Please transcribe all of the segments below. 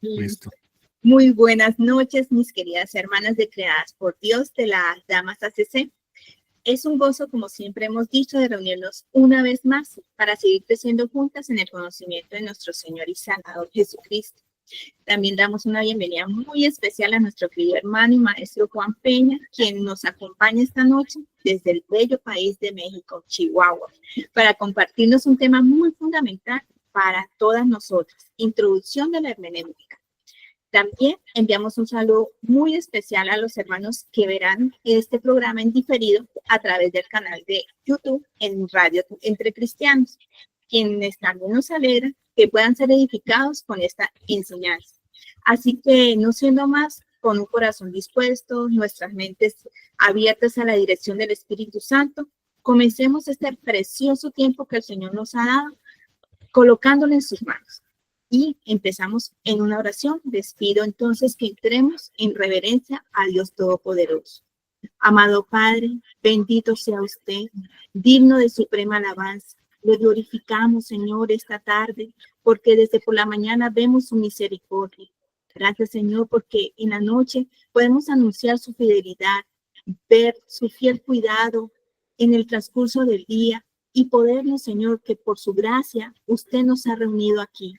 Listo. Muy buenas noches, mis queridas hermanas de Creadas por Dios de las Damas ACC. Es un gozo, como siempre hemos dicho, de reunirnos una vez más para seguir creciendo juntas en el conocimiento de nuestro Señor y Salvador Jesucristo. También damos una bienvenida muy especial a nuestro querido hermano y maestro Juan Peña, quien nos acompaña esta noche desde el bello país de México, Chihuahua, para compartirnos un tema muy fundamental para todas nosotras: introducción de la hermenéutica. También enviamos un saludo muy especial a los hermanos que verán este programa en diferido a través del canal de YouTube en Radio Entre Cristianos, quienes también nos alegran que puedan ser edificados con esta enseñanza. Así que, no siendo más, con un corazón dispuesto, nuestras mentes abiertas a la dirección del Espíritu Santo, comencemos este precioso tiempo que el Señor nos ha dado, colocándolo en sus manos. Y empezamos en una oración. Les pido entonces que entremos en reverencia a Dios Todopoderoso. Amado Padre, bendito sea usted, digno de suprema alabanza. Le glorificamos, Señor, esta tarde, porque desde por la mañana vemos su misericordia. Gracias, Señor, porque en la noche podemos anunciar su fidelidad, ver su fiel cuidado en el transcurso del día y podernos, Señor, que por su gracia usted nos ha reunido aquí.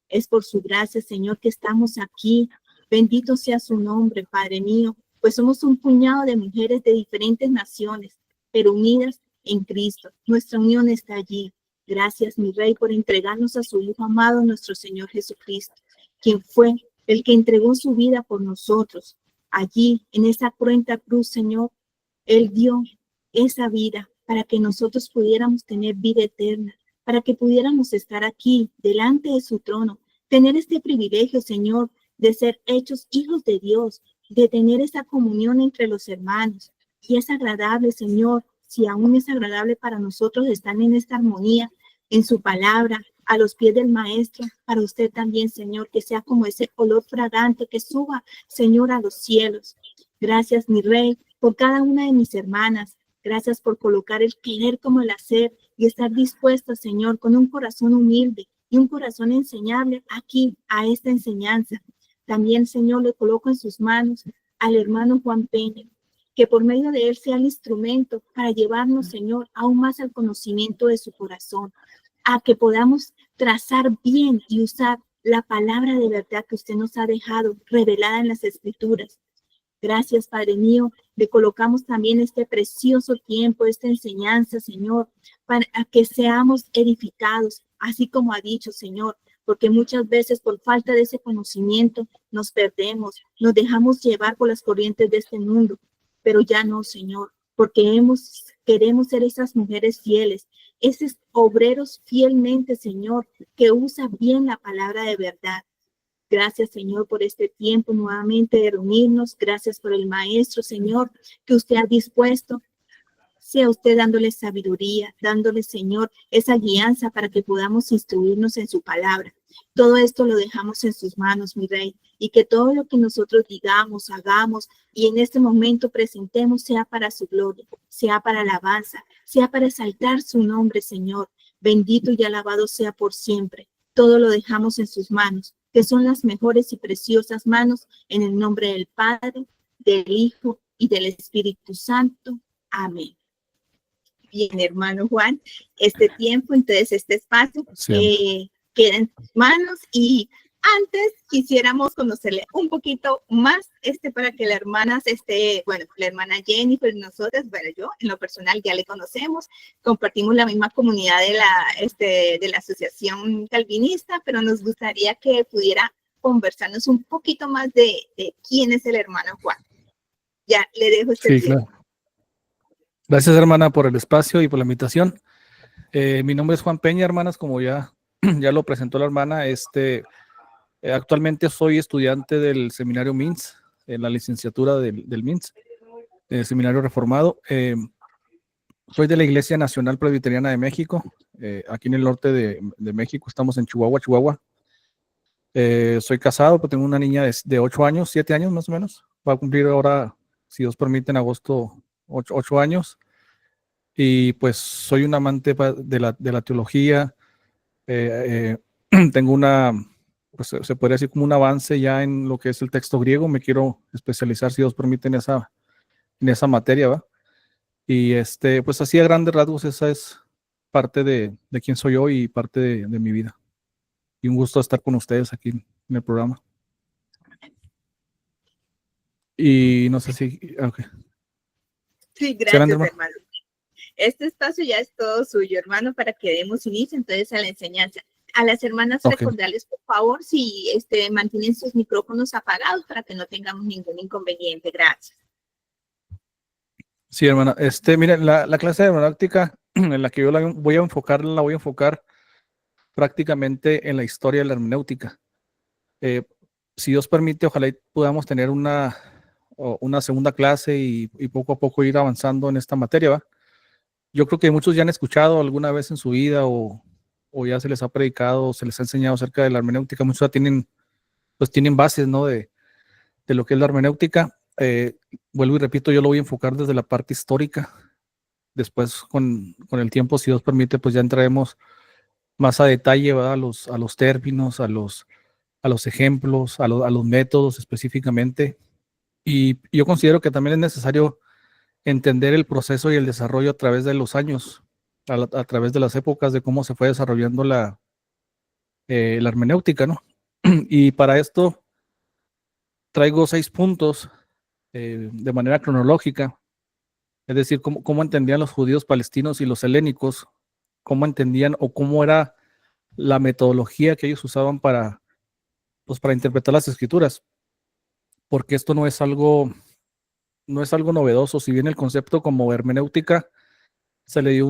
Es por su gracia, Señor, que estamos aquí. Bendito sea su nombre, Padre mío, pues somos un puñado de mujeres de diferentes naciones, pero unidas en Cristo. Nuestra unión está allí. Gracias, mi Rey, por entregarnos a su Hijo amado, nuestro Señor Jesucristo, quien fue el que entregó su vida por nosotros. Allí, en esa cruenta cruz, Señor, Él dio esa vida para que nosotros pudiéramos tener vida eterna, para que pudiéramos estar aquí delante de su trono, tener este privilegio, Señor, de ser hechos hijos de Dios, de tener esa comunión entre los hermanos. Y es agradable, Señor, si aún es agradable para nosotros estar en esta armonía, en su palabra, a los pies del Maestro, para usted también, Señor, que sea como ese olor fragante que suba, Señor, a los cielos. Gracias, mi Rey, por cada una de mis hermanas. Gracias por colocar el querer como el hacer y estar dispuesta, Señor, con un corazón humilde y un corazón enseñable aquí a esta enseñanza. También, Señor, le coloco en sus manos al hermano Juan Peña, que por medio de él sea el instrumento para llevarnos, Señor, aún más al conocimiento de su corazón, a que podamos trazar bien y usar la palabra de verdad que usted nos ha dejado revelada en las Escrituras. Gracias, Padre mío. Le colocamos también este precioso tiempo, esta enseñanza, Señor, para que seamos edificados, así como ha dicho, Señor, porque muchas veces por falta de ese conocimiento nos perdemos, nos dejamos llevar por las corrientes de este mundo, pero ya no, Señor, porque queremos ser esas mujeres fieles, esos obreros fielmente, Señor, que usa bien la palabra de verdad. Gracias, Señor, por este tiempo nuevamente de reunirnos. Gracias por el Maestro, Señor, que usted ha dispuesto. Sea usted dándole sabiduría, dándole, Señor, esa guianza para que podamos instruirnos en su palabra. Todo esto lo dejamos en sus manos, mi Rey, y que todo lo que nosotros digamos, hagamos y en este momento presentemos sea para su gloria, sea para alabanza, sea para exaltar su nombre, Señor. Bendito y alabado sea por siempre. Todo lo dejamos en sus manos, que son las mejores y preciosas manos, en el nombre del Padre, del Hijo y del Espíritu Santo. Amén. Bien, hermano Juan, este tiempo, entonces este espacio queda en sus manos y antes quisiéramos conocerle un poquito más para que las hermanas, la hermana Jennifer, nosotras, bueno, yo en lo personal ya le conocemos, compartimos la misma comunidad de la asociación calvinista, pero nos gustaría que pudiera conversarnos un poquito más de quién es el hermano Juan. Ya le dejo Sí, claro. Gracias, hermana, por el espacio y por la invitación. Mi nombre es Juan Peña, hermanas, como ya lo presentó la hermana. Actualmente soy estudiante del seminario MINS, en la licenciatura del MINS, el seminario reformado. Soy de la Iglesia Nacional Presbiteriana de México, aquí en el norte de México. Estamos en Chihuahua. Soy casado, pues tengo una niña de 8 años, 7 años más o menos. Va a cumplir ahora, si Dios permite, en agosto 8 años. Y pues soy un amante de la teología. Tengo una pues se podría decir como un avance ya en lo que es el texto griego. Me quiero especializar, si Dios permite, en esa materia, ¿va? Y pues así a grandes rasgos, esa es parte de quién soy yo y parte de mi vida. Y un gusto estar con ustedes aquí en el programa. Y no sé si... Okay. Sí, gracias, hermano. Este espacio ya es todo suyo, hermano, para que demos inicio entonces a la enseñanza. A las hermanas recordarles, por favor, si mantienen sus micrófonos apagados para que no tengamos ningún inconveniente. Gracias. Sí, hermana. Miren, la clase de hermenéutica en la que yo la voy a enfocar prácticamente en la historia de la hermenéutica. Si Dios permite, ojalá podamos tener una segunda clase y poco a poco ir avanzando en esta materia, ¿va? Yo creo que muchos ya han escuchado alguna vez en su vida o ya se les ha predicado o se les ha enseñado acerca de la hermenéutica. Muchos ya tienen bases, ¿no? de lo que es la hermenéutica. Vuelvo y repito, yo lo voy a enfocar desde la parte histórica. Después, con el tiempo, si Dios permite, pues ya entraremos más a detalle, ¿verdad? A los términos, a los ejemplos, a los métodos específicamente. Y yo considero que también es necesario entender el proceso y el desarrollo a través de los años, a través de las épocas, de cómo se fue desarrollando la hermenéutica, ¿no? Y para esto traigo 6 puntos de manera cronológica, es decir, cómo entendían los judíos palestinos y los helénicos, cómo entendían o cómo era la metodología que ellos usaban para interpretar las escrituras, porque esto no es algo novedoso. Si bien el concepto como hermenéutica se le dio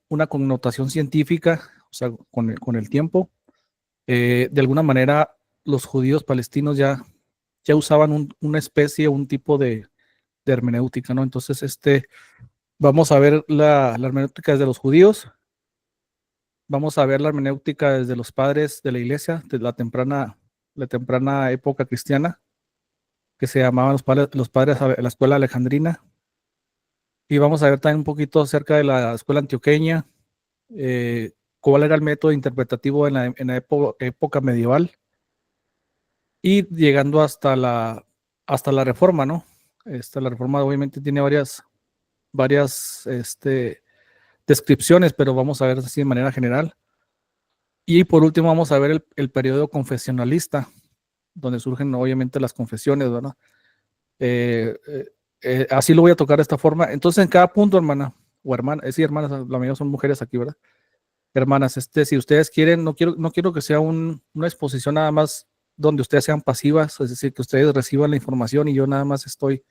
una connotación científica, o sea, con el tiempo, de alguna manera los judíos palestinos ya usaban una especie, un tipo de hermenéutica, ¿no? Entonces, vamos a ver la hermenéutica desde los judíos, vamos a ver la hermenéutica desde los padres de la iglesia, de la temprana época cristiana, que se llamaban los padres de la escuela alejandrina. Y vamos a ver también un poquito acerca de la escuela antioqueña, cuál era el método interpretativo en la época medieval, y llegando hasta la Reforma, ¿no? La Reforma obviamente tiene varias descripciones, pero vamos a ver así de manera general. Y por último vamos a ver el periodo confesionalista, donde surgen obviamente las confesiones, ¿verdad? Así lo voy a tocar de esta forma. Entonces, en cada punto, hermana, o hermana, sí, hermanas, la mayoría son mujeres aquí, ¿verdad? Hermanas, si ustedes quieren, no quiero que sea una exposición nada más donde ustedes sean pasivas, es decir, que ustedes reciban la información y yo nada más estoy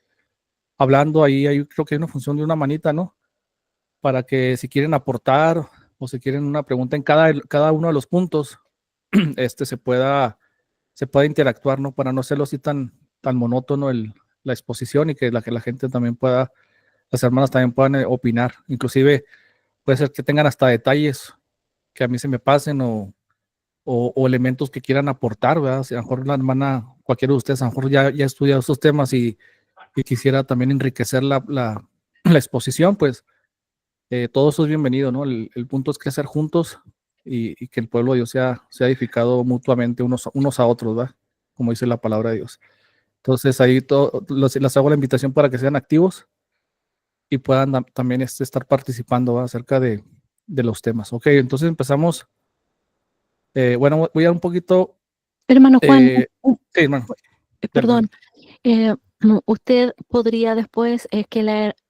hablando. Ahí creo que hay una función de una manita, ¿no? Para que si quieren aportar o si quieren una pregunta en cada uno de los puntos, se pueda interactuar, ¿no? Para no hacerlo así tan monótono la exposición, y que la gente también pueda, las hermanas también puedan opinar. Inclusive puede ser que tengan hasta detalles que a mí se me pasen o elementos que quieran aportar, ¿verdad? Si a lo mejor la hermana, cualquiera de ustedes, a lo mejor ya ha estudiado estos temas y quisiera también enriquecer la exposición, pues todo eso es bienvenido, ¿no? El punto es crecer juntos y que el pueblo de Dios sea edificado mutuamente unos a otros, ¿verdad? Como dice la palabra de Dios. Entonces ahí les hago la invitación para que sean activos y puedan también estar participando, ¿verdad? Acerca de los temas. Ok, entonces empezamos. Bueno, voy a un poquito. Hermano Juan, Sí, hermano. perdón, usted podría después,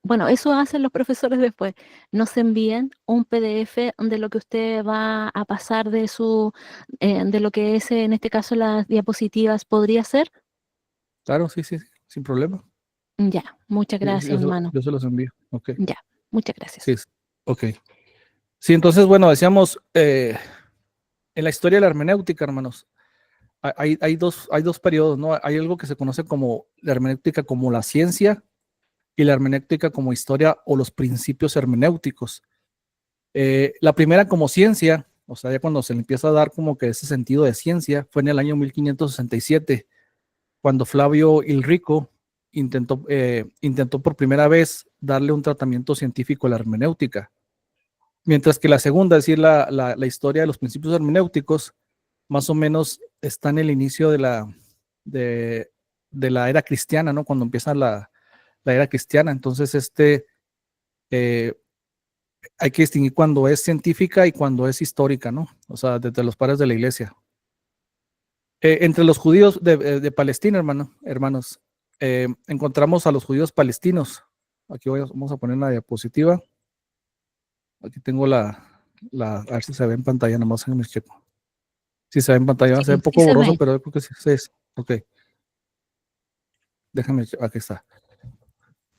bueno, eso hacen los profesores después, nos envíen un PDF de lo que usted va a pasar de lo que es en este caso las diapositivas, ¿podría ser? Claro, sí, sin problema. Ya, muchas gracias, hermano. Yo se los envío. Okay. Ya, muchas gracias. Sí, ok. Sí, entonces, bueno, decíamos, en la historia de la hermenéutica, hermanos, hay dos periodos, ¿no? Hay algo que se conoce como la hermenéutica como la ciencia y la hermenéutica como historia o los principios hermenéuticos. La primera como ciencia, o sea, ya cuando se le empieza a dar como que ese sentido de ciencia, fue en el año 1567, cuando Flavio el Rico intentó por primera vez darle un tratamiento científico a la hermenéutica. Mientras que la segunda, es decir, la historia de los principios hermenéuticos, más o menos está en el inicio de, de la era cristiana, ¿no? Cuando empieza la era cristiana. Entonces, eh, hay que distinguir cuando es científica y cuando es histórica, ¿no? O sea, desde los padres de la iglesia. Entre los judíos de Palestina, hermanos, encontramos a los judíos palestinos. Aquí vamos a poner una diapositiva. Aquí tengo a ver si se ve en pantalla, nomás en mi checo. Si se ve en pantalla, se ve un Sí poco se borroso, ve. pero yo creo que sí es. Ok, déjame, aquí está.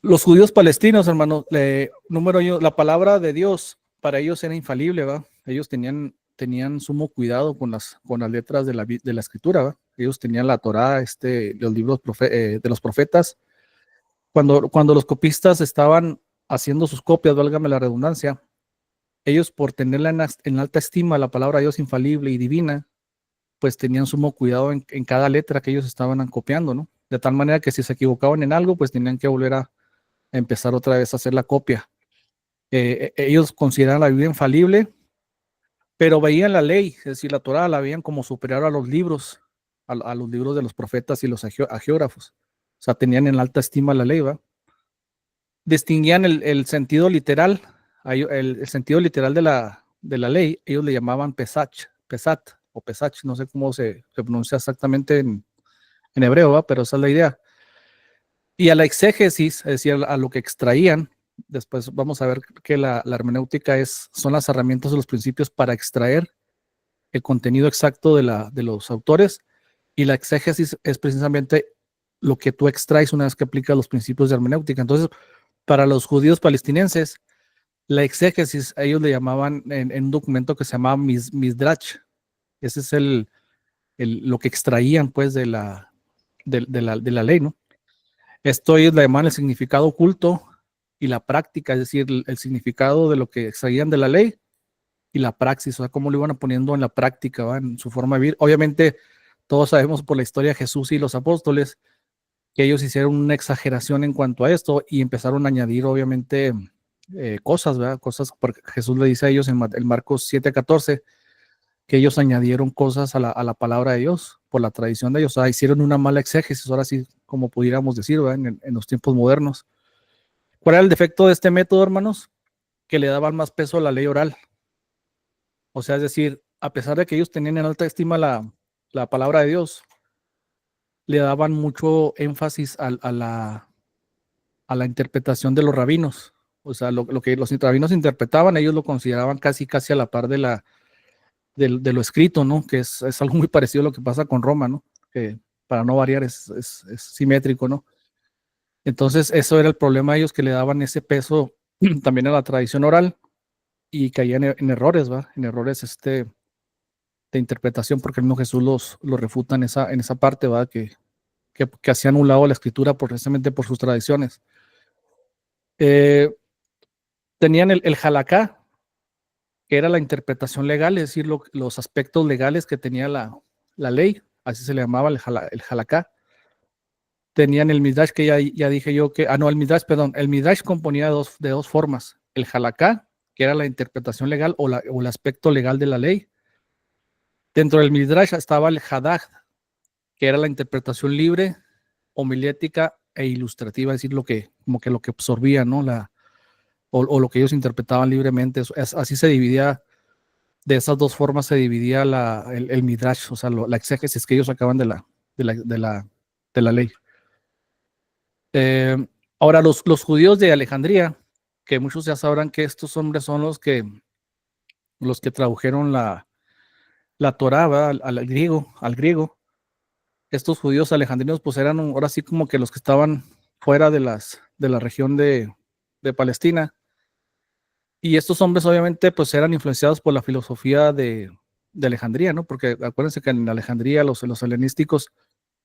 Los judíos palestinos, hermano, la palabra de Dios para ellos era infalible, ¿va? Ellos tenían sumo cuidado con las letras de la escritura, ¿va? Ellos tenían la Torá, los libros de los profetas. Cuando los copistas estaban haciendo sus copias, válgame la redundancia, ellos por tenerla en alta estima, la palabra de Dios infalible y divina, pues tenían sumo cuidado en cada letra que ellos estaban copiando, ¿no? De tal manera que si se equivocaban en algo, pues tenían que volver a empezar otra vez a hacer la copia. Ellos consideraban la Biblia infalible, pero veían la ley, es decir, la Torá la veían como superior a los libros, a los libros de los profetas y los agiógrafos. O sea, tenían en alta estima la ley, ¿va? Distinguían el sentido literal, el sentido literal de la ley, ellos le llamaban pesat o pesach, no sé cómo se pronuncia exactamente en hebreo, ¿va? Pero esa es la idea. Y a la exégesis, es decir, a lo que extraían, después vamos a ver que la hermenéutica son las herramientas o los principios para extraer el contenido exacto de los autores, y la exégesis es precisamente lo que tú extraes una vez que aplicas los principios de hermenéutica. Entonces, para los judíos palestinenses, la exégesis, a ellos le llamaban en un documento que se llamaba Misdrach. Ese es lo que extraían, pues, de la ley, ¿no? Esto ellos le llaman el significado oculto y la práctica, es decir, el significado de lo que extraían de la ley y la praxis, o sea, cómo lo iban poniendo en la práctica, ¿va? En su forma de vivir. Obviamente, todos sabemos por la historia de Jesús y los apóstoles que ellos hicieron una exageración en cuanto a esto y empezaron a añadir, obviamente, cosas, ¿verdad? Cosas, porque Jesús le dice a ellos en Marcos 7:14 que ellos añadieron cosas a la palabra de Dios por la tradición de ellos. O sea, hicieron una mala exégesis, ahora sí, como pudiéramos decir, ¿verdad? En los tiempos modernos. ¿Cuál era el defecto de este método, hermanos? Que le daban más peso a la ley oral. O sea, es decir, a pesar de que ellos tenían en alta estima la palabra de Dios, le daban mucho énfasis a la interpretación de los rabinos. O sea, lo que los rabinos interpretaban, ellos lo consideraban casi a la par de lo escrito, ¿no? Que es algo muy parecido a lo que pasa con Roma, ¿no? Que para no variar es simétrico, ¿no? Entonces, eso era el problema de ellos, que le daban ese peso también a la tradición oral y caían en errores, ¿va? En errores de interpretación, porque el mismo Jesús los refuta en esa parte, ¿va? Que hacían un lado la escritura precisamente por sus tradiciones. Tenían el halakha, que era la interpretación legal, es decir, los aspectos legales que tenía la ley, así se le llamaba el halakha. Tenían el midrash, que ya dije yo que, no, el midrash, perdón, el midrash componía de dos formas: el halakha, que era la interpretación legal o el aspecto legal de la ley. Dentro del midrash estaba el hadaj, que era la interpretación libre, homilética e ilustrativa, es decir, como que lo que absorbía, ¿no? O lo que ellos interpretaban libremente. Así se dividía, de esas dos formas se dividía el midrash, o sea, la exégesis que ellos sacaban de la ley. Ahora, los judíos de Alejandría, que muchos ya sabrán que estos hombres son los que tradujeron la Torá, ¿va? al griego. Estos judíos alejandrinos pues eran ahora sí como que los que estaban fuera de la región de Palestina. Y estos hombres obviamente pues eran influenciados por la filosofía de Alejandría, ¿no? Porque acuérdense que en Alejandría los helenísticos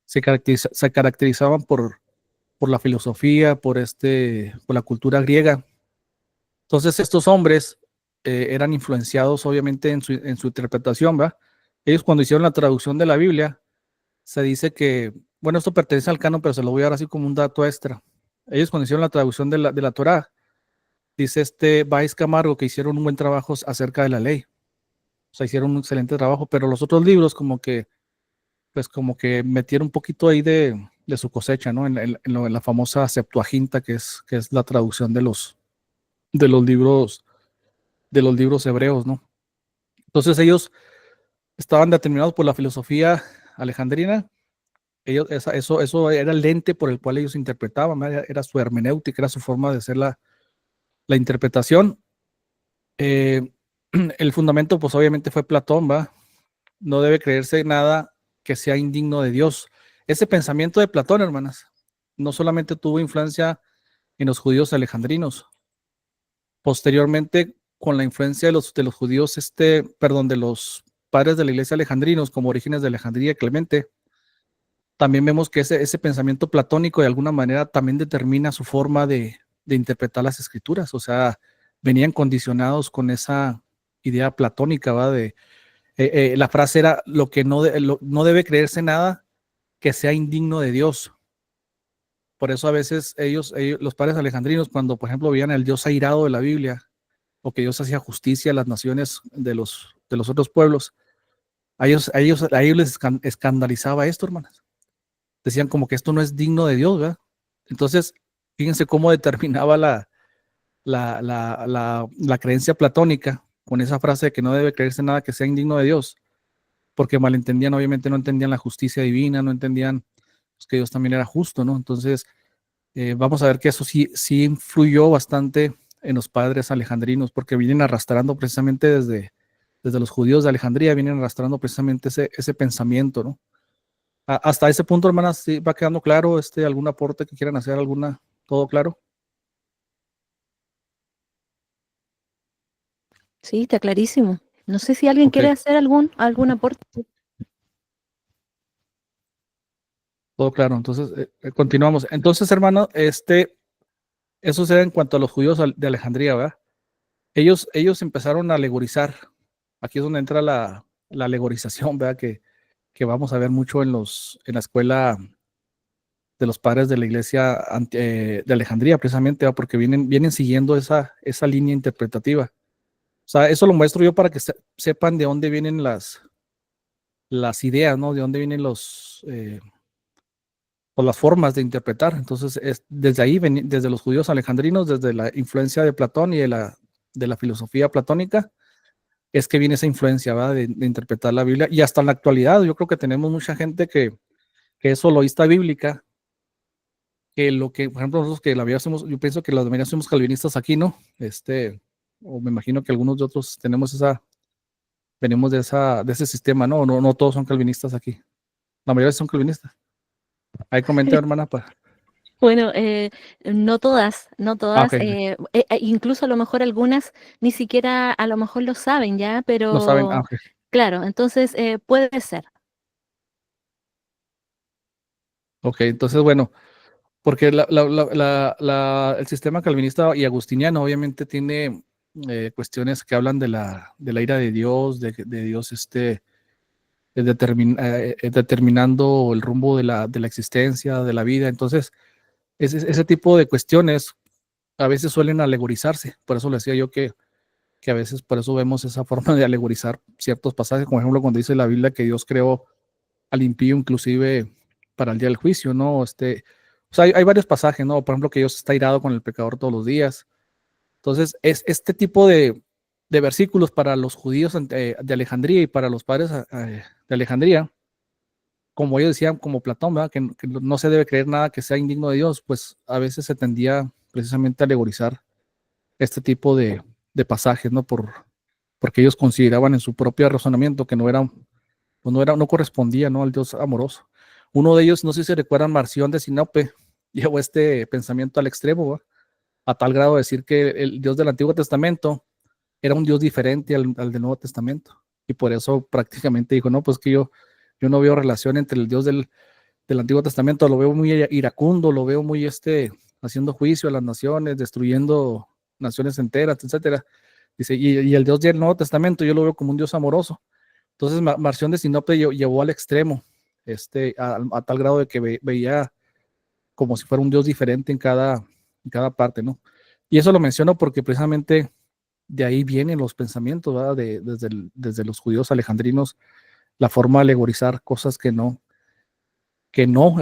se caracterizaban por la filosofía, por la cultura griega. Entonces estos hombres eran influenciados obviamente en su interpretación, ¿va? Ellos cuando hicieron la traducción de la Biblia, se dice que, bueno, esto pertenece al canon, pero se lo voy a dar así como un dato extra. Ellos cuando hicieron la traducción de la Torá, dice Báez Camargo que hicieron un buen trabajo acerca de la ley. O sea, hicieron un excelente trabajo, pero los otros libros pues como que metieron un poquito ahí de su cosecha, ¿no? En la famosa Septuaginta, que es la traducción de los libros, de los libros hebreos, ¿no? Entonces ellos estaban determinados por la filosofía alejandrina. Eso era el lente por el cual ellos interpretaban, ¿no? Era su hermenéutica, era su forma de hacer la interpretación. El fundamento, pues obviamente fue Platón, ¿va? No debe creerse nada que sea indigno de Dios. Ese pensamiento de Platón, hermanas, no solamente tuvo influencia en los judíos alejandrinos, posteriormente con la influencia de los judíos, de los padres de la iglesia alejandrinos, como Orígenes de Alejandría y Clemente, también vemos que ese pensamiento platónico de alguna manera también determina su forma de interpretar las escrituras, o sea, venían condicionados con esa idea platónica, ¿va? La frase era, no debe creerse nada que sea indigno de Dios. Por eso a veces los padres alejandrinos, cuando por ejemplo veían al Dios airado de la Biblia, o que Dios hacía justicia a las naciones de los otros pueblos, a ellos les escandalizaba esto, hermanas. Decían como que esto no es digno de Dios, ¿verdad? Entonces, fíjense cómo determinaba la creencia platónica con esa frase de que no debe creerse nada que sea indigno de Dios, porque malentendían, obviamente no entendían la justicia divina, no entendían pues, que Dios también era justo, ¿no? Entonces, vamos a ver que eso sí influyó bastante en los padres alejandrinos, porque vienen arrastrando precisamente desde los judíos de Alejandría, vienen arrastrando precisamente ese pensamiento, ¿no? Hasta ese punto, hermanas, ¿sí va quedando claro algún aporte que quieran hacer, todo claro? Sí, está clarísimo. No sé si alguien Ok, quiere hacer algún aporte. todo claro. Entonces, continuamos. Entonces, hermano, eso era en cuanto a los judíos de Alejandría, ¿verdad? Ellos empezaron a alegorizar. Aquí es donde entra la alegorización, ¿verdad? Que vamos a ver mucho en la escuela de los padres de la iglesia de Alejandría, precisamente, ¿verdad? Porque vienen siguiendo esa línea interpretativa. O sea, eso lo muestro yo para que sepan de dónde vienen las ideas, ¿no? De dónde vienen o las formas de interpretar. Entonces, desde ahí, desde los judíos alejandrinos, desde la influencia de Platón y de la filosofía platónica, es que viene esa influencia, ¿va? De interpretar la Biblia. Y hasta en la actualidad, yo creo que tenemos mucha gente que es soloísta bíblica, que por ejemplo, nosotros que la mayoría somos, yo pienso que la mayoría somos calvinistas aquí, ¿no? O me imagino que algunos de otros venimos de ese sistema, ¿no? No todos son calvinistas aquí. La mayoría son calvinistas. Ahí comenta, hermana, Bueno, no todas, no ok, todas, incluso a lo mejor algunas ni siquiera a lo mejor lo saben ya, no saben, pero ok. claro, entonces puede ser. Ok, entonces, bueno, porque el sistema calvinista y agustiniano obviamente tiene cuestiones que hablan de la ira de Dios, de Dios determinando el rumbo de la existencia, de la vida. Entonces, ese tipo de cuestiones a veces suelen alegorizarse. Por eso le decía yo que a veces por eso vemos esa forma de alegorizar ciertos pasajes, como ejemplo cuando dice la Biblia que Dios creó al impío inclusive para el día del juicio, ¿no? O sea, hay varios pasajes, ¿no? Por ejemplo, que Dios está irado con el pecador todos los días. Entonces, es este tipo de versículos para los judíos de Alejandría y para los padres de Alejandría, como ellos decían, como Platón, ¿verdad? Que no se debe creer nada que sea indigno de Dios, pues a veces se tendía precisamente a alegorizar este tipo de pasajes, ¿no? Porque ellos consideraban en su propio razonamiento que no correspondía, ¿no? Al Dios amoroso. Uno de ellos, no sé si recuerdan, Marción de Sinope, llevó este pensamiento al extremo, ¿va? A tal grado de decir que el Dios del Antiguo Testamento era un Dios diferente al del Nuevo Testamento. Y por eso prácticamente dijo, no, pues que yo no veo relación entre el Dios del Antiguo Testamento, lo veo muy iracundo, lo veo muy haciendo juicio a las naciones, destruyendo naciones enteras, etcétera. Dice, y el Dios del Nuevo Testamento yo lo veo como un Dios amoroso. Entonces, Marción de Sinope llevó al extremo, a tal grado de que veía como si fuera un Dios diferente en cada parte, ¿no? Y eso lo menciono porque precisamente de ahí vienen los pensamientos, ¿verdad? Desde los judíos alejandrinos, la forma de alegorizar cosas o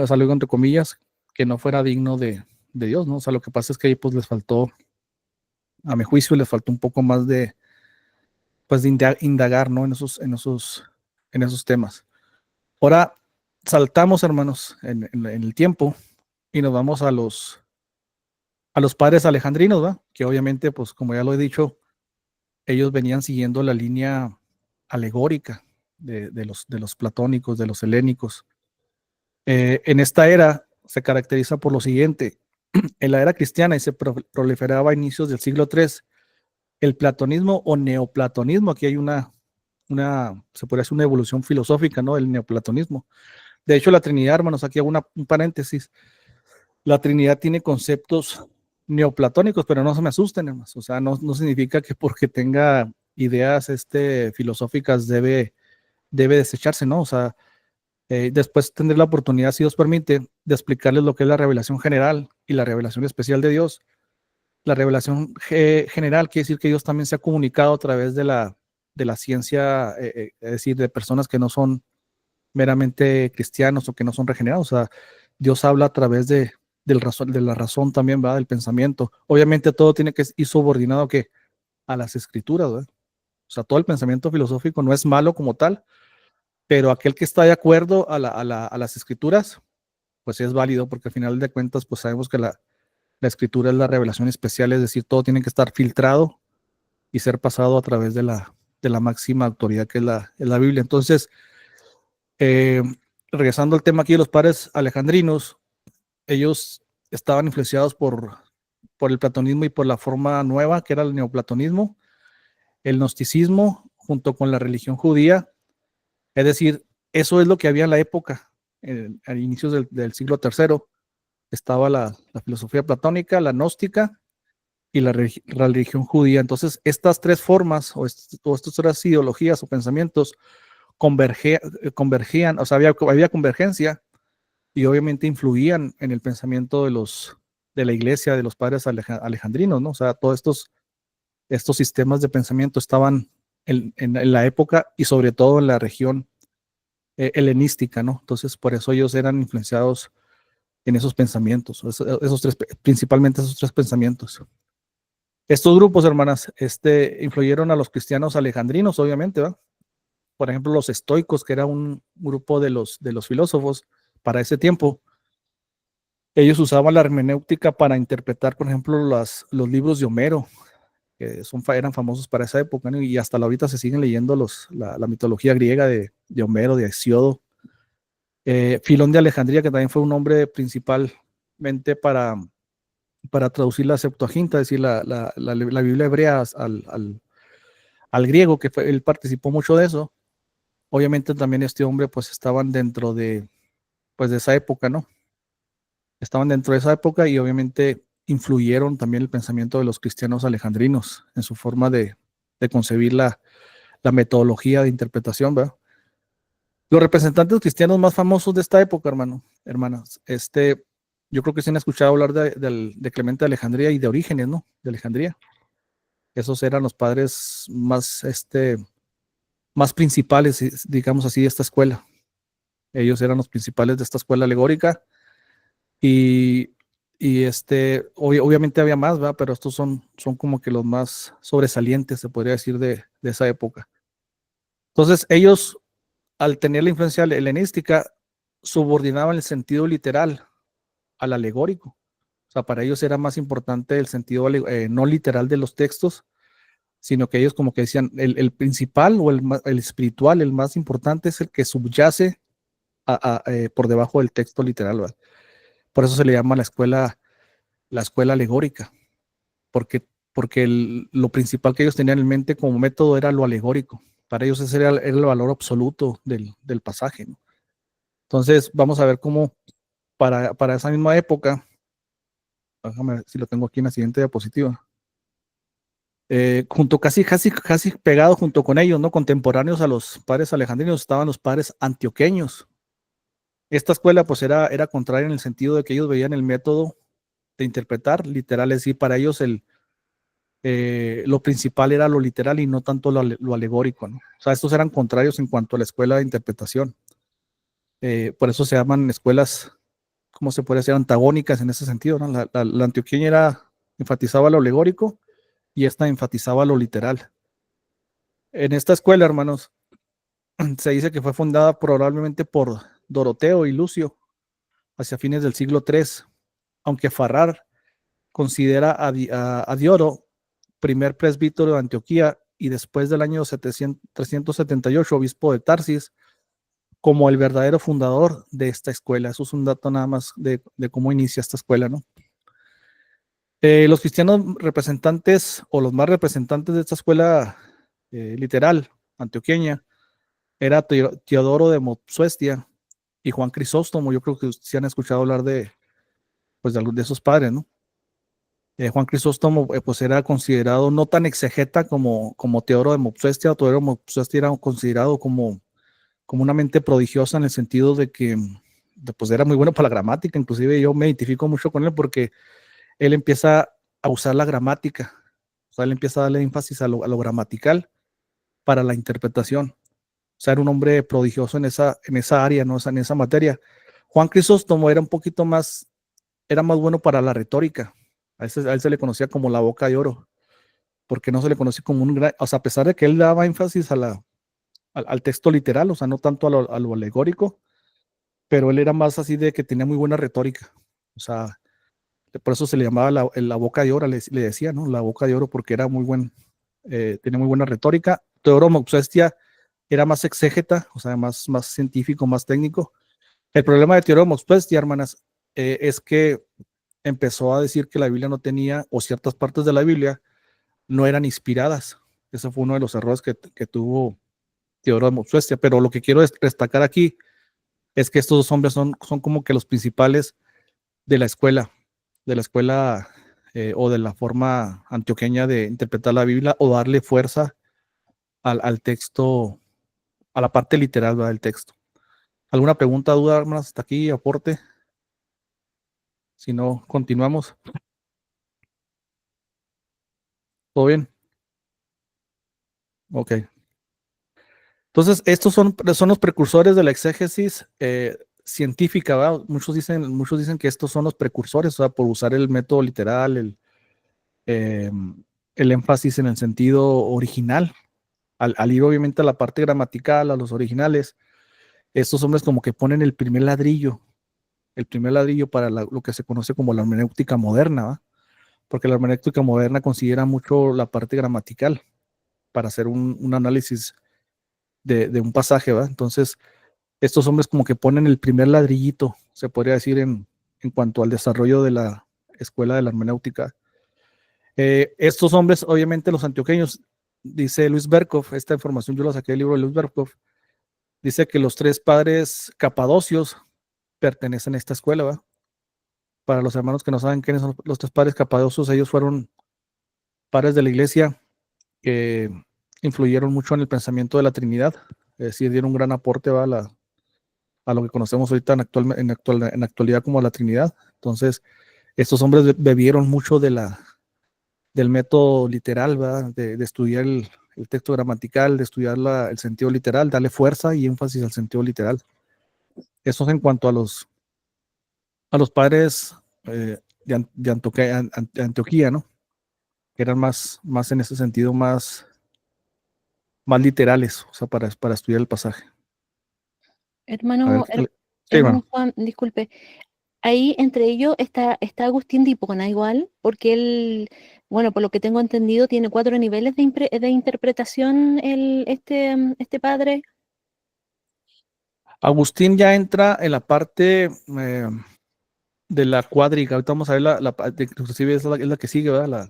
sea, lo digo entre comillas, que no fuera digno de Dios, ¿no? O sea, lo que pasa es que ahí pues les faltó, a mi juicio, les faltó un poco más pues, de indagar, ¿no? En esos temas. Ahora saltamos, hermanos, en el tiempo y nos vamos a los padres alejandrinos, ¿va? Que obviamente, pues como ya lo he dicho, ellos venían siguiendo la línea alegórica de los platónicos, de los helénicos. En esta era se caracteriza por lo siguiente: en la era cristiana, y se proliferaba a inicios del siglo III, el platonismo o neoplatonismo. Aquí hay se podría decir una evolución filosófica, ¿no? El neoplatonismo. De hecho, la Trinidad, hermanos, aquí hago un paréntesis. La Trinidad tiene conceptos neoplatónicos, pero no se me asusten, hermanos. O sea, no significa que porque tenga ideas filosóficas debe desecharse, ¿no? O sea, después tendré la oportunidad, si Dios permite, de explicarles lo que es la revelación general y la revelación especial de Dios. La revelación general quiere decir que Dios también se ha comunicado a través de la ciencia, es decir, de personas que no son meramente cristianos o que no son regenerados. O sea, Dios habla a través de la razón también, ¿verdad? Del pensamiento. Obviamente todo tiene que ir subordinado a las escrituras, ¿verdad? O sea, todo el pensamiento filosófico no es malo como tal, pero aquel que está de acuerdo a las escrituras, pues es válido, porque al final de cuentas, pues sabemos que la escritura es la revelación especial, es decir, todo tiene que estar filtrado y ser pasado a través de la máxima autoridad que es la Biblia. Entonces, eh, regresando al tema aquí de los padres alejandrinos, ellos estaban influenciados por el platonismo y por la forma nueva, que era el neoplatonismo, el gnosticismo, junto con la religión judía. Es decir, eso es lo que había en la época, a inicios del siglo III. Estaba la filosofía platónica, la gnóstica y la religión judía. Entonces, estas tres formas o estas tres ideologías o pensamientos convergían, o sea, había convergencia y obviamente influían en el pensamiento de la iglesia, de los padres alejandrinos, ¿no? O sea, todos estos sistemas de pensamiento estaban en la época y sobre todo en la región helenística, ¿no? Entonces, por eso ellos eran influenciados en esos pensamientos, principalmente esos tres pensamientos. Estos grupos, hermanas, influyeron a los cristianos alejandrinos, obviamente, ¿va? Por ejemplo, los estoicos, que era un grupo de los filósofos para ese tiempo. Ellos usaban la hermenéutica para interpretar, por ejemplo, los libros de Homero, que eran famosos para esa época, ¿no? Y hasta ahorita se siguen leyendo la mitología griega de Homero, de Hesíodo. Filón de Alejandría, que también fue un hombre principalmente para traducir la Septuaginta, es decir, la Biblia hebrea al griego, él participó mucho de eso. Obviamente también este hombre pues estaban dentro pues, de esa época, ¿no? Estaban dentro de esa época y obviamente influyeron también el pensamiento de los cristianos alejandrinos en su forma de concebir la metodología de interpretación, ¿verdad? Los representantes cristianos más famosos de esta época, hermanas, yo creo que sí han escuchado hablar de Clemente de Alejandría y de Orígenes, ¿no? De Alejandría. Esos eran los padres más principales, digamos así, de esta escuela. Ellos eran los principales de esta escuela alegórica y obviamente había más, ¿verdad? Pero estos son como que los más sobresalientes, se podría decir, de esa época. Entonces, ellos, al tener la influencia helenística, subordinaban el sentido literal al alegórico. O sea, para ellos era más importante el sentido no literal de los textos, sino que ellos como que decían, el principal o el espiritual, el más importante es el que subyace por debajo del texto literal, ¿verdad? Por eso se le llama la escuela alegórica, porque lo principal que ellos tenían en mente como método era lo alegórico. Para ellos ese era el valor absoluto del pasaje, ¿no? Entonces, vamos a ver cómo para esa misma época, déjame ver si lo tengo aquí en la siguiente diapositiva, casi pegado junto con ellos, ¿no? Contemporáneos a los padres alejandrinos, estaban los padres antioqueños. Esta escuela pues era contraria en el sentido de que ellos veían el método de interpretar literal, es decir, para ellos lo principal era lo literal y no tanto lo alegórico, ¿no? O sea, estos eran contrarios en cuanto a la escuela de interpretación. Por eso se llaman escuelas, ¿cómo se puede decir? Antagónicas en ese sentido, ¿no? La antioqueña enfatizaba lo alegórico y esta enfatizaba lo literal. En esta escuela, hermanos, se dice que fue fundada probablemente por Doroteo y Lucio hacia fines del siglo III, aunque Farrar considera a Dioro primer presbítero de Antioquía y después del año 378 obispo de Tarsis como el verdadero fundador de esta escuela. Eso es un dato nada más de cómo inicia esta escuela, ¿no? Los cristianos representantes o los más representantes de esta escuela literal antioqueña era Teodoro de Mopsuestia y Juan Crisóstomo. Yo creo que sí han escuchado hablar pues, de esos padres, ¿no? Juan Crisóstomo pues era considerado no tan exegeta como Teodoro de Mopsuestia. Teodoro de Mopsuestia era considerado como una mente prodigiosa en el sentido de que pues era muy bueno para la gramática. Inclusive yo me identifico mucho con él porque él empieza a usar la gramática. O sea, él empieza a darle énfasis a lo gramatical para la interpretación. O sea, era un hombre prodigioso en esa área, ¿no? En esa materia. Juan Crisóstomo era un poquito más, era más bueno para la retórica. A él se le conocía como la boca de oro, porque no se le conocía como un gran, o sea, a pesar de que él daba énfasis al texto literal, o sea, no tanto a lo alegórico, pero él era más así de que tenía muy buena retórica. O sea, por eso se le llamaba la boca de oro, le decía, ¿no? La boca de oro, porque era tenía muy buena retórica. Teodoro Mopsuestia era más exégeta, o sea, más científico, más técnico. El problema de Teodoro Mopsuestia, hermanas, es que empezó a decir que la Biblia no tenía, o ciertas partes de la Biblia no eran inspiradas. Ese fue uno de los errores que tuvo Teodoro de Mopsuestia. Pero lo que quiero destacar aquí es que estos dos hombres son como que los principales de la escuela o de la forma antioqueña de interpretar la Biblia o darle fuerza al texto, a la parte literal, ¿verdad?, del texto. ¿Alguna pregunta, duda, hermanas, hasta aquí, aporte? Si no, continuamos. ¿Todo bien? Ok. Entonces, estos son los precursores de la exégesis científica, ¿verdad? Muchos dicen que estos son los precursores, o sea, por usar el método literal, el énfasis en el sentido original, al ir obviamente a la parte gramatical, a los originales. Estos hombres como que ponen el primer ladrillo para lo que se conoce como la hermenéutica moderna, ¿va? Porque la hermenéutica moderna considera mucho la parte gramatical para hacer un análisis de un pasaje, ¿va? Entonces, estos hombres como que ponen el primer ladrillito, se podría decir, en cuanto al desarrollo de la escuela de la hermenéutica. Estos hombres, obviamente los antioqueños, dice Luis Berkhoff, esta información yo la saqué del libro de Luis Berkhoff, dice que los tres padres capadocios pertenecen a esta escuela, ¿va? Para los hermanos que no saben quiénes son los tres padres capadocios, ellos fueron padres de la iglesia que influyeron mucho en el pensamiento de la Trinidad, es decir, dieron un gran aporte, ¿va?, a lo que conocemos ahorita en actualidad como la Trinidad. Entonces, estos hombres bebieron mucho del método literal, ¿verdad?, de estudiar el texto gramatical, de estudiar el sentido literal, darle fuerza y énfasis al sentido literal. Eso es en cuanto a los padres de Antioquía, ¿no? Que eran más en ese sentido, más literales, o sea, para estudiar el pasaje. Hermano, Sí, hermano hermano. Juan, disculpe, ahí entre ellos está Agustín de Hipona igual, porque él, bueno, por lo que tengo entendido, tiene 4 niveles de interpretación este padre. Agustín ya entra en la parte de la cuádrica. Ahorita vamos a ver inclusive es la que sigue, ¿verdad?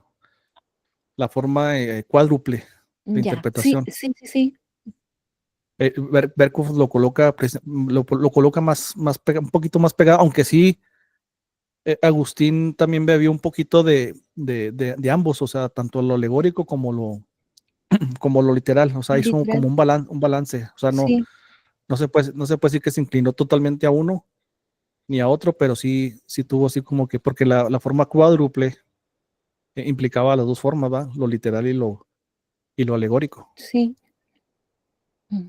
La forma cuádruple de Ya, sí, interpretación. sí, sí, sí. Berkhoff lo coloca, lo coloca un poquito más pegado, aunque sí, Agustín también bebió un poquito de ambos, o sea, tanto lo alegórico como lo literal, o sea, hizo Literal, como un balance, o sea, sí. no se puede decir que se inclinó totalmente a uno ni a otro, pero sí tuvo así como que, porque la forma cuádruple implicaba las dos formas, ¿va? Lo literal y lo alegórico. Sí. Mm.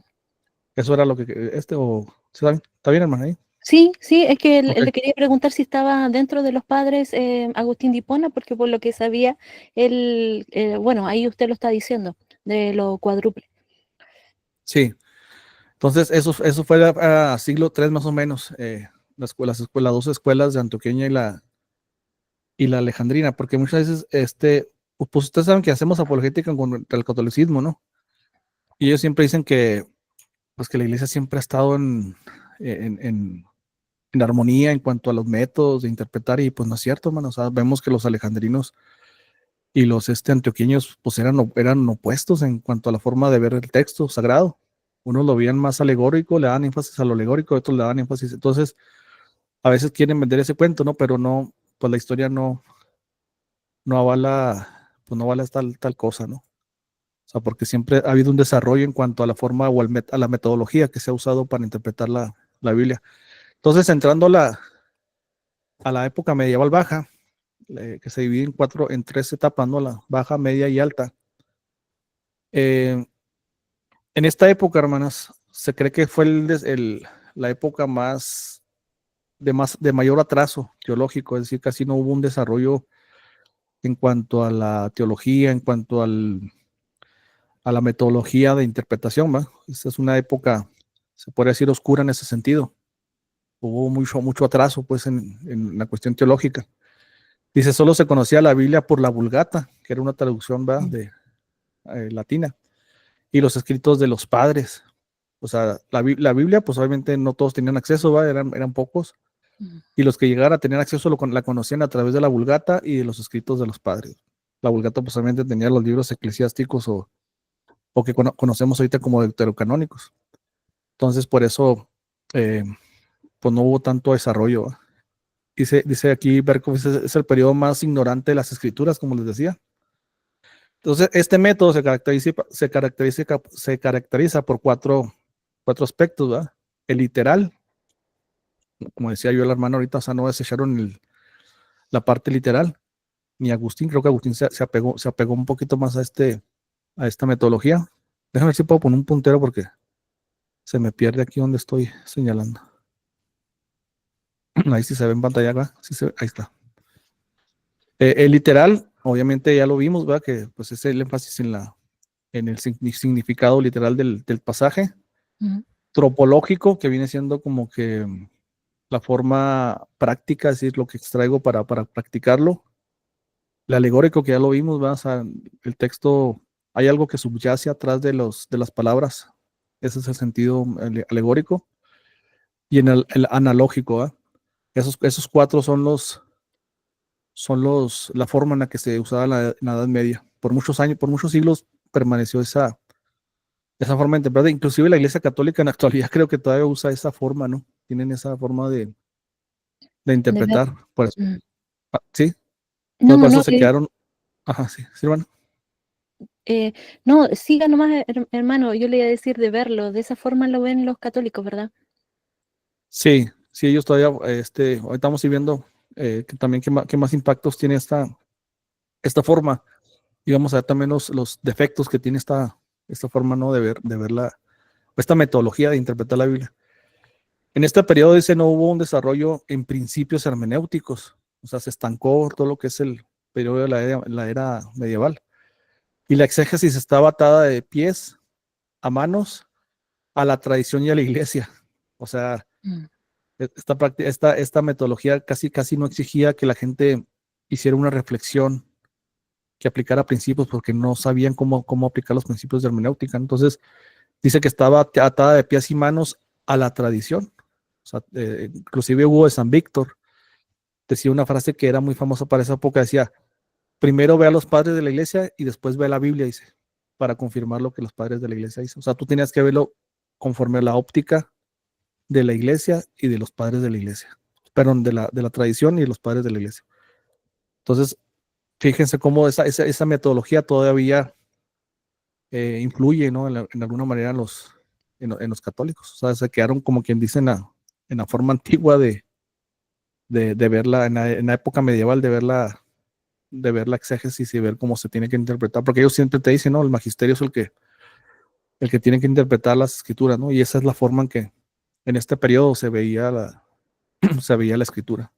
Eso era lo que, o, ¿sí está bien, hermano? Ahí. Sí, sí, es que Ok. le quería preguntar si estaba dentro de los padres Agustín de Hipona, porque por lo que sabía, él, bueno, ahí usted lo está diciendo, de lo cuádruple. Sí. Entonces, eso fue a siglo III más o menos, las dos escuelas de Antioqueña y la Alejandrina, porque muchas veces, pues ustedes saben que hacemos apologética contra el catolicismo, ¿no? Y ellos siempre dicen que, pues que la iglesia siempre ha estado en, en- en armonía en cuanto a los métodos de interpretar, y pues no es cierto, hermano. O sea, vemos que los alejandrinos y los antioqueños, pues eran opuestos en cuanto a la forma de ver el texto sagrado. Unos lo veían más alegórico, le daban énfasis a lo alegórico, otros le daban énfasis. Entonces, a veces quieren vender ese cuento, ¿no? Pero no, pues la historia no avala, pues no avala tal cosa, ¿no? O sea, porque siempre ha habido un desarrollo en cuanto a la forma o a la metodología que se ha usado para interpretar la Biblia. Entonces, entrando a la época medieval baja, que se divide en tres etapas, ¿no? La baja, media y alta. En esta época, hermanas, se cree que fue la época de mayor atraso teológico, es decir, casi no hubo un desarrollo en cuanto a la teología, en cuanto a la metodología de interpretación, ¿va? Esta es una época, se podría decir, oscura en ese sentido. Hubo mucho atraso, pues, en la cuestión teológica. Dice, solo se conocía la Biblia por la Vulgata, que era una traducción, ¿va? De latina, y los escritos de los padres. O sea, la Biblia, pues obviamente no todos tenían acceso, ¿va? Eran pocos, y los que llegaran a tener acceso la conocían a través de la Vulgata y de los escritos de los padres. La Vulgata, pues obviamente tenía los libros eclesiásticos o que conocemos ahorita como deuterocanónicos. Entonces, por eso, pues no hubo tanto desarrollo, ¿va? Dice aquí Berkowitz, es el periodo más ignorante de las escrituras, como les decía. Entonces, este método se caracteriza por cuatro aspectos, ¿verdad? El literal, como decía yo el hermano ahorita, o sea, no desecharon la parte literal, ni Agustín. Creo que Agustín se apegó un poquito más a esta metodología. Déjame ver si puedo poner un puntero porque se me pierde aquí donde estoy señalando. Ahí sí se ve en pantalla, ¿verdad? Ahí está. El literal, obviamente ya lo vimos, ¿verdad? Que pues es el énfasis en el significado literal del pasaje. Tropológico, que viene siendo como que la forma práctica, es decir, lo que extraigo para practicarlo. El alegórico, que ya lo vimos, ¿verdad? O sea, el texto, hay algo que subyace atrás de las palabras. Ese es el sentido alegórico. Y en el analógico, ¿verdad? Esos cuatro la forma en la que se usaba en la Edad Media. Por muchos años, por muchos siglos permaneció esa forma de interpretar. Inclusive la Iglesia Católica en la actualidad creo que todavía usa esa forma, ¿no? Tienen esa forma de De ver. interpretar. Por eso, Mm. sí, entonces No, por eso no, se quedaron. Ajá, sí, sí, hermano. eh, no, siga nomás, hermano, yo le iba a decir de verlo, de esa forma lo ven los católicos, ¿verdad? Sí, sí, ellos todavía, ahorita estamos viendo que también qué más impactos tiene esta forma. Y vamos a ver también los defectos que tiene esta forma, ¿no? De ver esta metodología de interpretar la Biblia. En este periodo dice no hubo un desarrollo en principios hermenéuticos, o sea, se estancó todo lo que es el periodo de la era medieval. Y la exégesis estaba atada de pies a manos a la tradición y a la iglesia. O sea, Mm. esta metodología casi no exigía que la gente hiciera una reflexión, que aplicara principios, porque no sabían cómo aplicar los principios de hermenéutica. Entonces, dice que estaba atada de pies y manos a la tradición. O sea, inclusive Hugo de San Víctor decía una frase que era muy famosa para esa época, decía, primero ve a los padres de la iglesia y después ve a la Biblia, dice, para confirmar lo que los padres de la iglesia dicen. O sea, tú tenías que verlo conforme a la óptica de la iglesia y de los padres de la iglesia. Perdón, de la tradición y de los padres de la iglesia. Entonces, fíjense cómo esa metodología todavía influye, ¿no? En alguna manera en los católicos. O sea, se quedaron como quien dice en la forma antigua de verla, en la época medieval, de ver de ver la exégesis y ver cómo se tiene que interpretar, porque ellos siempre te dicen, ¿no? El magisterio es el que tiene que interpretar las escrituras, ¿no? Y esa es la forma en que en este periodo se veía se veía la escritura.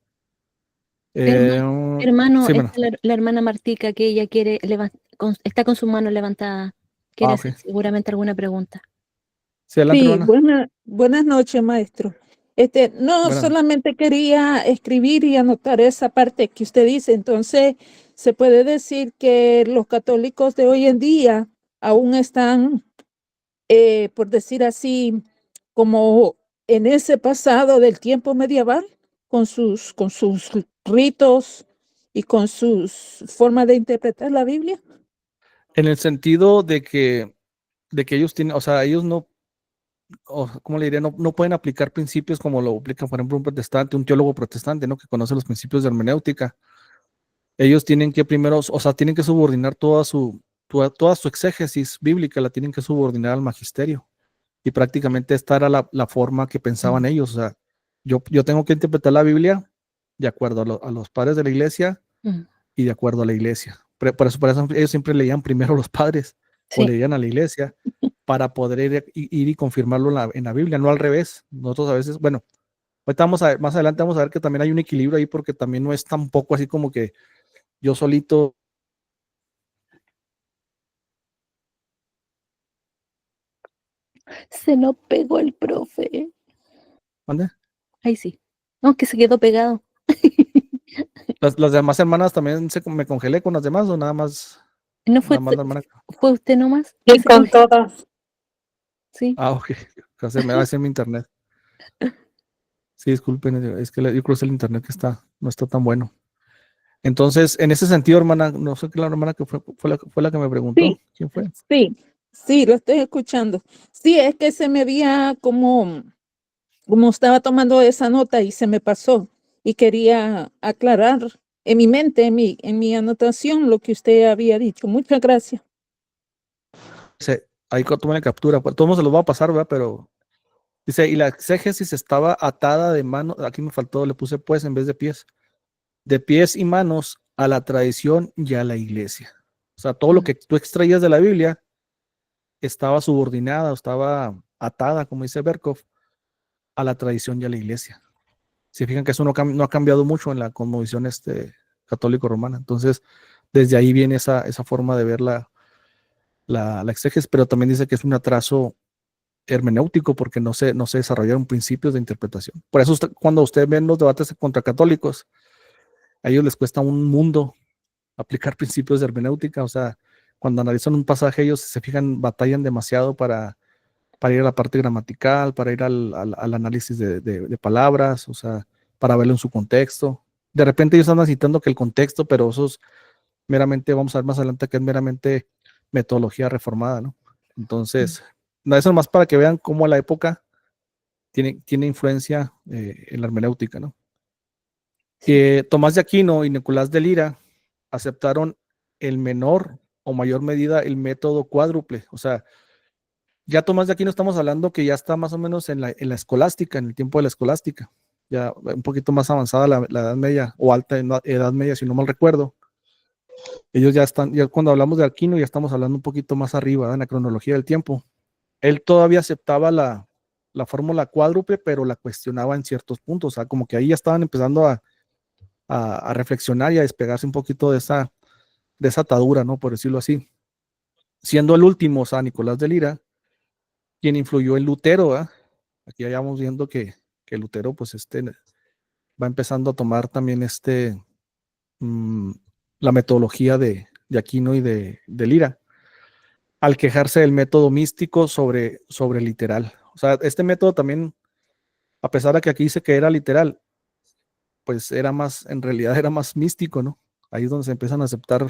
Hermano, Sí, bueno. está la hermana Martica que ella quiere está con su mano levantada. Quiere Ok. hacer seguramente alguna pregunta. Sí, adelante, Sí, hermana. buenas noches, maestro. No, Buenas noches. solamente quería escribir y anotar esa parte que usted dice. Entonces, se puede decir que los católicos de hoy en día aún están, por decir así, como en ese pasado del tiempo medieval, con sus ritos y con sus formas de interpretar la Biblia. En el sentido de que ellos tienen, o sea, ellos no, ¿cómo le diría? No pueden aplicar principios como lo aplica, por ejemplo, un protestante, un teólogo protestante, ¿no? Que conoce los principios de hermenéutica. Ellos tienen que primero, o sea, tienen que subordinar toda su exégesis bíblica, la tienen que subordinar al magisterio. Y prácticamente esta era la forma que pensaban ellos. O sea, yo tengo que interpretar la Biblia de acuerdo a los padres de la iglesia Mm, y de acuerdo a la iglesia. Por eso ellos siempre leían primero a los padres o sí. leían a la iglesia para poder ir y confirmarlo en la Biblia, no al revés. Nosotros a veces, bueno, ahorita vamos a ver, más adelante vamos a ver que también hay un equilibrio ahí porque también no es tampoco así como que yo solito. Se nos pegó el profe. ¿Mande? Ahí sí. No, que se quedó pegado. Las demás hermanas también me congelé con las demás o ¿No nada más la hermana. fue usted nomás? Y que se con congeló? todas. Sí. Ah, ok. Me va a hacer mi internet. Sí, disculpen, es que yo creo que es el internet que no está tan bueno. Entonces, en ese sentido, hermana, no sé qué la hermana que fue la que me preguntó. Sí, ¿Quién fue? sí, lo estoy escuchando. Sí, es que se me había como estaba tomando esa nota y se me pasó y quería aclarar en mi mente, en mi anotación, lo que usted había dicho. Muchas gracias. Ahí tomen la captura. Pues, todos se los va a pasar, ¿verdad? Pero dice, y la exégesis estaba atada de manos, aquí me faltó, le puse pues en vez de pies y manos a la tradición y a la iglesia. O sea, todo lo que tú extraías de la Biblia estaba subordinada, estaba atada, como dice Berkov, a la tradición y a la iglesia. Se fijan que eso no ha cambiado mucho en la cosmovisión católico-romana. Entonces, desde ahí viene esa forma de ver la exégesis, pero también dice que es un atraso hermenéutico porque no se desarrollaron principios de interpretación. Por eso cuando ustedes ven los debates contra católicos, a ellos les cuesta un mundo aplicar principios de hermenéutica. O sea, cuando analizan un pasaje, ellos se fijan, batallan demasiado para ir a la parte gramatical, para ir al análisis de palabras, o sea, para verlo en su contexto. De repente ellos andan citando que el contexto, pero eso es meramente, vamos a ver más adelante, que es meramente metodología reformada, ¿no? Entonces, no, eso más para que vean cómo la época tiene influencia en la hermenéutica, ¿no? Tomás de Aquino y Nicolás de Lira aceptaron en menor o mayor medida el método cuádruple, o sea, ya Tomás de Aquino estamos hablando que ya está más o menos en la escolástica, en el tiempo de la escolástica, ya un poquito más avanzada la Edad Media o alta Edad Media, si no mal recuerdo. Ellos ya están, ya cuando hablamos de Aquino ya estamos hablando un poquito más arriba, ¿verdad? En la cronología del tiempo. Él todavía aceptaba la fórmula cuádruple, pero la cuestionaba en ciertos puntos, o sea, como que ahí ya estaban empezando a reflexionar y a despegarse un poquito de esa atadura, ¿no? Por decirlo así. Siendo el último, o sea, Nicolás de Lira, quien influyó en Lutero, ¿verdad? Aquí ya vamos viendo que Lutero, pues, va empezando a tomar también la metodología de Aquino y de Lira, al quejarse del método místico sobre literal. O sea, este método también, a pesar de que aquí dice que era literal, pues en realidad era más místico, ¿no? Ahí es donde se empiezan a aceptar,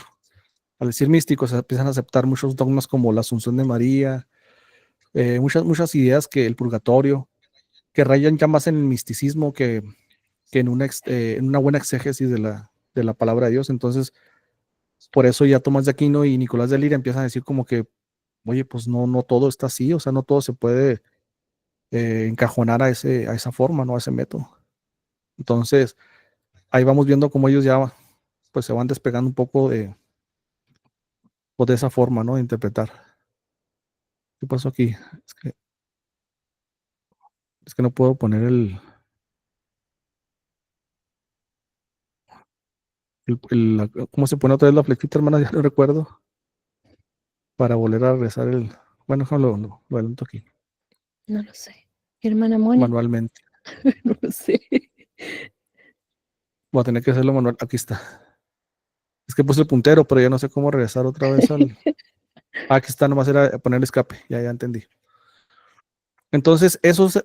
al decir místico, se empiezan a aceptar muchos dogmas como la Asunción de María, muchas ideas que el purgatorio, que rayan ya más en el misticismo que en una buena exégesis de la palabra de Dios. Entonces, por eso ya Tomás de Aquino y Nicolás de Lira empiezan a decir como que, oye, pues no todo está así, o sea, no todo se puede encajonar a esa forma, ¿no? A ese método. Entonces, ahí vamos viendo cómo ellos ya pues se van despegando un poco pues, de esa forma, ¿no? De interpretar. ¿Qué pasó aquí? Es que no puedo poner ¿cómo se pone otra vez la flechita, hermana? Ya no recuerdo. Para volver a regresar bueno, lo adelanto aquí, No lo sé. Hermana Moni, manualmente. no lo sé. Voy a tener que hacerlo manual. Aquí está. Es que puse el puntero, pero ya no sé cómo regresar otra vez aquí está, nomás era poner el escape. Ya entendí. Entonces, eso es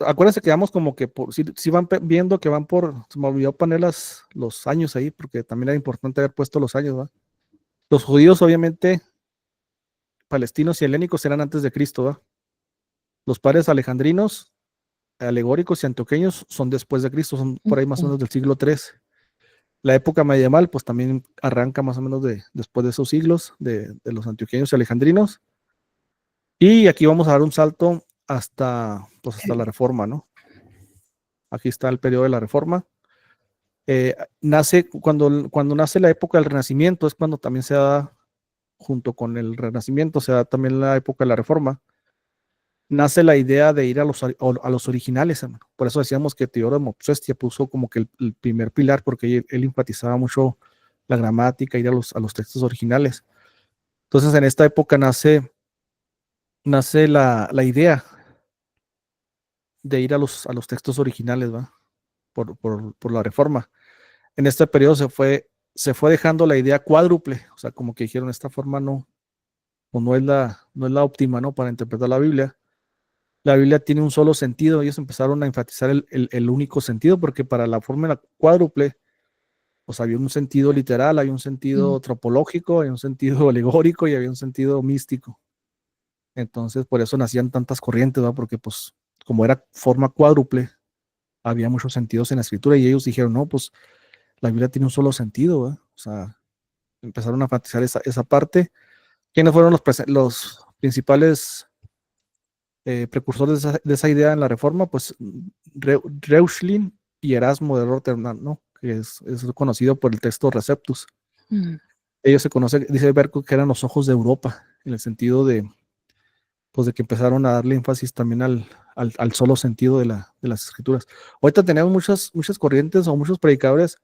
acuérdense que vamos como que si van viendo que van se me olvidó poner los años ahí, porque también era importante haber puesto los años, ¿va? Los judíos, obviamente, palestinos y helénicos eran antes de Cristo, ¿va? Los padres alejandrinos, alegóricos y antioqueños son después de Cristo, son por ahí más o menos del siglo III. La época medieval, pues también arranca más o menos después de esos siglos, de los antioqueños y alejandrinos. Y aquí vamos a dar un salto hasta la Reforma, ¿no? Aquí está el periodo de la Reforma. Cuando nace la época del Renacimiento, es cuando también se da, junto con el Renacimiento, se da también la época de la Reforma. Nace la idea de ir a los originales, hermano. Por eso decíamos que Teodoro de Mopsuestia puso como que el primer pilar, porque él enfatizaba mucho la gramática, ir a los textos originales. Entonces, en esta época nace la idea de ir a los textos originales, ¿va? Por la Reforma. En este periodo se fue dejando la idea cuádruple, o sea, como que dijeron, esta forma no es la óptima, ¿no? Para interpretar la Biblia. La Biblia tiene un solo sentido. Ellos empezaron a enfatizar el único sentido, porque para la fórmula cuádruple, pues había un sentido literal, había un sentido tropológico, había un sentido alegórico y había un sentido místico. Entonces, por eso nacían tantas corrientes, ¿va? Porque pues como era forma cuádruple, había muchos sentidos en la escritura y ellos dijeron, no, pues la Biblia tiene un solo sentido, ¿va? O sea, empezaron a enfatizar esa parte. ¿Quiénes fueron los principales precursores de esa idea en la Reforma? Pues Reuchlin y Erasmo de Rotterdam, ¿no? Que es conocido por el texto Receptus. Ellos se conocen, dice Berkut, que eran los ojos de Europa, en el sentido pues de que empezaron a darle énfasis también al solo sentido de las escrituras. Ahorita tenemos muchas corrientes o muchos predicadores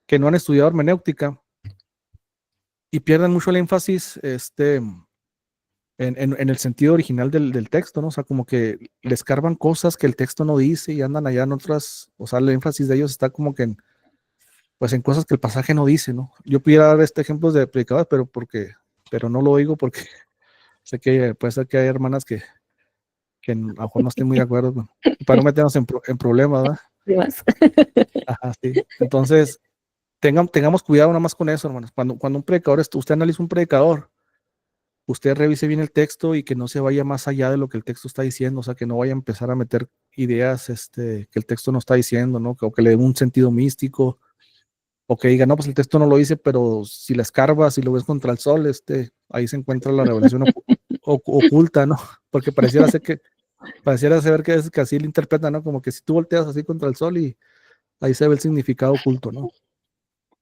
que no han estudiado hermenéutica y pierden mucho el énfasis en el sentido original del texto, ¿no? O sea, como que le escarban cosas que el texto no dice y andan allá en otras, o sea, el énfasis de ellos está como que en cosas que el pasaje no dice, ¿no? Yo pudiera dar ejemplos de predicadores, pero no lo oigo porque sé que puede ser que hay hermanas que a lo mejor no estén muy de acuerdo, ¿no? Para no meternos en problemas, ¿verdad? Ajá, sí. Entonces, tengamos cuidado nada más con eso, hermanos. Cuando un predicador, usted analiza un predicador, usted revise bien el texto y que no se vaya más allá de lo que el texto está diciendo, o sea, que no vaya a empezar a meter ideas que el texto no está diciendo, ¿no? O que le dé un sentido místico, o que diga, no, pues el texto no lo dice, pero si la escarbas, si lo ves contra el sol, ahí se encuentra la revelación oculta, ¿no? Porque pareciera ser que así lo interpreta, ¿no? Como que si tú volteas así contra el sol y ahí se ve el significado oculto, ¿no?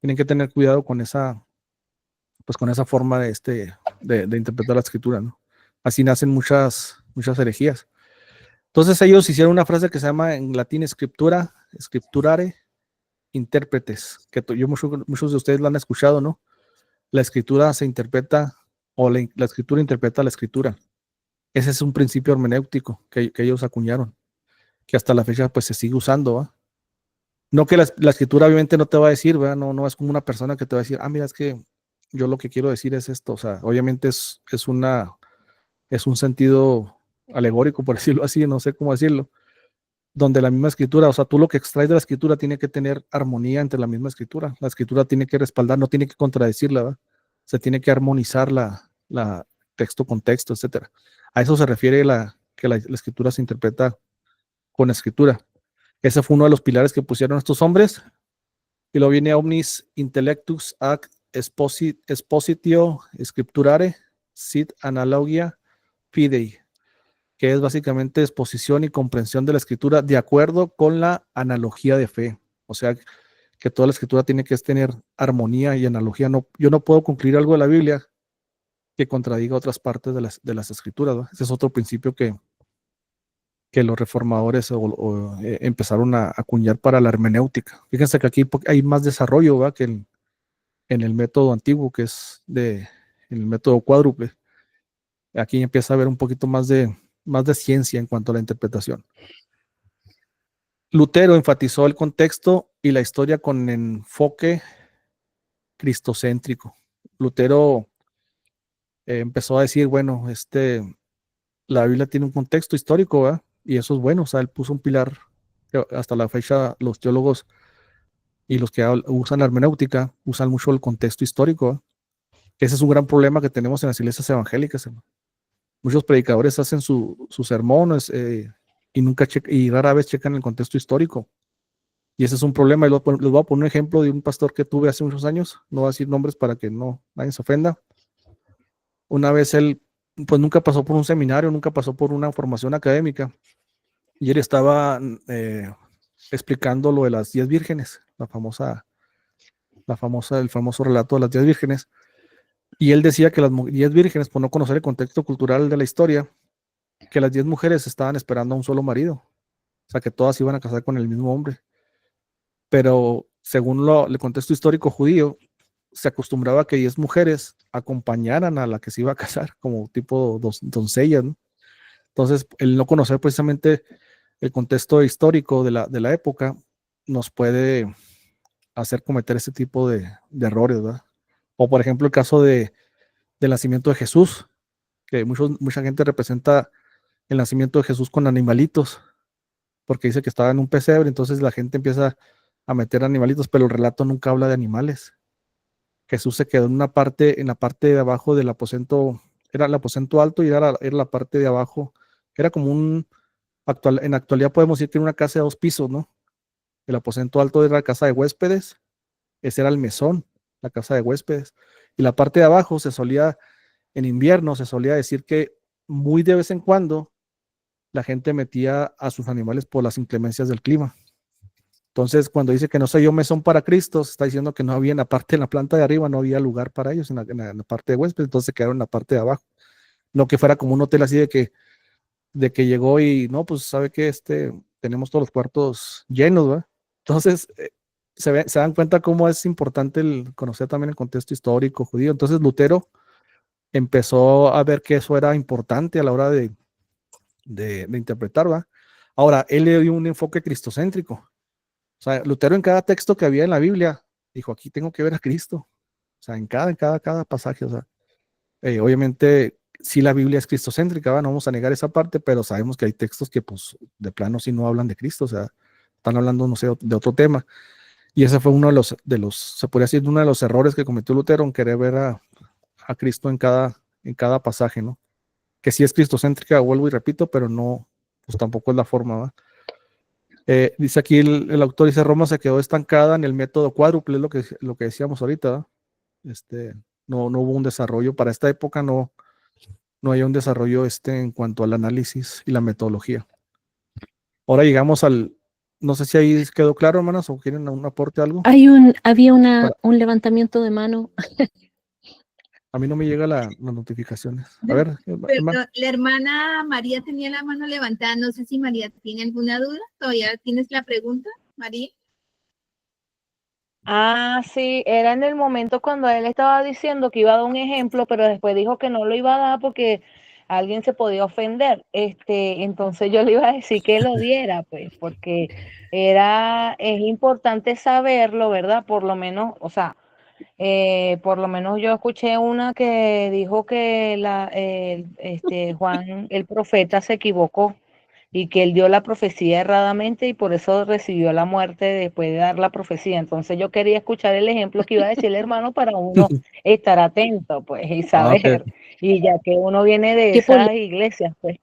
Tienen que tener cuidado con esa forma de interpretar la escritura, ¿no? Así nacen muchas herejías. Entonces ellos hicieron una frase que se llama en latín scripturare interpretes, que muchos de ustedes la han escuchado, ¿no? La escritura se interpreta, o la escritura interpreta la escritura. Ese es un principio hermenéutico que ellos acuñaron, que hasta la fecha pues se sigue usando, ¿va? No que la escritura obviamente no te va a decir, ¿verdad? No es como una persona que te va a decir, mira, es que yo lo que quiero decir es esto, o sea, obviamente es un sentido alegórico, por decirlo así, no sé cómo decirlo, donde la misma escritura, o sea, tú lo que extraes de la escritura tiene que tener armonía entre la misma escritura. La escritura tiene que respaldar, no tiene que contradecirla, ¿verdad? Se tiene que armonizar la texto con texto, etcétera. A eso se refiere que la escritura se interpreta con escritura. Ese fue uno de los pilares que pusieron estos hombres. Y luego viene omnis intellectus ac expositio scripturare sit analogia fidei, que es básicamente exposición y comprensión de la escritura de acuerdo con la analogía de fe. O sea, que toda la escritura tiene que tener armonía y analogía. No, yo no puedo concluir algo de la Biblia que contradiga otras partes de las escrituras, ¿no? Ese es otro principio que los reformadores empezaron a acuñar para la hermenéutica. Fíjense que aquí hay más desarrollo, ¿verdad?, que en el método antiguo, que es el método cuádruple. Aquí empieza a haber un poquito más de ciencia en cuanto a la interpretación. Lutero enfatizó el contexto y la historia con enfoque cristocéntrico. Lutero empezó a decir, bueno, la Biblia tiene un contexto histórico, ¿verdad? Y eso es bueno. O sea, él puso un pilar que hasta la fecha los teólogos y los que usan la hermenéutica usan mucho el contexto histórico, ¿verdad? Ese es un gran problema que tenemos en las iglesias evangélicas, hermano. Muchos predicadores hacen sus sermones y rara vez checan el contexto histórico. Y ese es un problema. Y les voy a poner un ejemplo de un pastor que tuve hace muchos años. No voy a decir nombres para que nadie se ofenda. Una vez él, pues nunca pasó por un seminario, nunca pasó por una formación académica. Y él estaba explicando lo de las 10 vírgenes, el famoso relato de las 10 vírgenes. Y él decía que las 10 vírgenes, por no conocer el contexto cultural de la historia, que las 10 mujeres estaban esperando a un solo marido. O sea, que todas iban a casar con el mismo hombre. Pero según el contexto histórico judío, se acostumbraba a que 10 mujeres acompañaran a la que se iba a casar, como tipo doncellas, ¿no? Entonces, el no conocer precisamente el contexto histórico de la época nos puede hacer cometer ese tipo de errores, ¿verdad? O por ejemplo el caso del nacimiento de Jesús, que mucha gente representa el nacimiento de Jesús con animalitos, porque dice que estaba en un pesebre, entonces la gente empieza a meter animalitos, pero el relato nunca habla de animales. Jesús se quedó en la parte de abajo del aposento, era el aposento alto y era la parte de abajo, era como en la actualidad podemos decir que era una casa de 2 pisos, ¿no? El aposento alto era la casa de huéspedes, ese era el mesón, la casa de huéspedes, y la parte de abajo en invierno se solía decir que muy de vez en cuando la gente metía a sus animales por las inclemencias del clima. Entonces, cuando dice que no se halló mesón para Cristo, se está diciendo que no había en la planta de arriba, no había lugar para ellos en la parte de huéspedes, entonces se quedaron en la parte de abajo. No que fuera como un hotel así de que llegó y no, pues sabe que tenemos todos los cuartos llenos, ¿verdad? Entonces, se dan cuenta cómo es importante el conocer también el contexto histórico judío. Entonces, Lutero empezó a ver que eso era importante a la hora de interpretar, ¿verdad? Ahora, él le dio un enfoque cristocéntrico. O sea, Lutero en cada texto que había en la Biblia dijo, aquí tengo que ver a Cristo. O sea, en cada pasaje. O sea, obviamente, sí la Biblia es cristocéntrica, ¿verdad? No vamos a negar esa parte, pero sabemos que hay textos que, pues, de plano sí no hablan de Cristo. O sea, están hablando, no sé, de otro tema. Y ese fue uno de los, se podría decir, uno de los errores que cometió Lutero en querer ver a Cristo en cada pasaje, ¿no? Que sí es cristocéntrica, vuelvo y repito, pero no, pues tampoco es la forma, ¿verdad? Dice aquí el autor, dice, Roma se quedó estancada en el método cuádruple, es lo que decíamos ahorita, ¿verdad? No hubo un desarrollo, para esta época no hay un desarrollo en cuanto al análisis y la metodología. Ahora llegamos no sé si ahí quedó claro, hermanas, o quieren un aporte, algo. Había un levantamiento de mano. A mí no me llegan las notificaciones. A ver, Perdón, la hermana María tenía la mano levantada. No sé si María tiene alguna duda. ¿Todavía tienes la pregunta, María? Ah, sí, era en el momento cuando él estaba diciendo que iba a dar un ejemplo, pero después dijo que no lo iba a dar porque alguien se podía ofender. Entonces yo le iba a decir que lo diera, pues, porque es importante saberlo, ¿verdad? Por lo menos, o sea, por lo menos yo escuché una que dijo que Juan el profeta se equivocó y que él dio la profecía erradamente y por eso recibió la muerte después de dar la profecía. Entonces yo quería escuchar el ejemplo que iba a decir el hermano para uno estar atento, pues, y saber. Okay. Y ya que uno viene de esas iglesias, pues.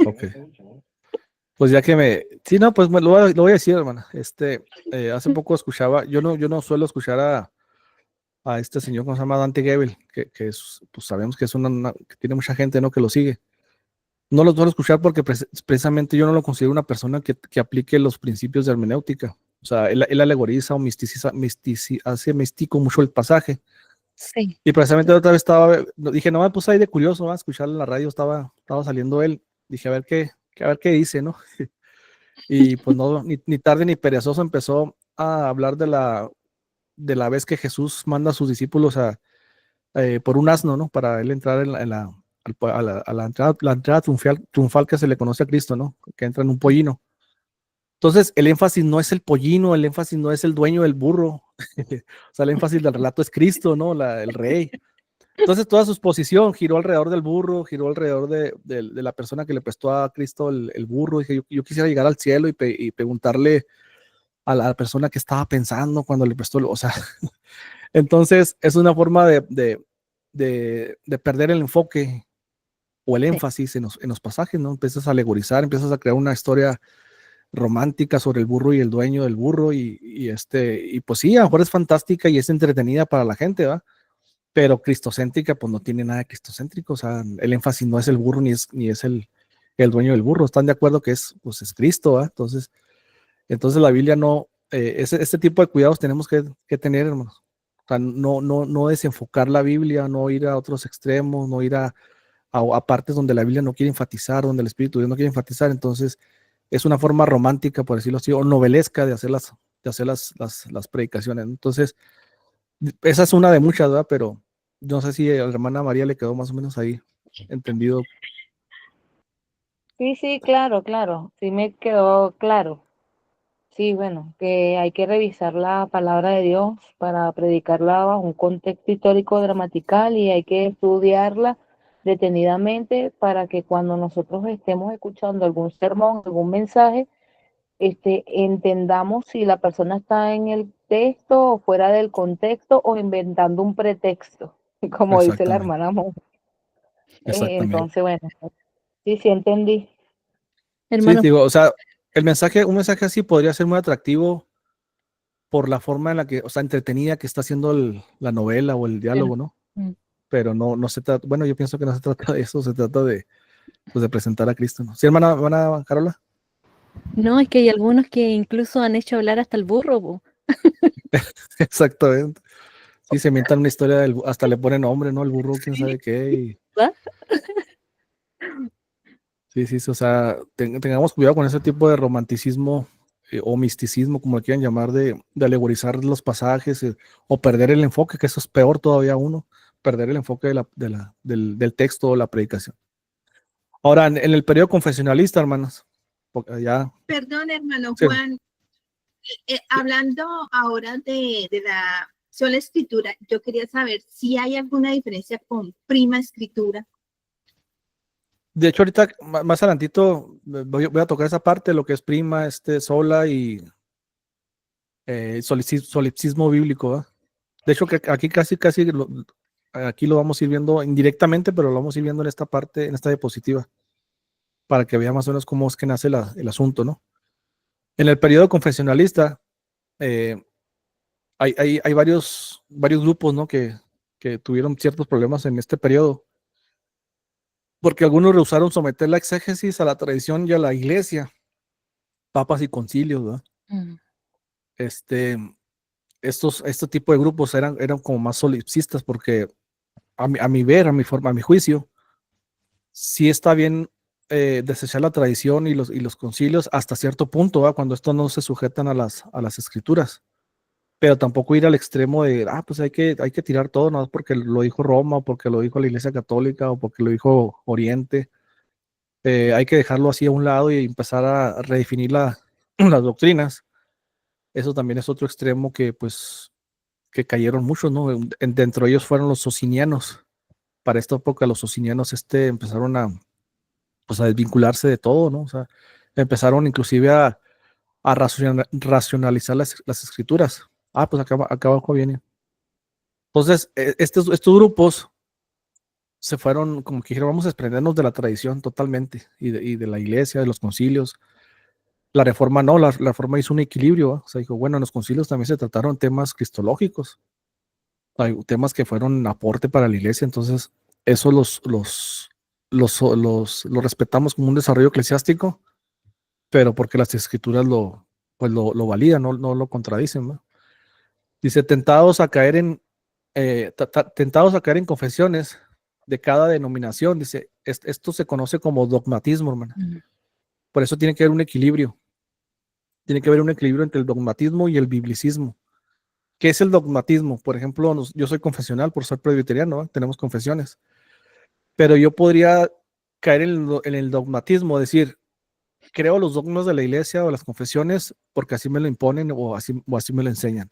Okay. Pues ya que sí, no, pues lo voy a decir, hermana. Hace poco escuchaba, yo no suelo escuchar a este señor que se llama Dante Gebel, que es, pues sabemos que es que tiene mucha gente, ¿no?, que lo sigue. No lo suelo escuchar porque precisamente yo no lo considero una persona que aplique los principios de hermenéutica. O O sea, él alegoriza o hace místico mucho el pasaje. Sí. Y precisamente otra vez dije, no me puse ahí de curioso, a escuchar en la radio, estaba saliendo él. Dije, a ver qué dice, ¿no? Y pues no, ni tarde ni perezoso empezó a hablar de la vez que Jesús manda a sus discípulos por un asno, ¿no? Para él entrar a la entrada triunfal que se le conoce a Cristo, ¿no? Que entra en un pollino. Entonces, el énfasis no es el pollino, el énfasis no es el dueño del burro. O sea, el énfasis del relato es Cristo, ¿no? El rey. Entonces, toda su exposición giró alrededor del burro, giró alrededor de la persona que le prestó a Cristo el burro. Dije, yo quisiera llegar al cielo y preguntarle a la persona que estaba pensando cuando le prestó, o sea, entonces es una forma de perder el enfoque o el Sí. énfasis en los pasajes, ¿no? Empiezas a alegorizar, empiezas a crear una historia romántica sobre el burro y el dueño del burro y pues sí, a lo mejor es fantástica y es entretenida para la gente, ¿va? Pero cristocéntrica, pues no tiene nada de cristocéntrico, o sea, el énfasis no es el burro ni es el dueño del burro, están de acuerdo que pues es Cristo, ¿va? Entonces la Biblia no, este tipo de cuidados tenemos que tener, hermanos. O sea, no desenfocar la Biblia, no ir a otros extremos, no ir a partes donde la Biblia no quiere enfatizar, donde el Espíritu de Dios no quiere enfatizar. Entonces, es una forma romántica, por decirlo así, o novelesca de hacer las predicaciones. Entonces, esa es una de muchas, ¿verdad? Pero no sé si a la hermana María le quedó más o menos ahí entendido. Sí, claro, sí me quedó claro. Sí, bueno, que hay que revisar la palabra de Dios para predicarla bajo un contexto histórico gramatical y hay que estudiarla detenidamente para que cuando nosotros estemos escuchando algún sermón, algún mensaje, entendamos si la persona está en el texto o fuera del contexto o inventando un pretexto, como dice la Exactamente, hermana Monja. exactamente. Entonces, bueno, sí entendí. Sí, Hermano, digo, o sea, un mensaje así podría ser muy atractivo por la forma en la que, o sea, entretenida que está haciendo la novela o el diálogo, ¿no? mm, Pero no se trata, bueno, yo pienso que no se trata de eso, se trata pues, de presentar a Cristo, ¿no? ¿Sí, hermana Carola? no, es que hay algunos que incluso han hecho hablar hasta el burro, po. Exactamente. Sí, se inventan una historia, hasta le ponen nombre, ¿no? El burro, quién sabe qué. ¿Va? Sí, o sea, tengamos cuidado con ese tipo de romanticismo o misticismo, como lo quieran llamar, de alegorizar los pasajes o perder el enfoque, que eso es peor todavía uno, perder el enfoque del texto o la predicación. Ahora, en el periodo confesionalista, hermanos, porque ya, Perdón, hermano sí, Juan, hablando ahora de la sola escritura, yo quería saber si hay alguna diferencia con prima escritura. de hecho, ahorita más adelantito voy a tocar esa parte, lo que es prima, sola y solipsismo bíblico, ¿verdad? De hecho, que aquí casi aquí lo vamos a ir viendo indirectamente, pero lo vamos a ir viendo en esta parte, en esta diapositiva, para que vea más o menos cómo es que nace el asunto, ¿no? En el periodo confesionalista, eh, hay varios grupos, ¿no? Que tuvieron ciertos problemas en este periodo, porque algunos rehusaron someter la exégesis a la tradición y a la iglesia, papas y concilios, ¿verdad? Mm, Este, este tipo de grupos eran como más solipsistas, porque a mi ver, a mi juicio, sí está bien desechar la tradición y los concilios hasta cierto punto, ¿va? Cuando estos no se sujetan a las escrituras, pero tampoco ir al extremo de, pues hay que tirar todo, no porque lo dijo Roma, o porque lo dijo la Iglesia Católica, o porque lo dijo Oriente. Hay que dejarlo así a un lado y empezar a redefinir las doctrinas. Eso también es otro extremo pues, que cayeron muchos, ¿no? Dentro de ellos fueron los socinianos. Para esta época los socinianos empezaron pues, a desvincularse de todo, ¿no? O sea, empezaron inclusive a racionalizar las escrituras. Pues acá abajo viene. Entonces, estos grupos se fueron, como que dijeron, vamos a desprendernos de la tradición totalmente y de la iglesia, de los concilios. La reforma no, la reforma hizo un equilibrio, ¿va? O sea, dijo, bueno, en los concilios también se trataron temas cristológicos, hay temas que fueron aporte para la iglesia, entonces eso los respetamos como un desarrollo eclesiástico, pero porque las escrituras pues lo validan, no lo contradicen, ¿no? Dice, tentados a caer en confesiones de cada denominación, dice, esto se conoce como dogmatismo, hermano. Por eso tiene que haber un equilibrio. Tiene que haber un equilibrio entre el dogmatismo y el biblicismo. ¿Qué es el dogmatismo? Por ejemplo, yo soy confesional por ser presbiteriano, ¿eh? Tenemos confesiones. Pero yo podría caer en el dogmatismo, decir, creo los dogmas de la iglesia o las confesiones porque así me lo imponen o así me lo enseñan.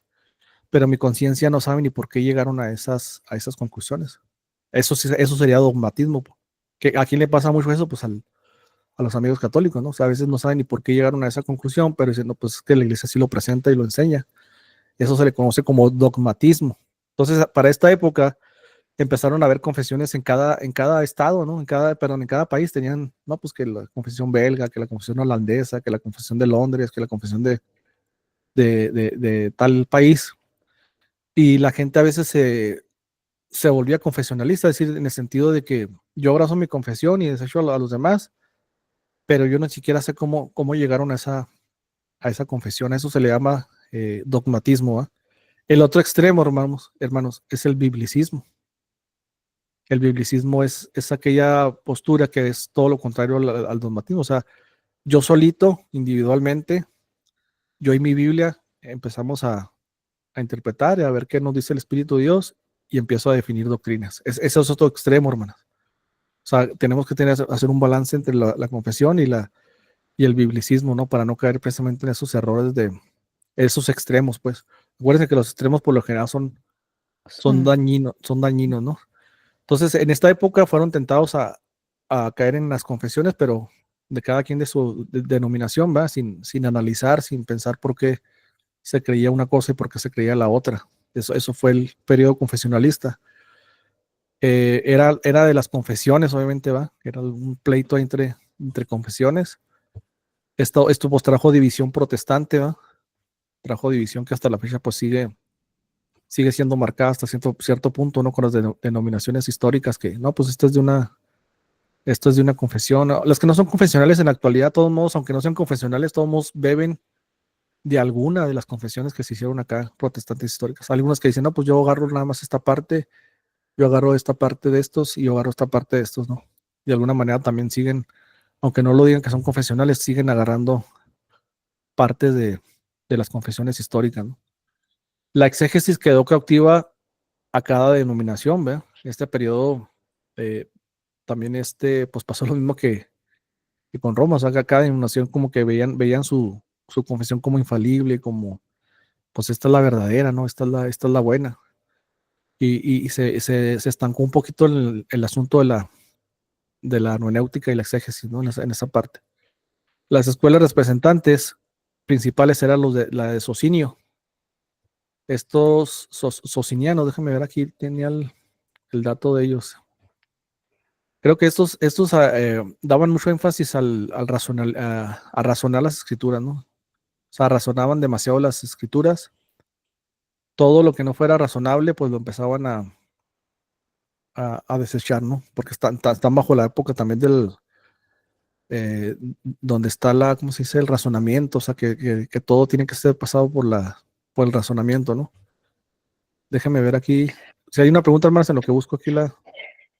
Pero mi conciencia no sabe ni por qué llegaron a esas conclusiones. Eso sería dogmatismo. ¿A quién le pasa mucho eso? Pues a los amigos católicos, ¿no? O sea, a veces no saben ni por qué llegaron a esa conclusión, pero dicen, no, pues es que la iglesia sí lo presenta y lo enseña. Eso se le conoce como dogmatismo. Entonces, para esta época empezaron a haber confesiones en cada estado, ¿no? En cada país tenían, no, pues que la confesión belga, que la confesión holandesa, que la confesión de Londres, que la confesión de tal país. Y la gente a veces se volvía confesionalista, es decir, en el sentido de que yo abrazo mi confesión y desecho a los demás, pero yo ni siquiera sé cómo llegaron a esa confesión. A eso se le llama dogmatismo, ¿eh? El otro extremo, hermanos, es el biblicismo. El biblicismo es aquella postura que es todo lo contrario al dogmatismo. O sea, yo solito, individualmente, yo y mi Biblia empezamos a interpretar y a ver qué nos dice el Espíritu de Dios y empiezo a definir doctrinas. Ese es otro extremo, hermanos. O sea, tenemos que hacer un balance entre la confesión y el biblicismo, ¿no? Para no caer precisamente en esos errores de esos extremos, pues. Acuérdense que los extremos por lo general son dañinos, ¿no? Entonces, en esta época fueron tentados a caer en las confesiones, pero de cada quien de su denominación, ¿va? Sin analizar, sin pensar por qué se creía una cosa y por qué se creía la otra. Eso fue el periodo confesionalista. Era de las confesiones, obviamente, ¿va? Era un pleito entre confesiones. Esto pues trajo división protestante, ¿va? Trajo división que hasta la fecha pues sigue siendo marcada hasta cierto punto, ¿no? Con las denominaciones históricas que, no, pues esto es de una confesión. Las que no son confesionales en la actualidad, de todos modos, aunque no sean confesionales, todos modos beben de alguna de las confesiones que se hicieron acá, protestantes históricas. Algunas que dicen, no, pues yo agarro nada más esta parte, yo agarro esta parte de estos y yo agarro esta parte de estos, ¿no? De alguna manera también siguen, aunque no lo digan que son confesionales, siguen agarrando partes de las confesiones históricas, ¿no? La exégesis quedó cautiva a cada denominación, ¿ve? Este periodo también pues pasó lo mismo que con Roma, o sea, que cada denominación como que veían su confesión como infalible, como, pues esta es la verdadera, ¿no? Esta es la buena. Y se estancó un poquito el asunto de la hermenéutica y la exégesis, ¿no? En esa parte. Las escuelas representantes principales eran la de Socinio. Estos socinianos, déjame ver aquí, tenía el dato de ellos. Creo que estos daban mucho énfasis a razonar las escrituras, ¿no? O sea, razonaban demasiado las escrituras. Todo lo que no fuera razonable, pues lo empezaban a desechar, ¿no? Porque están bajo la época también donde está ¿cómo se dice? El razonamiento, o sea, que todo tiene que ser pasado por el razonamiento, ¿no? Déjame ver aquí. Si hay una pregunta más en lo que busco aquí la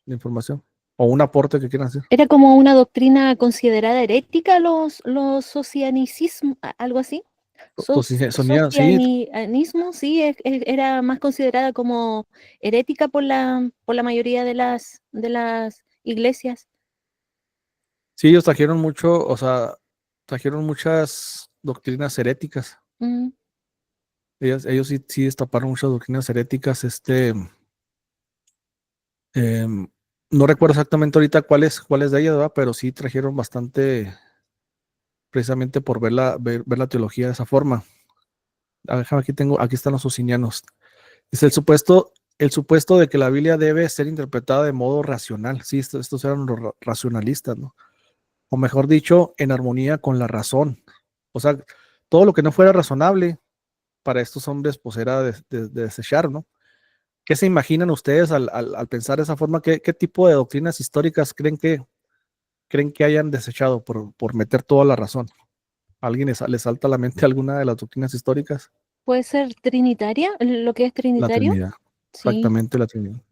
información. O un aporte que quieran hacer. ¿Era como una doctrina considerada herética los socianicismos, algo así? Socianianismo, sí, era más considerada como herética por la mayoría de las iglesias. Sí, ellos trajeron mucho, o sea, trajeron muchas doctrinas heréticas. Ellos sí destaparon muchas doctrinas heréticas. No recuerdo exactamente ahorita cuáles de ellas, ¿verdad? Pero sí trajeron bastante, precisamente por ver la teología de esa forma. Aquí están los socinianos. Es el supuesto de que la Biblia debe ser interpretada de modo racional. Sí, estos eran los racionalistas, ¿no? O mejor dicho, en armonía con la razón. O sea, todo lo que no fuera razonable para estos hombres, pues era de desechar, ¿no? ¿Qué se imaginan ustedes al pensar de esa forma? ¿Qué tipo de doctrinas históricas creen que hayan desechado por meter toda la razón? ¿A alguien le salta a la mente alguna de las doctrinas históricas? ¿Puede ser trinitaria? ¿Lo que es La trinitario? Trinidad, Sí, exactamente la Trinidad.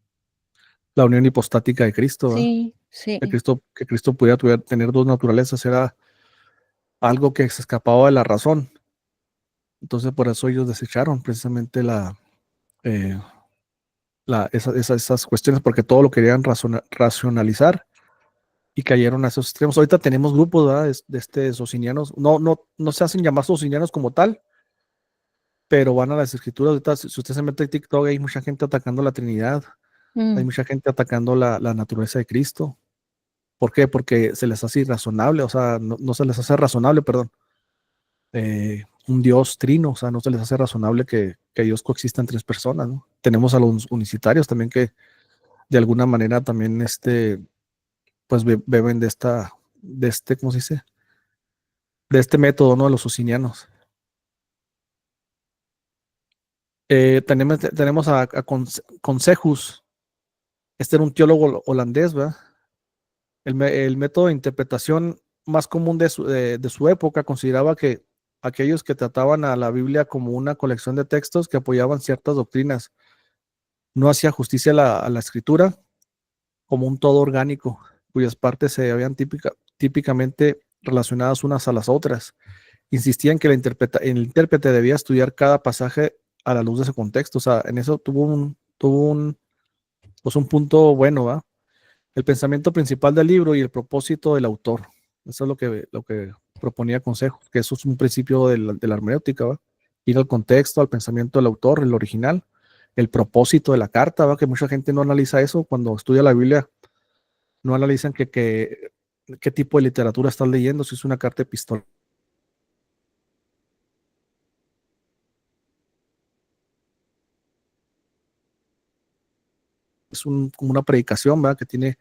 La unión hipostática de Cristo, ¿verdad? sí, sí. Que Cristo pudiera tener dos naturalezas, era algo que se escapaba de la razón. Entonces, por eso ellos desecharon precisamente eh, esas cuestiones, porque todo lo querían racionalizar y cayeron a esos extremos. Ahorita tenemos grupos, ¿verdad? Socinianos, no se hacen llamar socinianos como tal, pero van a las escrituras. Ahorita, si usted se mete en TikTok, hay mucha gente atacando la Trinidad, hay Mm, mucha gente atacando la naturaleza de Cristo. ¿Por qué? Porque se les hace irrazonable, o sea, no se les hace razonable, perdón, un Dios trino, o sea, no se les hace razonable que Dios coexista en tres personas, ¿no? Tenemos a los unicitarios también que de alguna manera también pues beben ¿cómo se dice? De este método, ¿no? De los socinianos. Tenemos a Consejus, este era un teólogo holandés, ¿verdad? El método de interpretación más común de su época consideraba que aquellos que trataban a la Biblia como una colección de textos que apoyaban ciertas doctrinas no hacía justicia a la escritura como un todo orgánico, cuyas partes se habían típicamente relacionadas unas a las otras. Insistía en que el intérprete debía estudiar cada pasaje a la luz de su contexto. O sea, en eso pues un punto bueno, ¿va? El pensamiento principal del libro y el propósito del autor. Eso es lo que proponía Consejo, que eso es un principio de la hermenéutica, ¿va? Ir al contexto, al pensamiento del autor, el original, el propósito de la carta, ¿va? Que mucha gente no analiza eso cuando estudia la Biblia, no analizan qué tipo de literatura estás leyendo, si es una carta epistolar. Es como una predicación, ¿va? Que tiene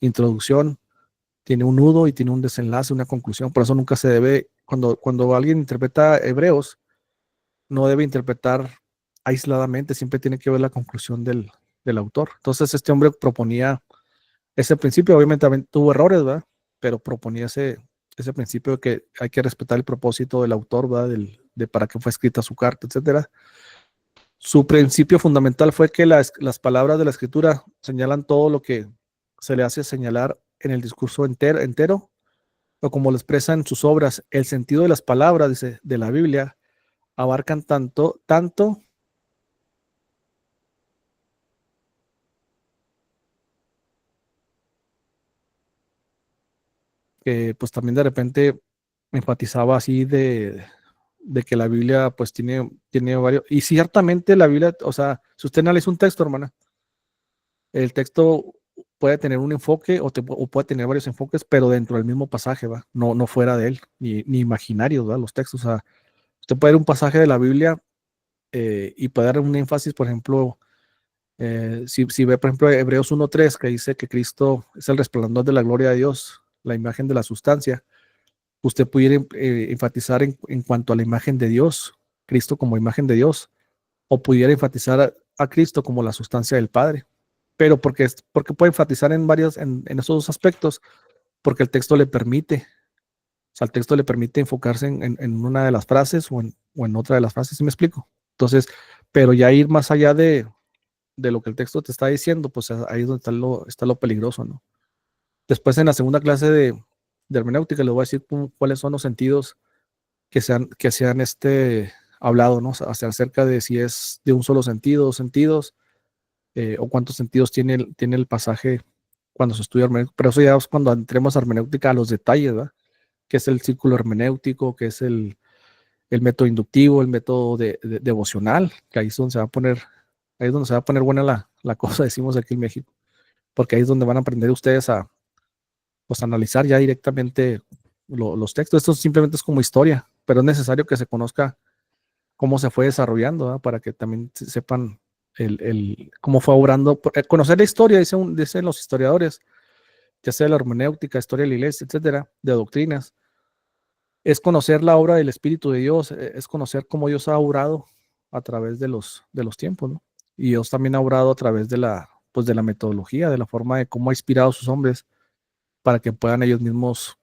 introducción, tiene un nudo y tiene un desenlace, una conclusión. Por eso nunca se debe, cuando alguien interpreta Hebreos, no debe interpretar aisladamente, siempre tiene que ver la conclusión del autor. Entonces este hombre proponía ese principio, obviamente también tuvo errores, ¿verdad? Pero proponía ese principio de que hay que respetar el propósito del autor, ¿verdad? De para qué fue escrita su carta, etcétera. Su principio fundamental fue que las palabras de la escritura señalan todo lo que se le hace señalar en el discurso entero, o como lo expresa en sus obras. El sentido de las palabras, dice, de la Biblia abarcan tanto que pues también de repente enfatizaba así de que la Biblia pues tiene varios, y ciertamente la Biblia, o sea, si usted analiza un texto, hermana, el texto puede tener un enfoque o puede tener varios enfoques, pero dentro del mismo pasaje, ¿va? No fuera de él, ni imaginarios, ¿va? Los textos, o sea, usted puede ver un pasaje de la Biblia y puede dar un énfasis, por ejemplo, si ve, por ejemplo, Hebreos 1:3, que dice que Cristo es el resplandor de la gloria de Dios, la imagen de la sustancia, usted pudiera enfatizar en cuanto a la imagen de Dios, Cristo como imagen de Dios, o pudiera enfatizar a Cristo como la sustancia del Padre. Pero porque puede enfatizar en esos dos aspectos, porque el texto le permite, o sea, el texto le permite enfocarse en una de las frases o en otra de las frases, ¿sí me explico? Entonces, pero ya ir más allá de lo que el texto te está diciendo, pues ahí es donde está lo peligroso, ¿no? Después en la segunda clase de hermenéutica les voy a decir cuáles son los sentidos que se han hablado, ¿no? O sea, acerca de si es de un solo sentido, dos sentidos, o cuántos sentidos tiene el pasaje cuando se estudia hermenéutica. Pero eso ya es cuando entremos a hermenéutica a los detalles, ¿verdad? Que es el círculo hermenéutico, que es el método inductivo, el método devocional, que ahí es donde se va a poner, ahí es donde se va a poner buena la cosa, decimos aquí en México, porque ahí es donde van a aprender ustedes a pues, analizar ya directamente los textos. Esto simplemente es como historia, pero es necesario que se conozca cómo se fue desarrollando, ¿verdad? Para que también sepan cómo fue obrando. Conocer la historia, dicen los historiadores, ya sea la hermenéutica, historia de la iglesia, etcétera, de doctrinas, es conocer la obra del Espíritu de Dios, es conocer cómo Dios ha obrado a través de los tiempos, ¿no? Y Dios también ha obrado a través pues de la metodología, de la forma de cómo ha inspirado a sus hombres para que puedan ellos mismos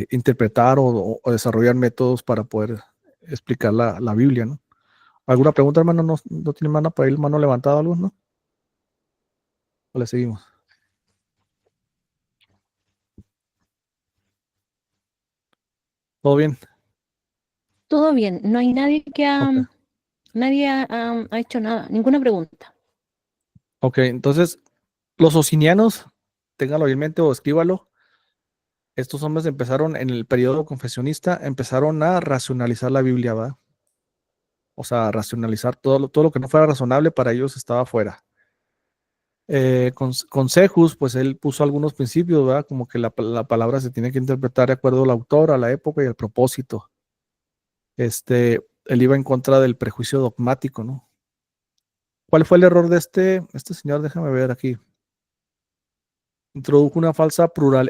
interpretar o desarrollar métodos para poder explicar la Biblia, ¿no? ¿Alguna pregunta, hermano? ¿No tiene mano para ir, mano levantada algo, no? ¿O le seguimos? ¿Todo bien? Todo bien, no hay nadie que Ok. nadie ha hecho nada, ninguna pregunta. Ok, entonces, los socinianos, ténganlo en mente o escríbalo. Estos hombres empezaron en el periodo confesionista, empezaron a racionalizar la Biblia, ¿va? O sea, racionalizar todo lo que no fuera razonable para ellos estaba fuera. Con Cejus, pues él puso algunos principios, ¿verdad? Como que la palabra se tiene que interpretar de acuerdo al autor, a la época y al propósito. Él iba en contra del prejuicio dogmático, ¿no? ¿Cuál fue el error de este señor? Déjame ver aquí. Introdujo una falsa plural.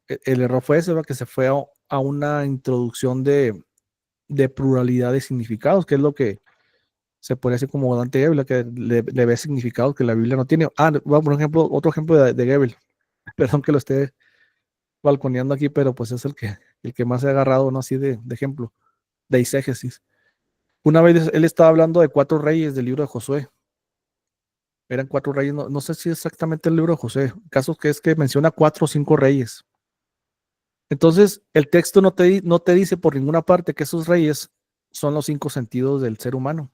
El error fue ese, ¿verdad? Que se fue a una introducción de pluralidad de significados, que es lo que se puede hacer como Dante Gebel, que le ve significados que la Biblia no tiene. Por ejemplo, otro ejemplo de Gebel. Perdón que lo esté balconeando aquí, pero pues es el que más he agarrado, ¿no? Así de ejemplo, de eisegesis. Una vez él estaba hablando de 4 reyes del libro de Josué. Eran 4 reyes, no sé si exactamente el libro de Josué. El caso que es que menciona 4 o 5 reyes. Entonces, el texto no te dice por ninguna parte que esos reyes son los 5 sentidos del ser humano.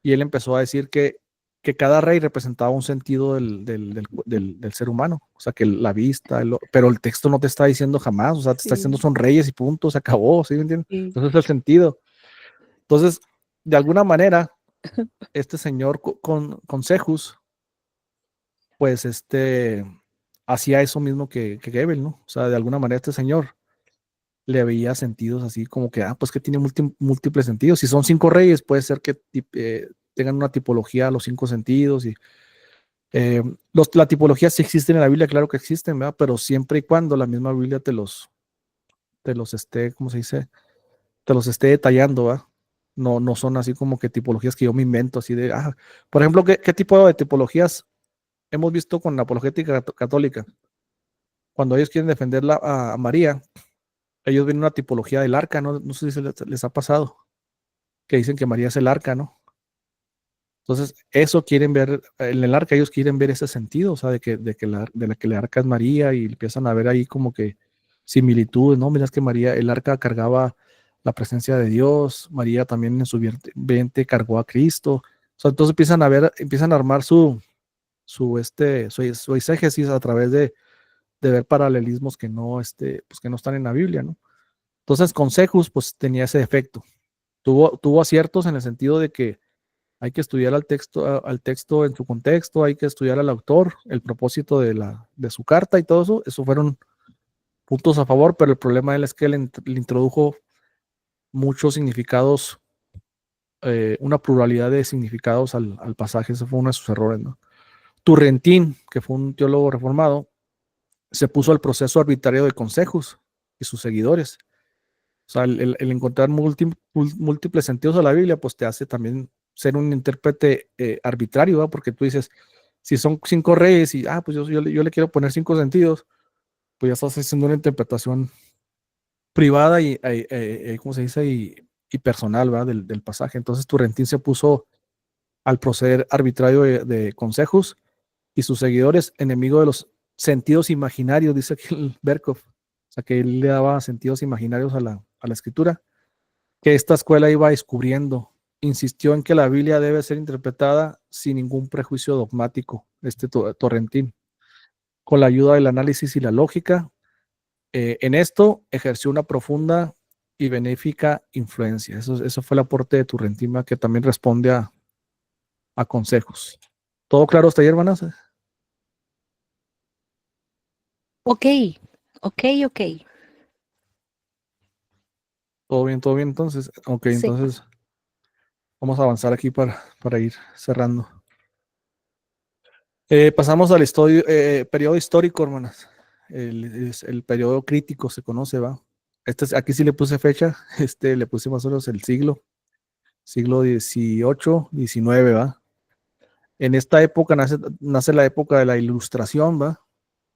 Y él empezó a decir que cada rey representaba un sentido del ser humano. O sea, que la vista, pero el texto no te está diciendo jamás. O sea, te está diciendo son reyes y punto, se acabó, ¿sí me entiendes? Sí. Entonces es el sentido. Entonces, de alguna manera, este señor con Cejus, pues hacía eso mismo que Gebel, ¿no? O sea, de alguna manera este señor le veía sentidos así como que, pues que tiene múltiples sentidos. Si son 5 reyes, puede ser que tengan una tipología a los 5 sentidos. Y la tipología sí existen en la Biblia, claro que existen, ¿verdad? Pero siempre y cuando la misma Biblia te los esté, ¿cómo se dice? Te los esté detallando, ¿verdad? No son así como que tipologías que yo me invento, así por ejemplo, ¿qué tipo de tipologías hemos visto con la apologética católica? Cuando ellos quieren defender a María, ellos ven una tipología del arca, ¿no? No sé si les ha pasado, que dicen que María es el arca, ¿no? Entonces, eso quieren ver, en el arca ellos quieren ver ese sentido, o sea, de que la arca es María y empiezan a ver ahí como que similitudes, ¿no? Miras que María, el arca cargaba la presencia de Dios, María también en su vientre cargó a Cristo. O sea, entonces empiezan a armar su exégesis a través de ver paralelismos pues que no están en la Biblia, ¿no? Entonces, consejos, pues tenía ese efecto. Tuvo aciertos en el sentido de que hay que estudiar al texto en su contexto, hay que estudiar al autor, el propósito de su carta y todo eso. Eso fueron puntos a favor, pero el problema de él es que le introdujo muchos significados, una pluralidad de significados al pasaje. Ese fue uno de sus errores, ¿no? Turrentín, que fue un teólogo reformado, se puso al proceso arbitrario de consejos y sus seguidores. O sea, el encontrar múltiples sentidos a la Biblia, pues te hace también ser un intérprete arbitrario, ¿verdad? Porque tú dices, si son 5 reyes y, pues yo le quiero poner 5 sentidos, pues ya estás haciendo una interpretación privada y, ¿cómo se dice? Y personal, ¿verdad? Del pasaje. Entonces Turrentín se puso al proceder arbitrario de consejos y sus seguidores, enemigo de los sentidos imaginarios, dice aquí el Berkov. O sea, que él le daba sentidos imaginarios a la escritura, que esta escuela iba descubriendo. Insistió en que la Biblia debe ser interpretada sin ningún prejuicio dogmático, Torrentín, con la ayuda del análisis y la lógica. En esto ejerció una profunda y benéfica influencia. Eso fue el aporte de Turrentín, que también responde a consejos. ¿Todo claro hasta ahí, hermanas? Ok. Todo bien, entonces. Ok, Sí. entonces vamos a avanzar aquí para ir cerrando. Pasamos al periodo histórico, hermanas. El periodo crítico se conoce, ¿va? Aquí sí le puse fecha, le puse más o menos el siglo XVIII, XIX, ¿va? En esta época nace la época de la Ilustración, ¿va?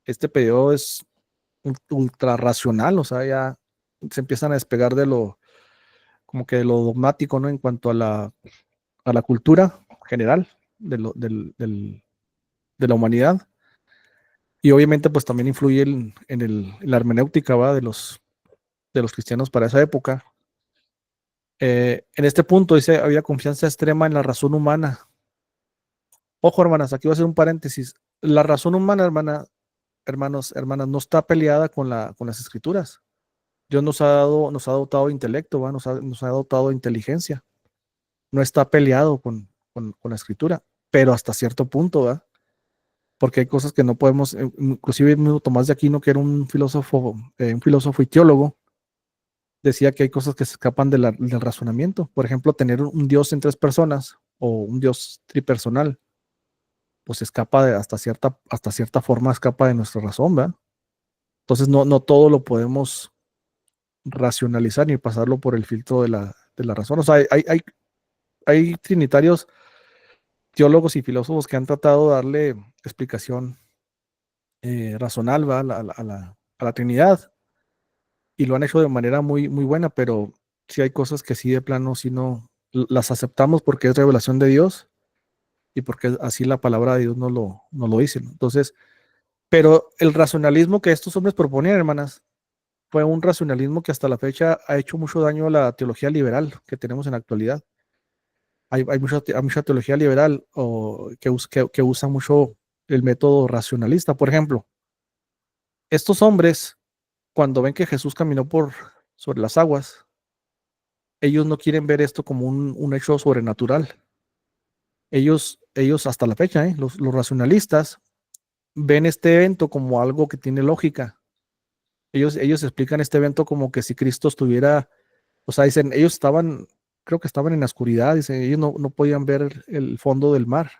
Este periodo es ultra racional, o sea, ya se empiezan a despegar de lo, como que de lo dogmático, ¿no? En cuanto a la cultura general de la humanidad. Y obviamente pues también influye en la hermenéutica, ¿va? De los cristianos para esa época. En este punto dice, había confianza extrema en la razón humana. Ojo, hermanas, aquí voy a hacer un paréntesis. La razón humana, hermanas, no está peleada con las escrituras. Dios nos ha dotado de intelecto, ¿va? Nos ha dotado de inteligencia. No está peleado con la escritura, pero hasta cierto punto, ¿va? Porque hay cosas que no podemos, inclusive el mismo Tomás de Aquino, que era un filósofo y teólogo, decía que hay cosas que se escapan del razonamiento. Por ejemplo, tener un Dios en tres personas o un Dios tripersonal, pues escapa hasta cierta forma, escapa de nuestra razón, ¿verdad? Entonces no todo lo podemos racionalizar ni pasarlo por el filtro de la razón. O sea, hay trinitarios, teólogos y filósofos que han tratado de darle explicación razonable, ¿va? A la Trinidad, y lo han hecho de manera muy, muy buena, pero sí hay cosas que sí de plano, sí no las aceptamos porque es revelación de Dios y porque así la palabra de Dios nos lo dice, ¿no? Entonces, pero el racionalismo que estos hombres proponían, hermanas, fue un racionalismo que hasta la fecha ha hecho mucho daño a la teología liberal que tenemos en la actualidad. Hay mucha teología liberal que usa mucho el método racionalista. Por ejemplo, estos hombres, cuando ven que Jesús caminó sobre las aguas, ellos no quieren ver esto como un hecho sobrenatural. Ellos hasta la fecha, los racionalistas, ven este evento como algo que tiene lógica. Ellos explican este evento como que si Cristo estuviera, o sea, dicen, creo que estaban en la oscuridad, dicen, ellos no podían ver el fondo del mar.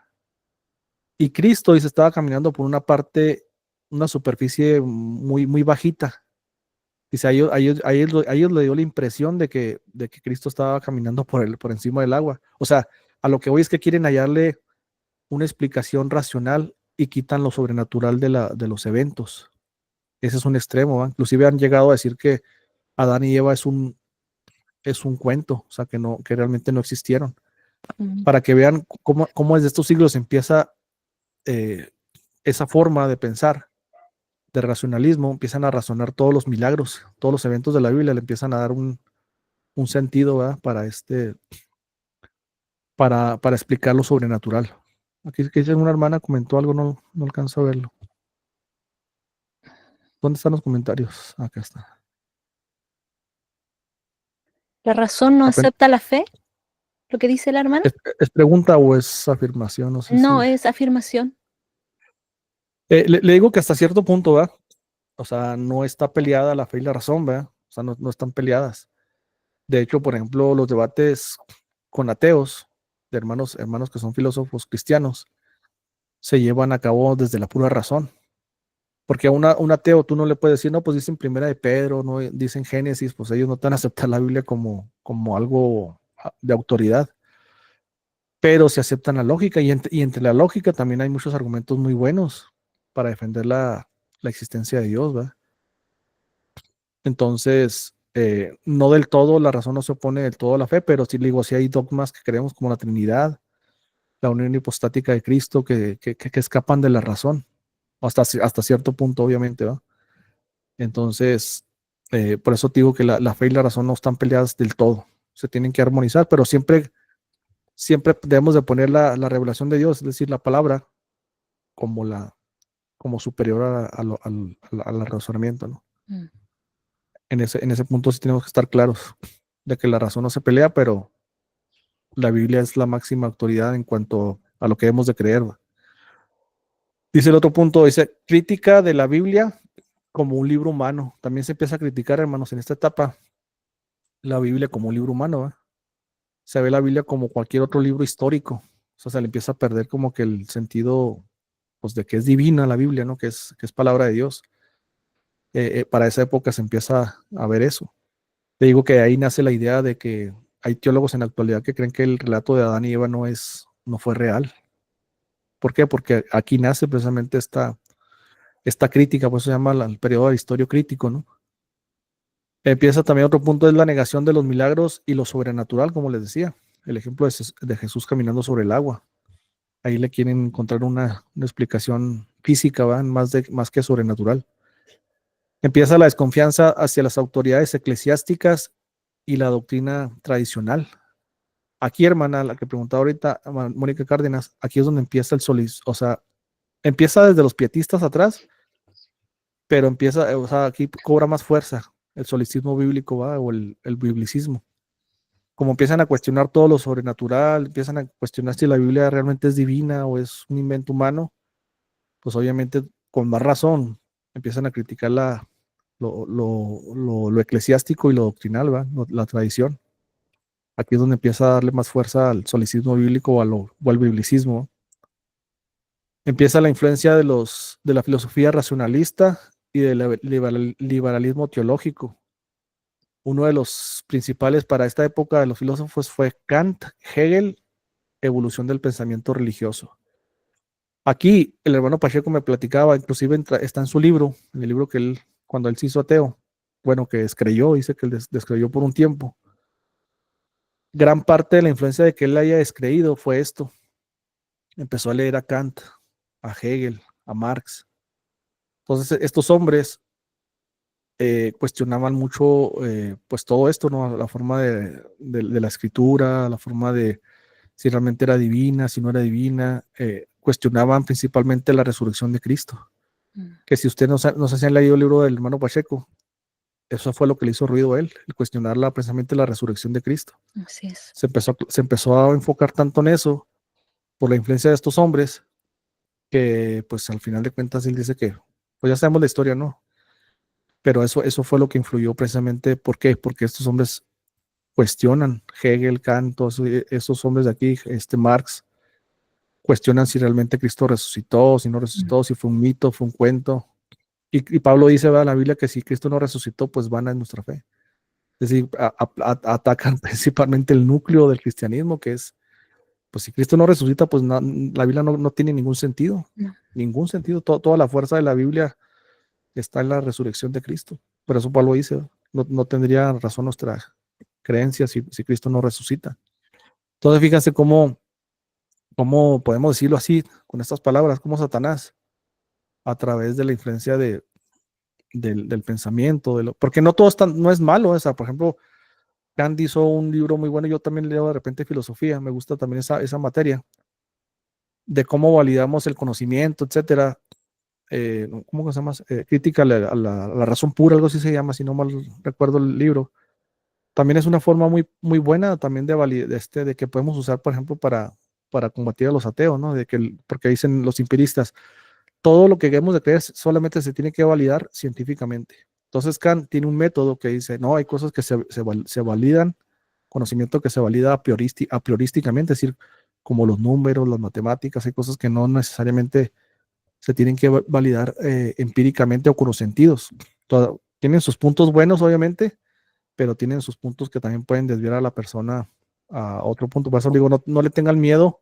Y Cristo, dice, estaba caminando por una superficie muy, muy bajita. Dice, a ellos le dio la impresión de que Cristo estaba caminando por encima del agua. O sea, a lo que voy es que quieren hallarle una explicación racional y quitan lo sobrenatural de los eventos. Ese es un extremo, ¿va? Inclusive han llegado a decir que Adán y Eva es un cuento, o sea, que realmente no existieron. Para que vean cómo desde estos siglos empieza eh, esa forma de pensar, de racionalismo, empiezan a razonar todos los milagros, todos los eventos de la Biblia, le empiezan a dar un sentido, ¿verdad? Para explicar lo sobrenatural. Aquí dice una hermana comentó algo, no alcanzo a verlo. ¿Dónde están los comentarios? Acá está. ¿La razón no Apen- acepta la fe? ¿Lo que dice la hermana? ¿Es pregunta o es afirmación? No sé No, si. es afirmación. Le digo que hasta cierto punto, ¿verdad? O sea, no está peleada la fe y la razón, ¿verdad? O sea, no están peleadas. De hecho, por ejemplo, los debates con ateos, de hermanos que son filósofos cristianos, se llevan a cabo desde la pura razón. Porque a un ateo tú no le puedes decir, no, pues dicen Primera de Pedro, no dicen Génesis, pues ellos no te van a aceptar la Biblia como algo de autoridad, pero se aceptan la lógica y entre la lógica también hay muchos argumentos muy buenos para defender la existencia de Dios, ¿verdad? Entonces, no del todo, la razón no se opone del todo a la fe, pero sí digo, sí hay dogmas que creemos como la Trinidad, la unión hipostática de Cristo, que escapan de la razón, hasta cierto punto, obviamente, ¿va? Entonces, por eso digo que la fe y la razón no están peleadas del todo, se tienen que armonizar, pero siempre debemos de poner la revelación de Dios, es decir, la palabra, como superior al razonamiento, ¿no? Mm. En ese punto sí tenemos que estar claros de que la razón no se pelea, pero la Biblia es la máxima autoridad en cuanto a lo que debemos de creer, ¿va? Dice el otro punto, dice, crítica de la Biblia como un libro humano. También se empieza a criticar, hermanos, en esta etapa, la Biblia como un libro humano, ¿va? Se ve la Biblia como cualquier otro libro histórico. O sea, se le empieza a perder como que el sentido, pues, de que es divina la Biblia, ¿no? Que es palabra de Dios. Para esa época se empieza a ver eso. Te digo que ahí nace la idea de que hay teólogos en la actualidad que creen que el relato de Adán y Eva no fue real. ¿Por qué? Porque aquí nace precisamente esta crítica, por eso se llama el periodo aristorio crítico, ¿no? Empieza también otro punto, es la negación de los milagros y lo sobrenatural, como les decía. El ejemplo de Jesús caminando sobre el agua. Ahí le quieren encontrar una explicación física, ¿va? Más que sobrenatural. Empieza la desconfianza hacia las autoridades eclesiásticas y la doctrina tradicional. Aquí, hermana, la que preguntaba ahorita, Mónica Cárdenas, aquí es donde empieza el solis, o sea, empieza desde los pietistas atrás, pero empieza, o sea, aquí cobra más fuerza el solicismo bíblico, ¿va? O el biblicismo. Como empiezan a cuestionar todo lo sobrenatural, empiezan a cuestionar si la Biblia realmente es divina o es un invento humano, pues obviamente con más razón empiezan a criticar lo eclesiástico y lo doctrinal, ¿va? La tradición. Aquí es donde empieza a darle más fuerza al solicismo bíblico o al biblicismo. Empieza la influencia de la filosofía racionalista y del liberalismo teológico. Uno de los principales para esta época de los filósofos fue Kant, Hegel, evolución del pensamiento religioso. Aquí el hermano Pacheco me platicaba, inclusive está en su libro, en el libro que él, cuando él se hizo ateo, bueno, que descreyó, dice que él descreyó por un tiempo. Gran parte de la influencia de que él haya descreído fue esto. Empezó a leer a Kant, a Hegel, a Marx. Entonces estos hombres cuestionaban mucho pues todo esto, ¿no? La forma de la escritura, la forma de si realmente era divina, si no era divina, cuestionaban principalmente la resurrección de Cristo. Que si usted no se han leído el libro del hermano Pacheco, eso fue lo que le hizo ruido a él, el cuestionar precisamente la resurrección de Cristo. Así es. Se empezó a enfocar tanto en eso por la influencia de estos hombres que pues al final de cuentas él dice que pues ya sabemos la historia, ¿no? Pero eso fue lo que influyó precisamente. ¿Por qué? Porque estos hombres cuestionan Hegel, Kant, todos esos hombres de aquí, Marx, cuestionan si realmente Cristo resucitó, si no resucitó, si fue un mito, fue un cuento. Y Pablo dice, va, en la Biblia que si Cristo no resucitó, pues vana es nuestra fe. Es decir, atacan principalmente el núcleo del cristianismo, que es, pues si Cristo no resucita, pues la Biblia no tiene ningún sentido. No. Ningún sentido. Toda la fuerza de la Biblia está en la resurrección de Cristo. Por eso Pablo dice, no tendría razón nuestra creencia si Cristo no resucita. Entonces fíjense cómo podemos decirlo así, con estas palabras, como Satanás, a través de la influencia del pensamiento, porque no todo no es malo. Por ejemplo, Kant hizo un libro muy bueno, yo también leo de repente filosofía, me gusta también esa materia, de cómo validamos el conocimiento, etcétera. ¿Cómo se llama? Crítica a la razón pura, algo así se llama, si no mal recuerdo el libro. También es una forma muy, muy buena también de que podemos usar, por ejemplo, para combatir a los ateos, ¿no? Porque dicen los empiristas, todo lo que debemos de creer solamente se tiene que validar científicamente. Entonces Kant tiene un método que dice, no, hay cosas que se validan, conocimiento que se valida a priorísticamente, es decir, como los números, las matemáticas, hay cosas que no necesariamente se tienen que validar empíricamente o con los sentidos. Tienen sus puntos buenos, obviamente, pero tienen sus puntos que también pueden desviar a la persona a otro punto. Por eso digo, no le tengan miedo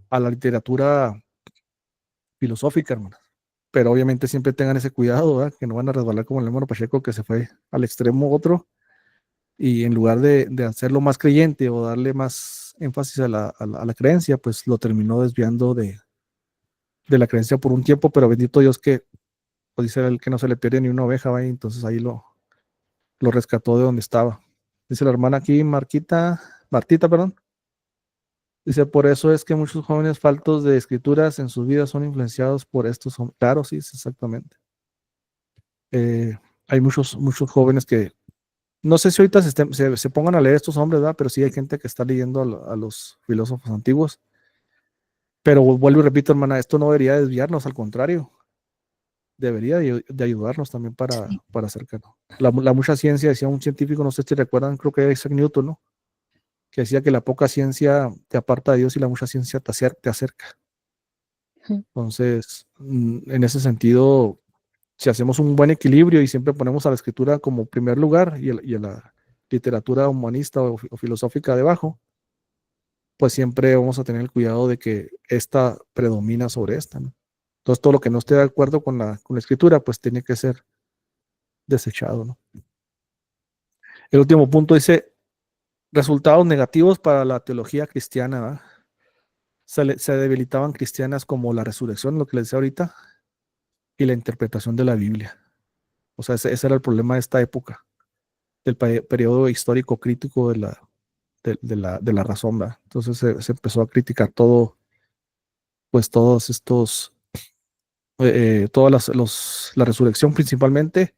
a la literatura filosófica, hermano. Pero obviamente siempre tengan ese cuidado, ¿verdad? Que no van a resbalar como el hermano Pacheco, que se fue al extremo otro, y en lugar de hacerlo más creyente o darle más énfasis a la creencia, pues lo terminó desviando de la creencia por un tiempo, pero bendito Dios que, pues dice él, que no se le pierde ni una oveja, ¿va? Y entonces ahí lo rescató de donde estaba. Dice la hermana aquí, Martita, perdón. Dice, por eso es que muchos jóvenes faltos de escrituras en sus vidas son influenciados por estos hombres. Claro, sí, exactamente. Hay muchos jóvenes que, no sé si ahorita se pongan a leer estos hombres, ¿verdad? Pero sí hay gente que está leyendo a los filósofos antiguos. Pero vuelvo y repito, hermana, esto no debería desviarnos, al contrario. Debería de ayudarnos también para acercarnos. La mucha ciencia, decía un científico, no sé si recuerdan, creo que era Isaac Newton, ¿no? Que decía que la poca ciencia te aparta de Dios y la mucha ciencia te acerca. Entonces, en ese sentido, si hacemos un buen equilibrio y siempre ponemos a la escritura como primer lugar y a la literatura humanista o filosófica debajo, pues siempre vamos a tener el cuidado de que esta predomina sobre esta, ¿no? Entonces todo lo que no esté de acuerdo con la escritura, pues tiene que ser desechado, ¿no? El último punto dice resultados negativos para la teología cristiana, ¿verdad? Se debilitaban cristianas como la resurrección, lo que les decía ahorita, y la interpretación de la Biblia. O sea, ese era el problema de esta época, del periodo histórico crítico de la razón, ¿verdad? Entonces se empezó a criticar todo, pues todos estos, la resurrección principalmente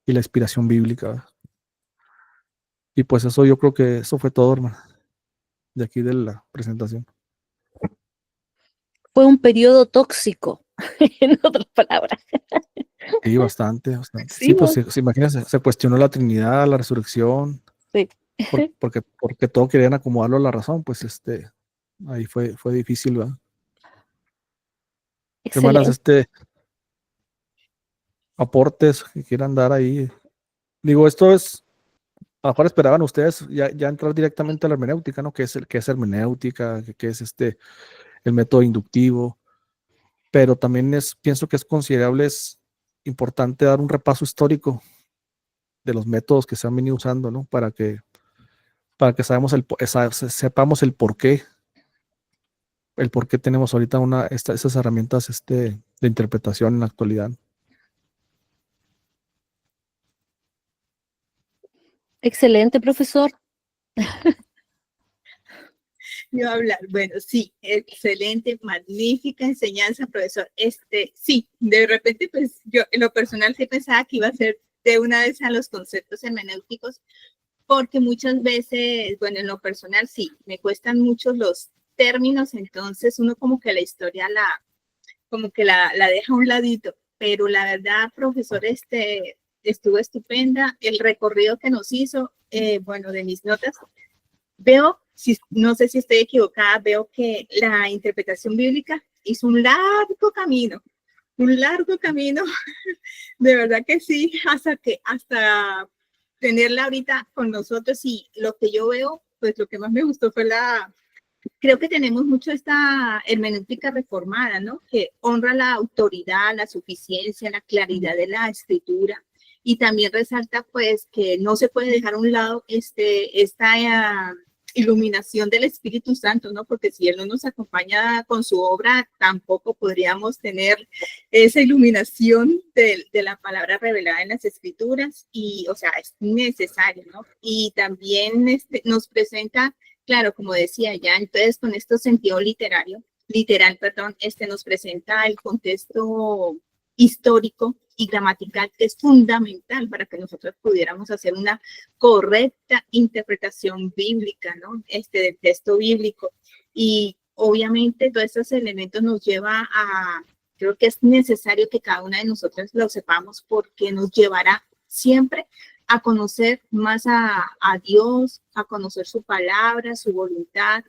y la inspiración bíblica, ¿verdad? Y pues eso yo creo que eso fue todo, hermano, de aquí de la presentación. Fue un periodo tóxico, en otras palabras. Sí, bastante, bastante. Sí, Sí, pues ¿no? se imagina, se cuestionó la Trinidad, la resurrección, Sí. porque todo querían acomodarlo a la razón, pues ahí fue difícil, ¿verdad? Hermanas, Excelente. aportes que quieran dar ahí. Digo, esto es, a lo mejor esperaban ustedes ya entrar directamente a la hermenéutica, ¿no? ¿Qué es hermenéutica? ¿Qué es el método inductivo? Pero también pienso que es considerable, es importante dar un repaso histórico de los métodos que se han venido usando, ¿no? Para que sepamos el por qué tenemos ahorita esas herramientas de interpretación en la actualidad. Excelente, profesor. Yo hablar, bueno, sí, excelente, magnífica enseñanza, profesor. Sí, de repente, pues yo en lo personal sí pensaba que iba a ser de una vez a los conceptos hermenéuticos, porque muchas veces, bueno, en lo personal sí, me cuestan mucho los términos, entonces uno como que la historia como que la deja a un ladito, pero la verdad, profesor, estuvo estupenda, el recorrido que nos hizo, bueno, de mis notas, veo, no sé si estoy equivocada, veo que la interpretación bíblica hizo un largo camino, de verdad que sí, hasta tenerla ahorita con nosotros y lo que yo veo, pues lo que más me gustó fue creo que tenemos mucho esta hermenéutica reformada, ¿no? Que honra la autoridad, la suficiencia, la claridad de la escritura y también resalta pues que no se puede dejar a un lado esta iluminación del Espíritu Santo, ¿no? Porque si Él no nos acompaña con su obra, tampoco podríamos tener esa iluminación de la palabra revelada en las Escrituras y, o sea, es necesario, ¿no? Y también nos presenta, claro, como decía ya, entonces con este sentido literal, perdón, nos presenta el contexto histórico y gramatical que es fundamental para que nosotros pudiéramos hacer una correcta interpretación bíblica, ¿no? Del texto bíblico. Y obviamente todos estos elementos nos lleva creo que es necesario que cada una de nosotros lo sepamos porque nos llevará siempre a conocer más a Dios, a conocer su palabra, su voluntad,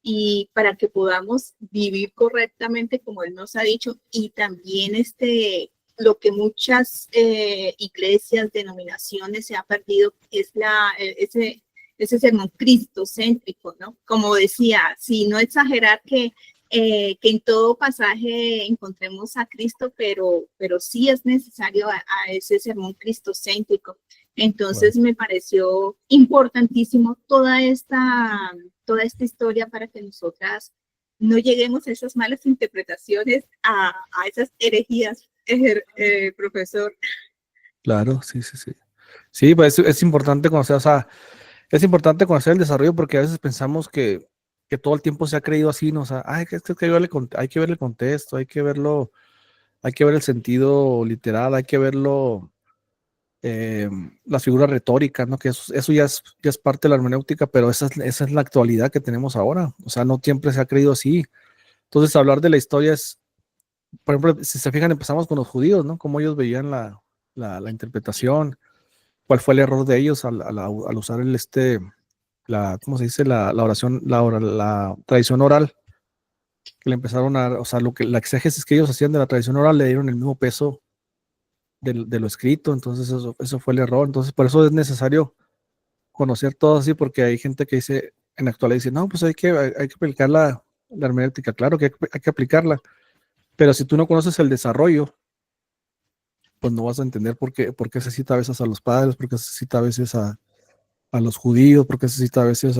y para que podamos vivir correctamente como Él nos ha dicho, y también lo que muchas iglesias, denominaciones se ha perdido es ese sermón cristocéntrico, ¿no? Como decía, si no exagerar que en todo pasaje encontremos a Cristo, pero sí es necesario a ese sermón cristocéntrico. Entonces me pareció importantísimo toda esta historia para que nosotras no lleguemos a esas malas interpretaciones, a esas herejías, profesor. Claro, sí, sí, sí. Sí, pues es importante conocer, o sea, es importante conocer el desarrollo porque a veces pensamos que todo el tiempo se ha creído así, ¿no? O sea, hay que ver el contexto, hay que verlo, hay que ver el sentido literal, hay que verlo, las figuras retóricas, ¿no? Que eso ya es parte de la hermenéutica, pero esa es la actualidad que tenemos ahora. O sea, no siempre se ha creído así. Entonces, hablar de la historia es, por ejemplo, si se fijan, empezamos con los judíos, ¿no? Cómo ellos veían la interpretación, cuál fue el error de ellos al usar ¿cómo se dice? La oración, la tradición oral, que le empezaron o sea, la exégesis que ellos hacían de la tradición oral le dieron el mismo peso de lo escrito, entonces eso fue el error. Entonces, por eso es necesario conocer todo así, porque hay gente que dice, en la actualidad dice, no, pues hay que aplicar la hermenéutica, claro que hay que aplicarla, Pero si tú no conoces el desarrollo, pues no vas a entender por qué se cita a veces a los padres, por qué se cita a veces a los judíos, por qué se cita a veces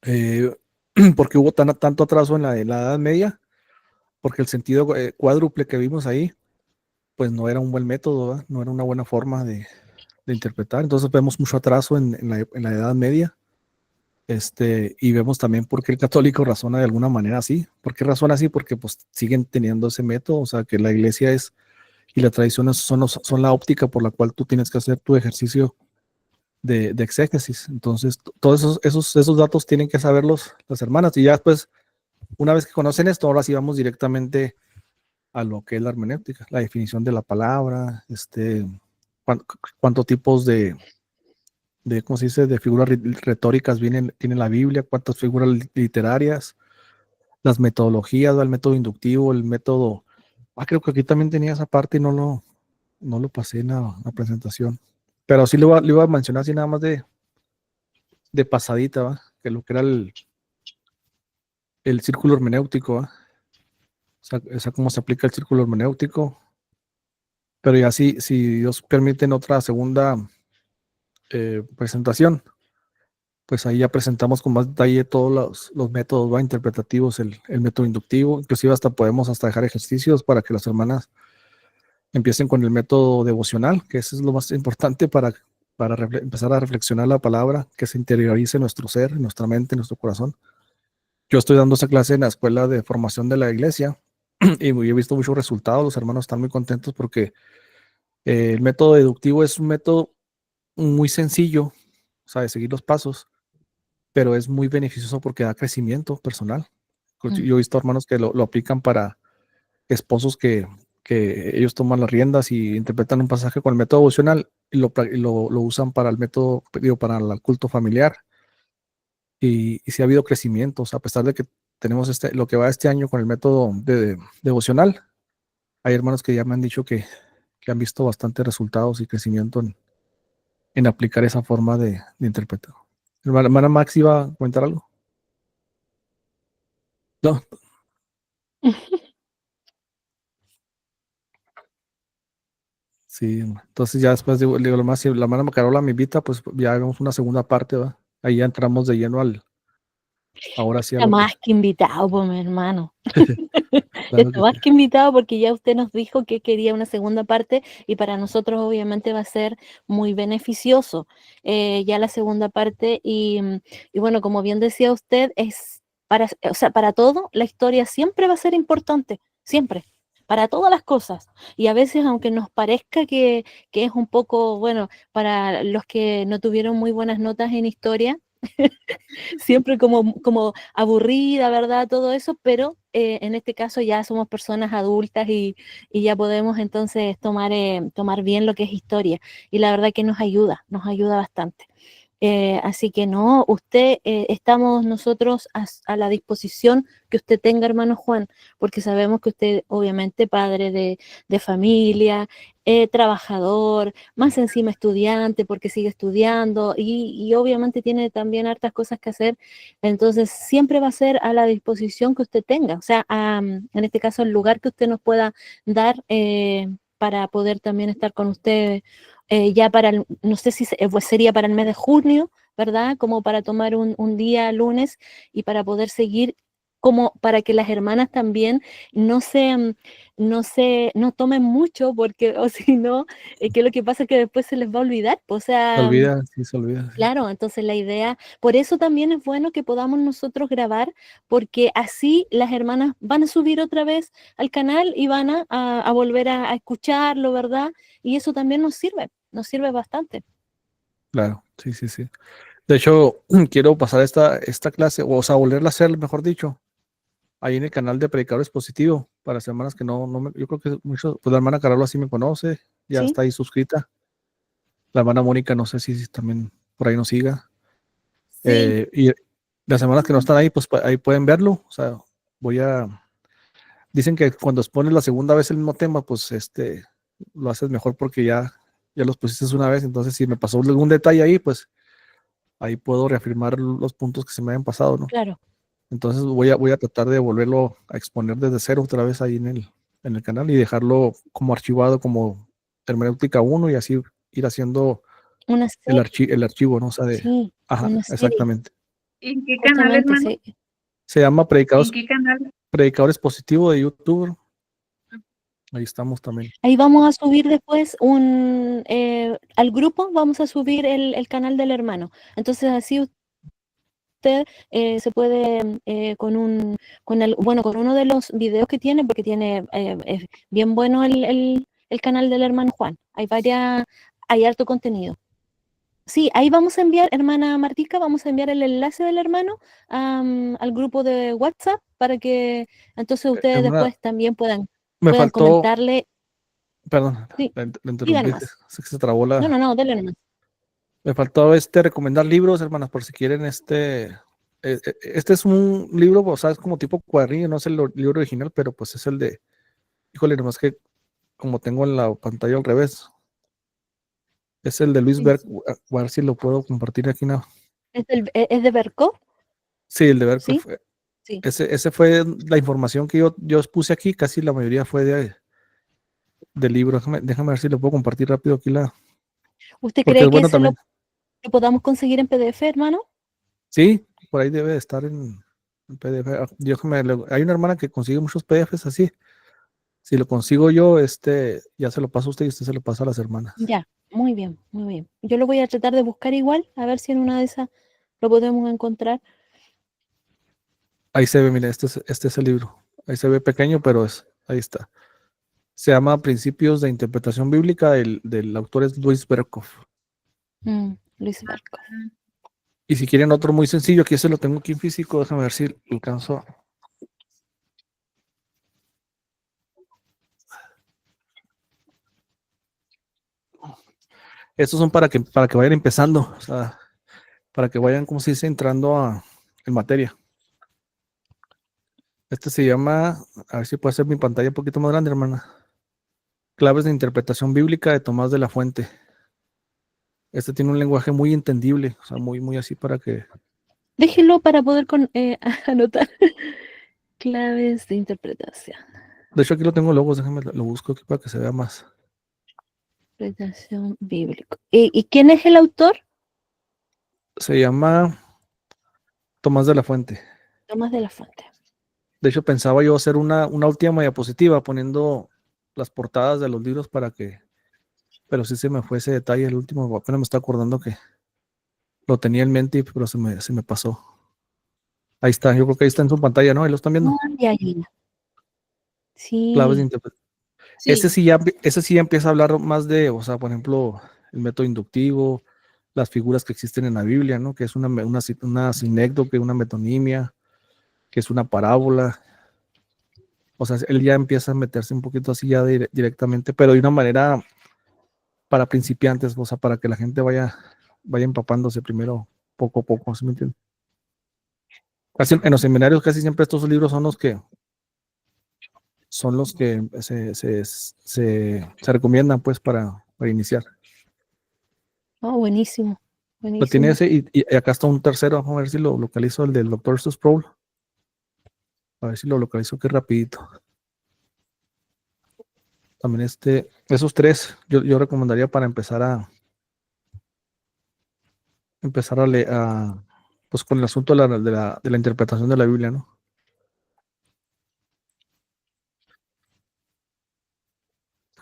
eh, porque hubo tanto atraso en la Edad Media, porque el sentido cuádruple que vimos ahí, pues no era un buen método, ¿verdad? No era una buena forma de interpretar. Entonces vemos mucho atraso en la Edad Media. Y vemos también por qué el católico razona de alguna manera así. ¿Por qué razona así? Porque pues siguen teniendo ese método, o sea, que la iglesia es y la tradición son la óptica por la cual tú tienes que hacer tu ejercicio de exégesis. Entonces, todos esos datos tienen que saberlos las hermanas. Y ya después, una vez que conocen esto, ahora sí vamos directamente a lo que es la hermenéutica, la definición de la palabra, cuántos tipos ¿cómo se dice?, de figuras retóricas tiene la Biblia, cuántas figuras literarias, las metodologías, el método inductivo, el método... creo que aquí también tenía esa parte y no lo pasé en la presentación. Pero sí le iba a mencionar así nada más de pasadita, ¿va? Que lo que era el círculo hermenéutico, ¿va? O sea, cómo se aplica el círculo hermenéutico. Pero ya si Dios permite en otra segunda presentación, pues ahí ya presentamos con más detalle todos los métodos, ¿va? Interpretativos, el método inductivo, inclusive podemos dejar ejercicios para que las hermanas empiecen con el método devocional, que eso es lo más importante para empezar a reflexionar la palabra, que se interiorice en nuestro ser, en nuestra mente, en nuestro corazón. Yo estoy dando esa clase en la escuela de formación de la iglesia y he visto muchos resultados. Los hermanos están muy contentos porque el método deductivo es un método muy sencillo, o sea, de seguir los pasos, pero es muy beneficioso porque da crecimiento personal. Yo he visto hermanos que lo aplican para esposos que ellos toman las riendas y interpretan un pasaje con el método devocional y lo usan para el método, digo, para el culto familiar. Y sí ha habido crecimientos, a pesar de que tenemos lo que va este año con el método devocional. Hay hermanos que ya me han dicho que han visto bastantes resultados y crecimiento en aplicar esa forma de interpretar. Hermana Max iba a comentar algo. No. Sí, entonces ya después digo lo más, si la hermana Carola me invita, pues ya hagamos una segunda parte, ¿va? Ahí ya entramos de lleno ahora sí a Está lo que, más que invitado, pues, mi hermano. claro Está que más sí. que invitado porque ya usted nos dijo que quería una segunda parte y para nosotros obviamente va a ser muy beneficioso ya la segunda parte y bueno, como bien decía usted, o sea, para todo la historia siempre va a ser importante, siempre, para todas las cosas. Y a veces, aunque nos parezca que es un poco, bueno, para los que no tuvieron muy buenas notas en historia, siempre como aburrida, ¿verdad? Todo eso, pero en este caso ya somos personas adultas y ya podemos entonces tomar bien lo que es historia. Y la verdad que nos ayuda bastante. Así que no, estamos nosotros a la disposición que usted tenga, hermano Juan, porque sabemos que usted, obviamente, padre de familia, trabajador, más encima estudiante, porque sigue estudiando y obviamente tiene también hartas cosas que hacer, entonces siempre va a ser a la disposición que usted tenga, o sea, en este caso, el lugar que usted nos pueda dar para poder también estar con usted ya no sé si pues sería para el mes de junio, ¿verdad? Como para tomar un día lunes y para poder seguir, como para que las hermanas también no tomen mucho, porque o si no, que lo que pasa es que después se les va a olvidar, o Se sea, olvida, sí, se olvida. Sí. claro, entonces la idea, por eso también es bueno que podamos nosotros grabar, porque así las hermanas van a subir otra vez al canal y van a volver a escucharlo, ¿verdad? Y eso también nos sirve bastante. Claro, sí, sí, sí. De hecho, quiero pasar esta clase, o sea, volverla a hacer, mejor dicho, ahí en el canal de Predicadores Positivo, para las hermanas que yo creo que muchos, pues la hermana Carola sí me conoce, ya ¿Sí? está ahí suscrita. La hermana Mónica, no sé si también por ahí nos siga. Sí, Y las hermanas que no están ahí, pues ahí pueden verlo. O sea, dicen que cuando expones la segunda vez el mismo tema, pues lo haces mejor porque ya los pusiste una vez. Entonces, si me pasó algún detalle ahí, pues ahí puedo reafirmar los puntos que se me hayan pasado, ¿no? Claro. Entonces voy a tratar de volverlo a exponer desde cero otra vez ahí en el canal y dejarlo como archivado como hermenéutica 1 y así ir haciendo Una serie, el archivo, ¿no? O sea, sí, ajá, una serie, exactamente. ¿En qué canal, justamente, hermano? sí. Se llama ¿En qué canal? Predicadores Positivos de YouTube. Ahí estamos también. Ahí vamos a subir después al grupo, vamos a subir el canal del hermano. Entonces así usted se puede bueno, con uno de los videos que tiene, porque tiene es bien bueno el canal del hermano Juan. Hay harto contenido. Sí, ahí vamos a enviar, hermana Martica, vamos a enviar el enlace del hermano al grupo de WhatsApp para que entonces ustedes Hermana, después también me puedan faltó, comentarle. perdón, Sí, la diga interrumpí, nomás. sé que se trabó No, no, dele nomás. me faltó recomendar libros, hermanas, por si quieren este es un libro, o sea, es como tipo cuadrillo, no es el libro original, pero pues es el de, híjole, nomás que como tengo en la pantalla al revés, es el de Luis Berg, a ver si lo puedo compartir aquí, no. ¿Es de Berkov? Sí, el de Berg, ¿Sí? Sí. ese fue la información que yo puse aquí, casi la mayoría fue del libro, déjame ver si lo puedo compartir rápido aquí ¿Usted porque cree es que bueno ese también. lo podamos conseguir en PDF, hermano? Sí, por ahí debe de estar en PDF. Hay una hermana que consigue muchos PDFs así. Si lo consigo yo, ya se lo paso a usted y usted se lo pasa a las hermanas. Ya, muy bien, muy bien. Yo lo voy a tratar de buscar igual, a ver si en una de esas lo podemos encontrar. Ahí se ve, mire, este es el libro. Ahí se ve pequeño, pero ahí está. Se llama Principios de Interpretación Bíblica, del autor es Luis Berkov. Luis Berkov. Y si quieren otro muy sencillo, aquí se lo tengo aquí en físico, déjame ver si alcanzo. Estos son para que vayan empezando, o sea, para que vayan, como se dice, entrando en materia. Este se llama, a ver si puede hacer mi pantalla un poquito más grande, hermana. Claves de interpretación bíblica de Tomás de la Fuente. Este tiene un lenguaje muy entendible, o sea, muy, muy así para que. Déjelo para poder anotar claves de interpretación. De hecho, aquí lo tengo logos, déjame lo busco aquí para que se vea más. Interpretación bíblica. ¿Y quién es el autor? Se llama Tomás de la Fuente. Tomás de la Fuente. De hecho, pensaba yo hacer una última diapositiva poniendo las portadas de los libros pero sí se me fue ese detalle, el último, apenas me está acordando que lo tenía en mente, pero se me pasó. Ahí está, yo creo que ahí está en su pantalla, ¿no? Ahí lo están viendo. Ya, ya. Claves de Sí. interpretación. Ese sí ya empieza a hablar más de, o sea, por ejemplo, el método inductivo, las figuras que existen en la Biblia, ¿no? Que es una sinécdoque, una metonimia, que es una parábola. O sea, él ya empieza a meterse un poquito así ya directamente, pero de una manera para principiantes, o sea, para que la gente vaya empapándose primero poco a poco, ¿sí me entiendes? Casi en los seminarios casi siempre estos libros son los que se recomiendan pues para iniciar. Oh, buenísimo. Lo tiene Buenísimo. ese y acá está un tercero, vamos a ver si lo localizo, el del Dr. Sproul. A ver si lo localizo aquí rapidito. También esos tres yo recomendaría para empezar a leer, pues con el asunto de la interpretación de la Biblia, ¿no?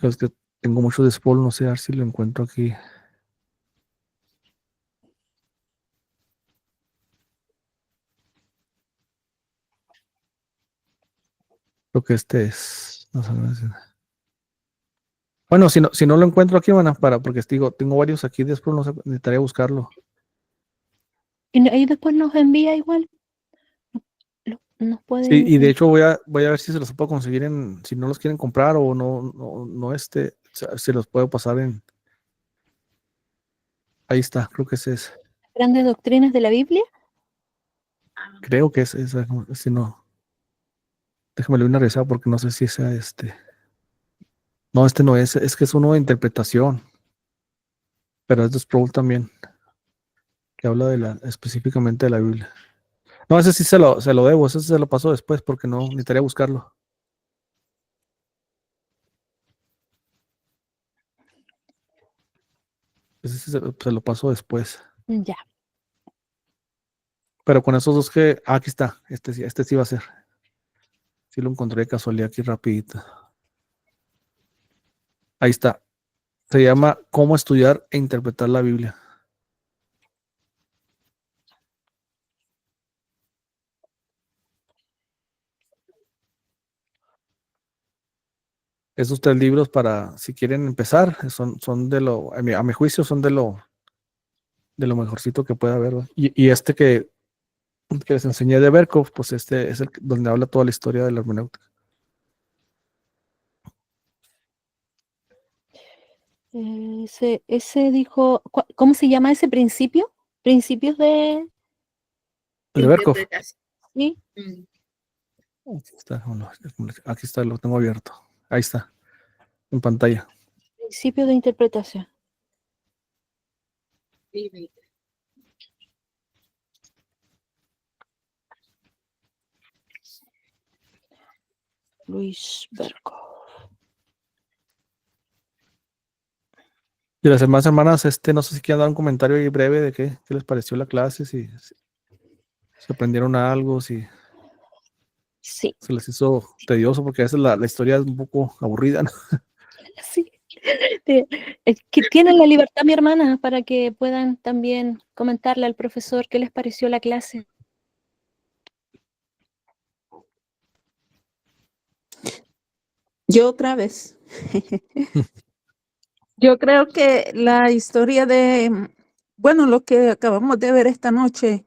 Es que tengo mucho de Sproul, no sé, a ver si lo encuentro aquí. Creo que este es. No sé, bueno, si no lo encuentro aquí, bueno, porque tengo varios aquí de Sproul, no sé, necesitaría buscarlo. Y ahí después nos envía igual. Nos Sí, pueden. y de hecho voy a ver si se los puedo conseguir si no los quieren comprar o no, o sea, se los puedo pasar ahí está, creo que ese es, Grandes doctrinas de la Biblia. creo que es ese, si no, déjame le doy una revisada porque no sé si sea no, no es que es uno de interpretación, pero es de Sproul también, que habla específicamente de la Biblia. No, ese sí se lo debo, ese se lo paso después porque no necesitaría buscarlo. Ese sí se lo paso después. Ya. Pero con esos dos que... Ah, aquí está. Este sí va a ser. Sí lo encontré de casualidad aquí rapidito. Ahí está. Se llama Cómo estudiar e interpretar la Biblia. Esos 3 libros para, si quieren empezar, son a mi juicio, son de lo mejorcito que puede haber, ¿verdad? Y este que les enseñé de Berkov, pues este es donde habla toda la historia de la hermenéutica. Ese dijo, ¿cómo se llama ese principio? Principios de... El de Berkov. Interpretación. ¿Sí? Mm. Aquí está, aquí está, lo tengo abierto. Ahí está, en pantalla. Principios de interpretación. Luis Berkov. Y las demás hermanas, no sé si quieren dar un comentario ahí breve de qué les pareció la clase, si aprendieron algo, si Sí, se les hizo tedioso, porque a veces la historia es un poco aburrida, ¿no? sí. Que tienen la libertad, mi hermana, para que puedan también comentarle al profesor qué les pareció la clase. Yo otra vez. Yo creo que la historia bueno, lo que acabamos de ver esta noche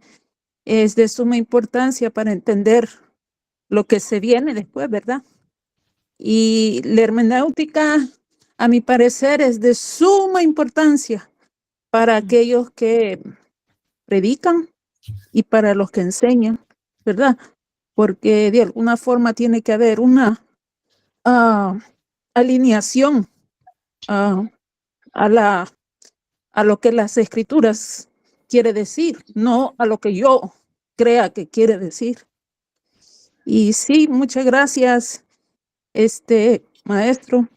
es de suma importancia para entender lo que se viene después, ¿verdad? Y la hermenéutica, a mi parecer, es de suma importancia para aquellos que predican y para los que enseñan, ¿verdad? Porque de alguna forma tiene que haber una alineación a lo que las escrituras quiere decir, no a lo que yo crea que quiere decir. Y sí, muchas gracias, maestro.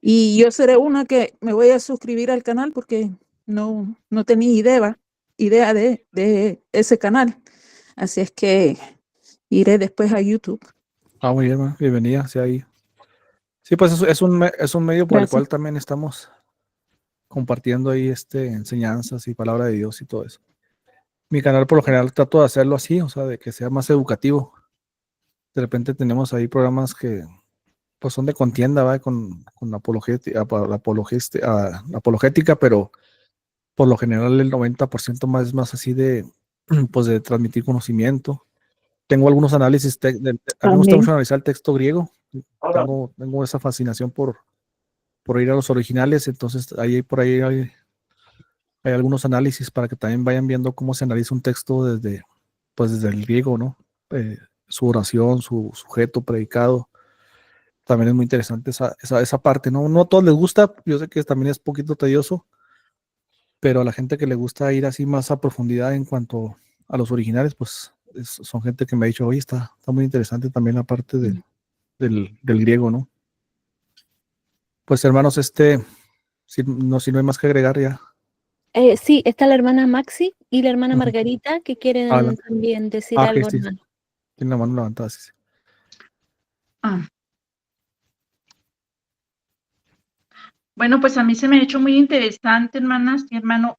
Y yo seré una que me voy a suscribir al canal porque no tenía idea de ese canal. Así es que iré después a YouTube. Ah, muy bien, hermano, bienvenida, sea ahí. Sí, pues es un medio por el Gracias. cual también estamos compartiendo ahí enseñanzas y palabra de Dios y todo eso. Mi canal por lo general trato de hacerlo así, o sea, de que sea más educativo. De repente tenemos ahí programas que pues son de contienda, ¿va? Con apologética, pero por lo general el 90% más es más así pues de transmitir conocimiento. Tengo algunos análisis, a mí me gusta mucho analizar el texto griego. Tengo esa fascinación por ir a los originales, entonces por ahí hay algunos análisis para que también vayan viendo cómo se analiza un texto desde el griego, ¿no? Su oración, su sujeto, predicado. También es muy interesante esa parte, ¿no? No a todos les gusta, yo sé que también es poquito tedioso, pero a la gente que le gusta ir así más a profundidad en cuanto a los originales, pues son gente que me ha dicho, oye, está muy interesante también la parte del griego, ¿no? Pues hermanos, si no hay más que agregar ya. Sí, está la hermana Maxi y la hermana Ujú. Margarita que quieren Adelante. también decir Ah, algo, sí, hermano. tiene la mano levantada, sí. Bueno, pues a mí se me ha hecho muy interesante, hermanas y hermano,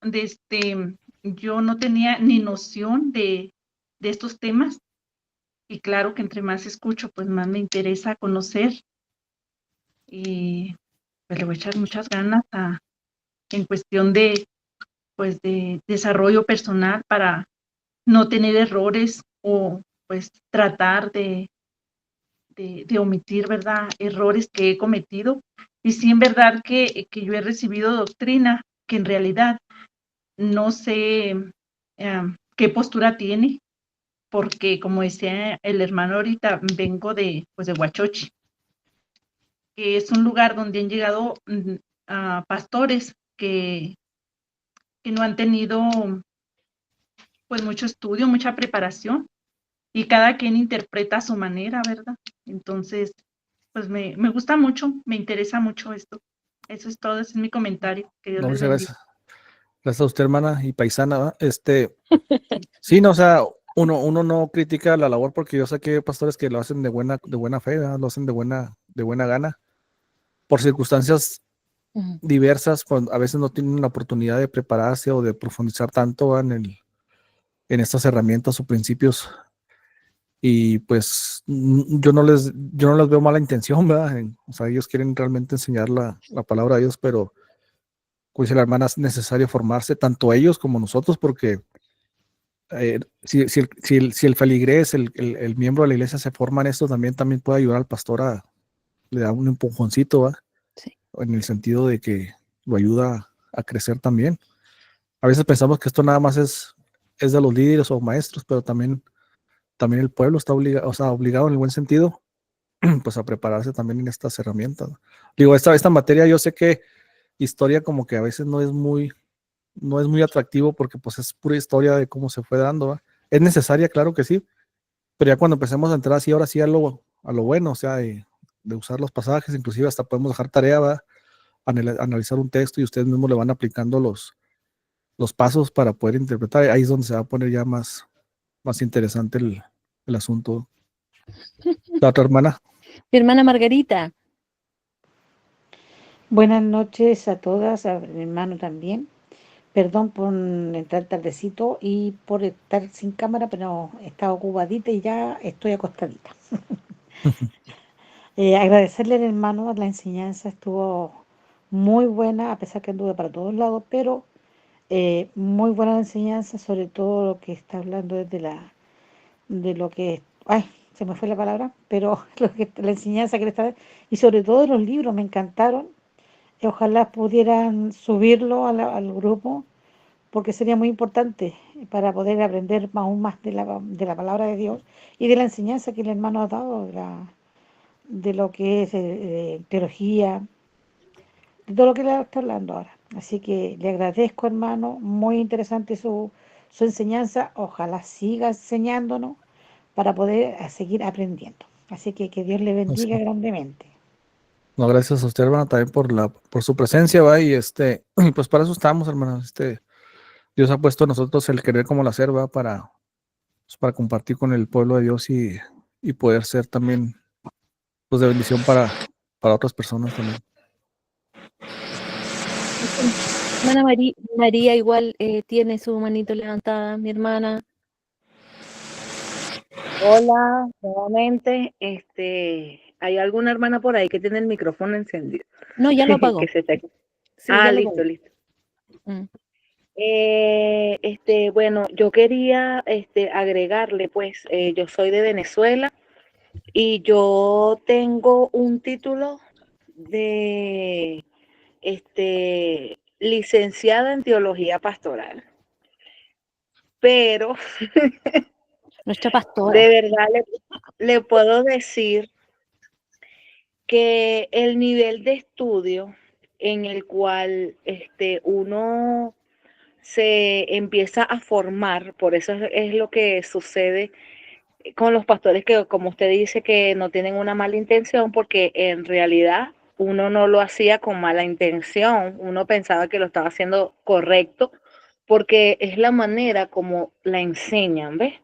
yo no tenía ni noción de estos temas y claro que entre más escucho, pues más me interesa conocer y pues le voy a echar muchas ganas en cuestión pues de desarrollo personal para no tener errores o pues tratar de omitir, ¿verdad? Errores que he cometido. Y sí, en verdad que yo he recibido doctrina que en realidad no sé qué postura tiene, porque como decía el hermano ahorita, vengo pues de Huachochi, que es un lugar donde han llegado pastores que no han tenido pues mucho estudio, mucha preparación, y cada quien interpreta a su manera, ¿verdad? Entonces, pues me gusta mucho, me interesa mucho esto. Eso es todo, ese es mi comentario. Que Dios No, les muchas bendiga. gracias. Gracias a usted, hermana y paisana, ¿va? Sí, no, o sea, uno no critica la labor porque yo sé que hay pastores que lo hacen de buena fe, ¿verdad? Lo hacen de buena gana, por circunstancias Ujú. diversas, cuando a veces no tienen la oportunidad de prepararse o de profundizar tanto, ¿va? En estas herramientas o principios. Y pues yo no les veo mala intención, ¿verdad? O sea, ellos quieren realmente enseñar la palabra de Dios, pero como dice la hermana, es necesario formarse, tanto ellos como nosotros, porque si el feligrés, el miembro de la iglesia se forma en esto, también puede ayudar al pastor le da un empujoncito, ¿va? Sí. En el sentido de que lo ayuda a crecer también. A veces pensamos que esto nada más es de los líderes o maestros, pero también el pueblo está obligado, o sea, obligado en el buen sentido, pues a prepararse también en estas herramientas. Digo, esta materia yo sé que historia como que a veces no es muy atractivo porque pues es pura historia de cómo se fue dando, ¿va? Es necesaria, claro que sí, pero ya cuando empecemos a entrar así, ahora sí a lo bueno, o sea, de usar los pasajes, inclusive hasta podemos dejar tarea, ¿va? Analizar un texto y ustedes mismos le van aplicando los pasos para poder interpretar. Ahí es donde se va a poner ya más interesante el asunto. La otra hermana. Mi hermana Margarita. Buenas noches a todas, a mi hermano también. Perdón por entrar tardecito y por estar sin cámara, pero estaba ocupadita y ya estoy acostadita. Agradecerle al hermano, la enseñanza estuvo muy buena, a pesar que anduve para todos lados, pero muy buena la enseñanza, sobre todo lo que está hablando de lo que, ay, se me fue la palabra, pero la enseñanza que le está, y sobre todo de los libros, me encantaron. Ojalá pudieran subirlo al grupo, porque sería muy importante para poder aprender aún más de la palabra de Dios y de la enseñanza que el hermano ha dado, de lo que es teología, de todo lo que le está hablando ahora. Así que le agradezco, hermano, muy interesante su enseñanza. Ojalá siga enseñándonos para poder seguir aprendiendo. Así que Dios le bendiga grandemente. No, gracias a usted, hermana, también por su presencia, va, y y pues para eso estamos, hermano. Dios ha puesto a nosotros el querer como el hacer, va, pues, para compartir con el pueblo de Dios y poder ser también, pues, de bendición para otras personas también. Hermana María igual tiene su manito levantada, mi hermana. Hola, nuevamente. ¿Hay alguna hermana por ahí que tiene el micrófono encendido? No, ya lo apagó. Que se está... Sí, ya lo listo, apagó. listo. Mm. Bueno, yo quería agregarle, pues, yo soy de Venezuela y yo tengo un título de licenciada en teología pastoral, pero Nuestra pastora. de verdad le puedo decir que el nivel de estudio en el cual uno se empieza a formar, por eso es lo que sucede con los pastores que, como usted dice, que no tienen una mala intención, porque en realidad uno no lo hacía con mala intención, uno pensaba que lo estaba haciendo correcto, porque es la manera como la enseñan, ¿ves?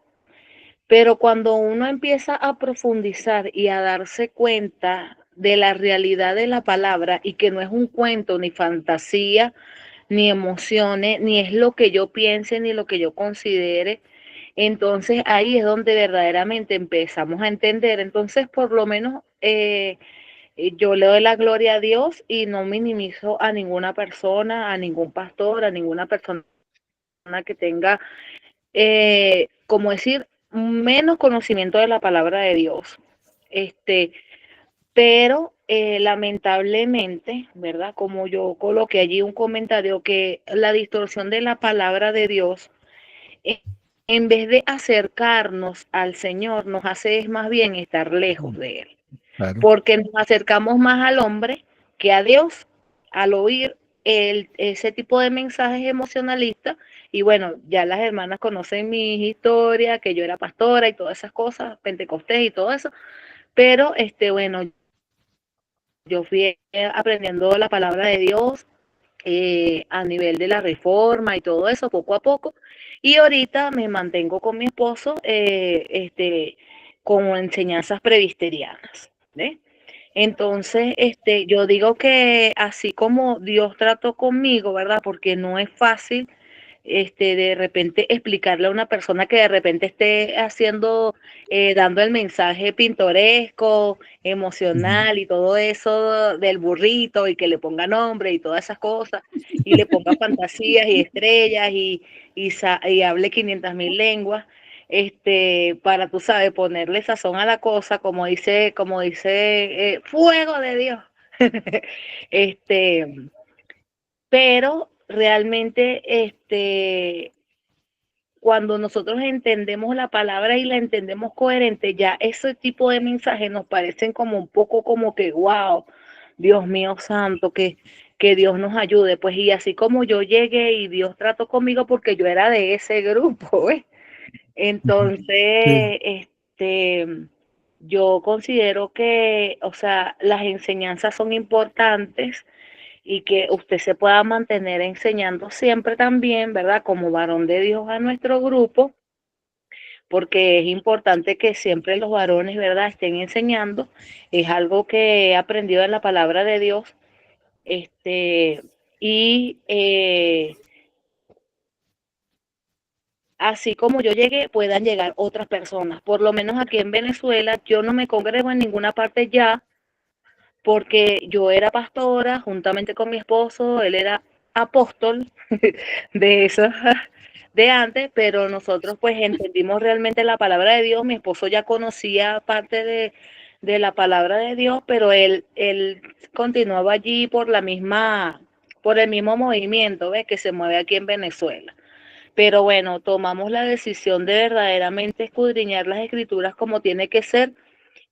Pero cuando uno empieza a profundizar y a darse cuenta de la realidad de la palabra y que no es un cuento ni fantasía, ni emociones, ni es lo que yo piense, ni lo que yo considere, entonces ahí es donde verdaderamente empezamos a entender. Entonces, por lo menos yo le doy la gloria a Dios y no minimizo a ninguna persona, a ningún pastor, a ninguna persona que tenga, como decir, menos conocimiento de la palabra de Dios. Pero lamentablemente, ¿verdad? Como yo coloqué allí un comentario, que la distorsión de la palabra de Dios, eh, en vez de acercarnos al Señor, nos hace es más bien estar lejos de Él. Claro. Porque nos acercamos más al hombre que a Dios al oír ese tipo de mensajes emocionalistas Y bueno, ya las hermanas conocen mi historia, que yo era pastora y todas esas cosas, Pentecostés y todo eso, pero bueno, yo fui aprendiendo la palabra de Dios a nivel de la reforma y todo eso, poco a poco. Y ahorita me mantengo con mi esposo con enseñanzas presbiterianas, ¿ve? Entonces, yo digo que así como Dios trató conmigo, ¿verdad? Porque no es fácil de repente explicarle a una persona que de repente esté haciendo, dando el mensaje pintoresco, emocional y todo eso del burrito y que le ponga nombre y todas esas cosas y le ponga fantasías y estrellas y hable 500.000 lenguas. Para, tú sabes, ponerle sazón a la cosa, como dice, fuego de Dios. este, pero realmente, cuando nosotros entendemos la palabra y la entendemos coherente, ya ese tipo de mensajes nos parecen como un poco como que, wow, Dios mío santo, que Dios nos ayude. Pues y así como yo llegué y Dios trató conmigo porque yo era de ese grupo, ¿eh? Entonces, yo considero que, o sea, las enseñanzas son importantes y que usted se pueda mantener enseñando siempre también, ¿verdad? Como varón de Dios a nuestro grupo, porque es importante que siempre los varones, ¿verdad?, estén enseñando. Es algo que he aprendido en la palabra de Dios. Y así como yo llegué, puedan llegar otras personas. Por lo menos aquí en Venezuela, yo no me congrego en ninguna parte ya, porque yo era pastora juntamente con mi esposo, él era apóstol de eso de antes, pero nosotros pues entendimos realmente la palabra de Dios. Mi esposo ya conocía parte de la palabra de Dios, pero él continuaba allí por el mismo movimiento, ¿ves? Que se mueve aquí en Venezuela. Pero bueno, tomamos la decisión de verdaderamente escudriñar las escrituras como tiene que ser.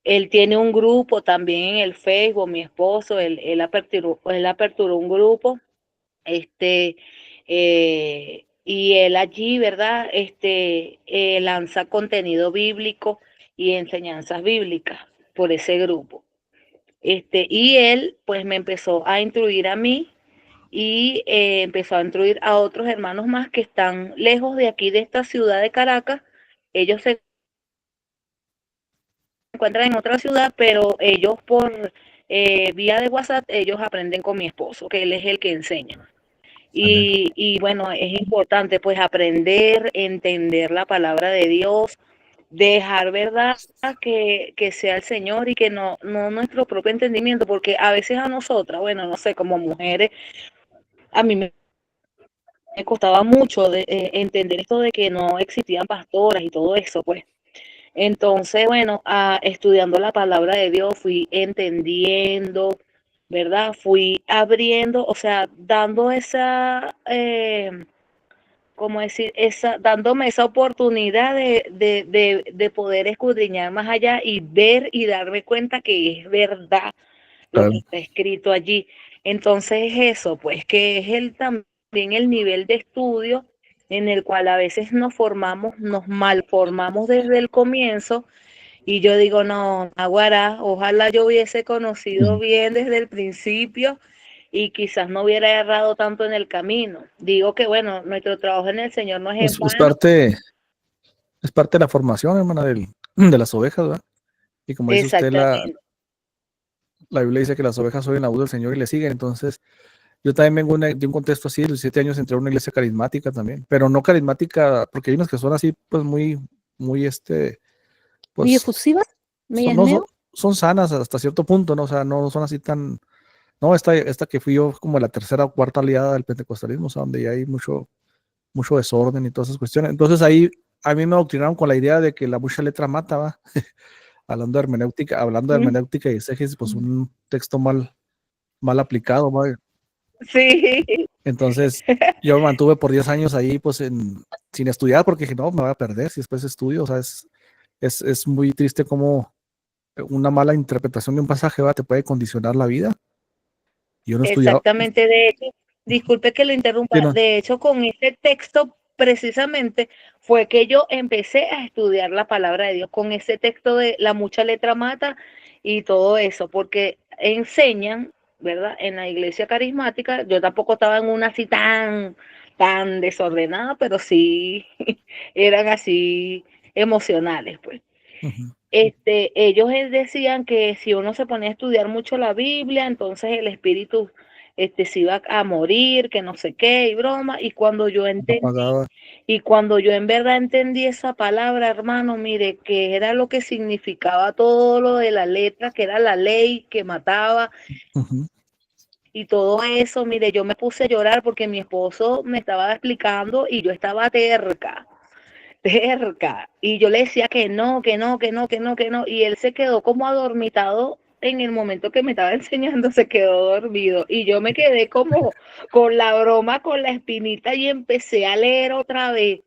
Él tiene un grupo también en el Facebook, mi esposo, él aperturó un grupo, y él allí, ¿verdad? Lanza contenido bíblico y enseñanzas bíblicas por ese grupo. Y él, pues, me empezó a instruir a mí y empezó a instruir a otros hermanos más que están lejos de aquí, de esta ciudad de Caracas. Ellos se encuentran en otra ciudad, pero ellos por vía de WhatsApp, ellos aprenden con mi esposo, que él es el que enseña. Y bueno, es importante pues aprender, entender la palabra de Dios, dejar, ¿verdad?, que sea el Señor y que no nuestro propio entendimiento, porque a veces a nosotras, bueno, no sé, como mujeres, a mí me costaba mucho entender esto de que no existían pastoras y todo eso, pues. Entonces, bueno, estudiando la palabra de Dios, fui entendiendo, ¿verdad? Fui abriendo, o sea, dando ¿cómo decir? Dándome esa oportunidad de poder escudriñar más allá y ver y darme cuenta que es verdad lo Claro. que está escrito allí. Entonces, eso, pues, que es también el nivel de estudio en el cual a veces nos malformamos desde el comienzo, y yo digo, no, Aguara, ojalá yo hubiese conocido bien desde el principio y quizás no hubiera errado tanto en el camino. Digo que, bueno, nuestro trabajo en el Señor no es en Es vano. parte de la formación, hermana, de las ovejas, ¿verdad? Y como dice usted, Exactamente. la Biblia dice que las ovejas oyen la voz del Señor y le siguen. Entonces, yo también vengo de un contexto así, de 17 años entré a una iglesia carismática también, pero no carismática, porque hay unas que son así, pues muy, Muy pues, efusivas, medias no, neo. son sanas hasta cierto punto, ¿no? O sea, no son así tan, no, esta que fui yo como la tercera o cuarta aliada del pentecostalismo, o sea, donde ya hay mucho desorden y todas esas cuestiones. Entonces ahí a mí me adoctrinaron con la idea de que la mucha letra mata, ¿va? hablando de hermenéutica y exégesis, pues un texto mal aplicado, ¿va? Sí. Entonces yo me mantuve por 10 años ahí, pues sin estudiar, porque dije, no, me voy a perder si después estudio. O sea, es muy triste cómo una mala interpretación de un pasaje, ¿va?, te puede condicionar la vida. Yo no estudiaba. Exactamente, de hecho, disculpe que lo interrumpa, Sí, no. de hecho con ese texto precisamente fue que yo empecé a estudiar la palabra de Dios con ese texto de la mucha letra mata y todo eso, porque enseñan, ¿verdad? En la iglesia carismática, yo tampoco estaba en una así tan desordenada, pero sí eran así emocionales, pues. Ujú. Ellos decían que si uno se ponía a estudiar mucho la Biblia, entonces el espíritu se iba a morir, que no sé qué, y broma. Apagaba. Y cuando yo en verdad entendí esa palabra, hermano, mire, que era lo que significaba todo lo de la letra, que era la ley que mataba Ujú. y todo eso, mire, yo me puse a llorar porque mi esposo me estaba explicando y yo estaba terca. Y yo le decía que no, que no, que no, que no, que no, y él se quedó como adormitado en el momento que me estaba enseñando, se quedó dormido, y yo me quedé como con la broma, con la espinita, y empecé a leer otra vez,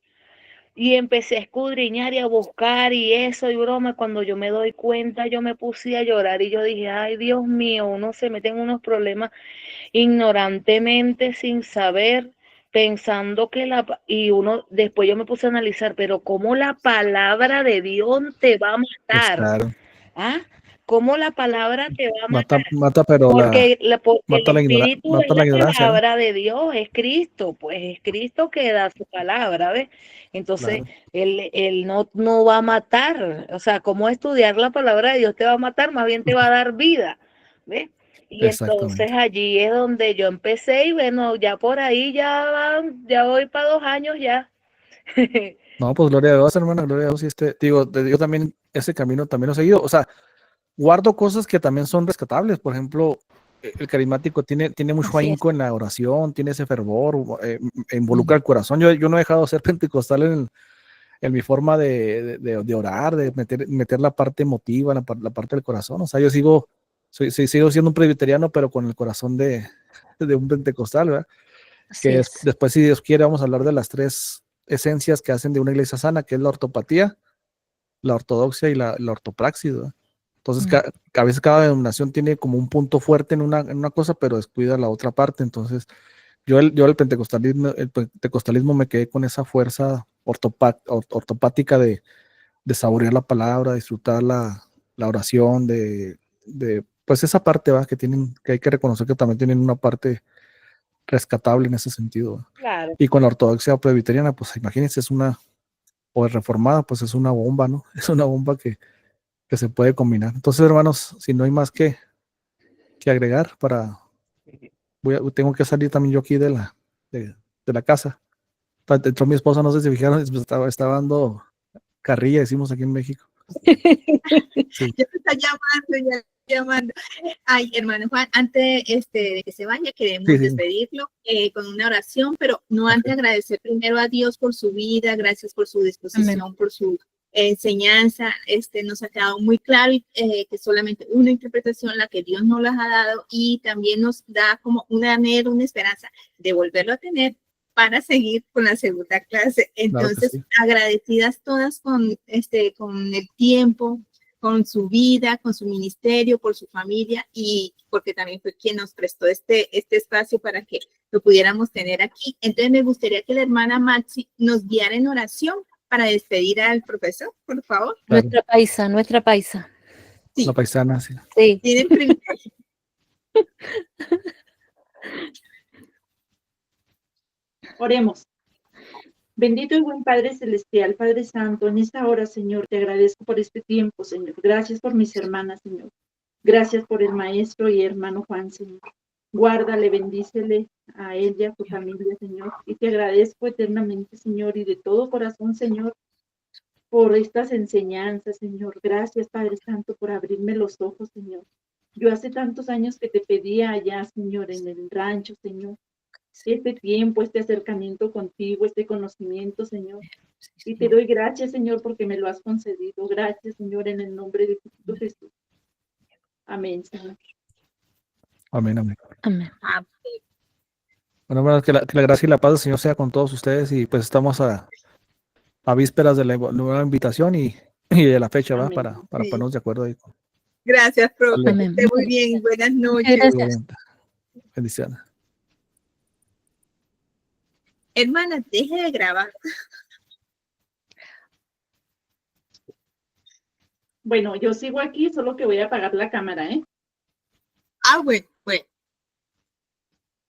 y empecé a escudriñar y a buscar, y eso, y broma, cuando yo me doy cuenta, yo me puse a llorar, y yo dije, ay, Dios mío, uno se mete en unos problemas ignorantemente, sin saber, pensando que y uno, después yo me puse a analizar, pero ¿cómo la palabra de Dios te va a Pues matar? claro. ¿Ah? ¿Cómo la palabra te va a Mata, matar? mata, pero Porque el espíritu mata es la la ignorancia, ¿no? palabra de Dios, es Cristo, pues es Cristo que da su palabra, ¿ves? Entonces, Claro. él no va a matar, o sea, ¿cómo estudiar la palabra de Dios te va a matar? Más bien te va a dar vida, ¿ves? Y entonces Exactamente. allí es donde yo empecé y bueno, ya por ahí ya voy para 2 años ya. No, pues gloria a Dios, hermana, gloria a Dios. Y digo, yo también ese camino también lo he seguido. O sea, guardo cosas que también son rescatables. Por ejemplo, el carismático tiene mucho Así es. ahínco en la oración, tiene ese fervor, involucra el corazón. Yo no he dejado de ser pentecostal en mi forma de orar, de meter la parte emotiva, la parte del corazón. O sea, yo sigo siendo un presbiteriano, pero con el corazón de un pentecostal, ¿verdad? Así Que es. después, si Dios quiere, vamos a hablar de las 3 esencias que hacen de una iglesia sana, que es la ortopatía, la ortodoxia y la ortopraxis, ¿verdad? Entonces, a veces cada denominación tiene como un punto fuerte en una cosa, pero descuida la otra parte. Entonces, el pentecostalismo me quedé con esa fuerza ortopática de saborear la palabra, disfrutar la oración, pues esa parte, ¿va? Que hay que reconocer que también tienen una parte rescatable en ese sentido, ¿va? Claro. Y con la ortodoxia presbiteriana, pues imagínense, o reformada, pues es una bomba, ¿no? Es una bomba que se puede combinar. Entonces, hermanos, si no hay más que agregar tengo que salir también yo aquí de la casa. Entró mi esposa, no sé si fijaron, estaba dando carrilla, decimos aquí en México. Sí. Ya te está llamando. Ay, hermano Juan, antes de que se vaya, queremos Sí. despedirlo con una oración, pero no antes agradecer primero a Dios por su vida, gracias por su disposición, por su enseñanza. Nos ha quedado muy claro que solamente una interpretación la que Dios nos las ha dado, y también nos da como un anhelo, una esperanza de volverlo a tener para seguir con la segunda clase. Entonces, Claro que sí. agradecidas todas con el tiempo, con su vida, con su ministerio, por su familia, y porque también fue quien nos prestó este espacio para que lo pudiéramos tener aquí. Entonces me gustaría que la hermana Maxi nos guiara en oración para despedir al profesor, por favor. Claro. Nuestra paisa. Sí. La paisana, sí. Sí. Tienen privilegio. Oremos. Bendito y buen Padre Celestial, Padre Santo, en esta hora, Señor, te agradezco por este tiempo, Señor. Gracias por mis hermanas, Señor. Gracias por el maestro y hermano Juan, Señor. Guárdale, bendícele a él y a su familia, Señor. Y te agradezco eternamente, Señor, y de todo corazón, Señor, por estas enseñanzas, Señor. Gracias, Padre Santo, por abrirme los ojos, Señor. Yo hace tantos años que te pedía allá, Señor, en el rancho, Señor, este tiempo, este acercamiento contigo, este conocimiento, Señor. Y te doy gracias, Señor, porque me lo has concedido. Gracias, Señor, en el nombre de Cristo Jesús. Amén, Señor. Amén, amén. Amén. Bueno, hermanos, que la gracia y la paz del Señor sea con todos ustedes, y pues estamos a vísperas de la nueva invitación y de la fecha, ¿va? Amén. Para Sí. ponernos de acuerdo ahí. Gracias, profe. Vale. Amén. Esté muy bien y buenas Muchas noches. gracias. Bendiciones. Hermana, deje de grabar. Bueno, yo sigo aquí, solo que voy a apagar la cámara, ¿eh? Ah, bueno.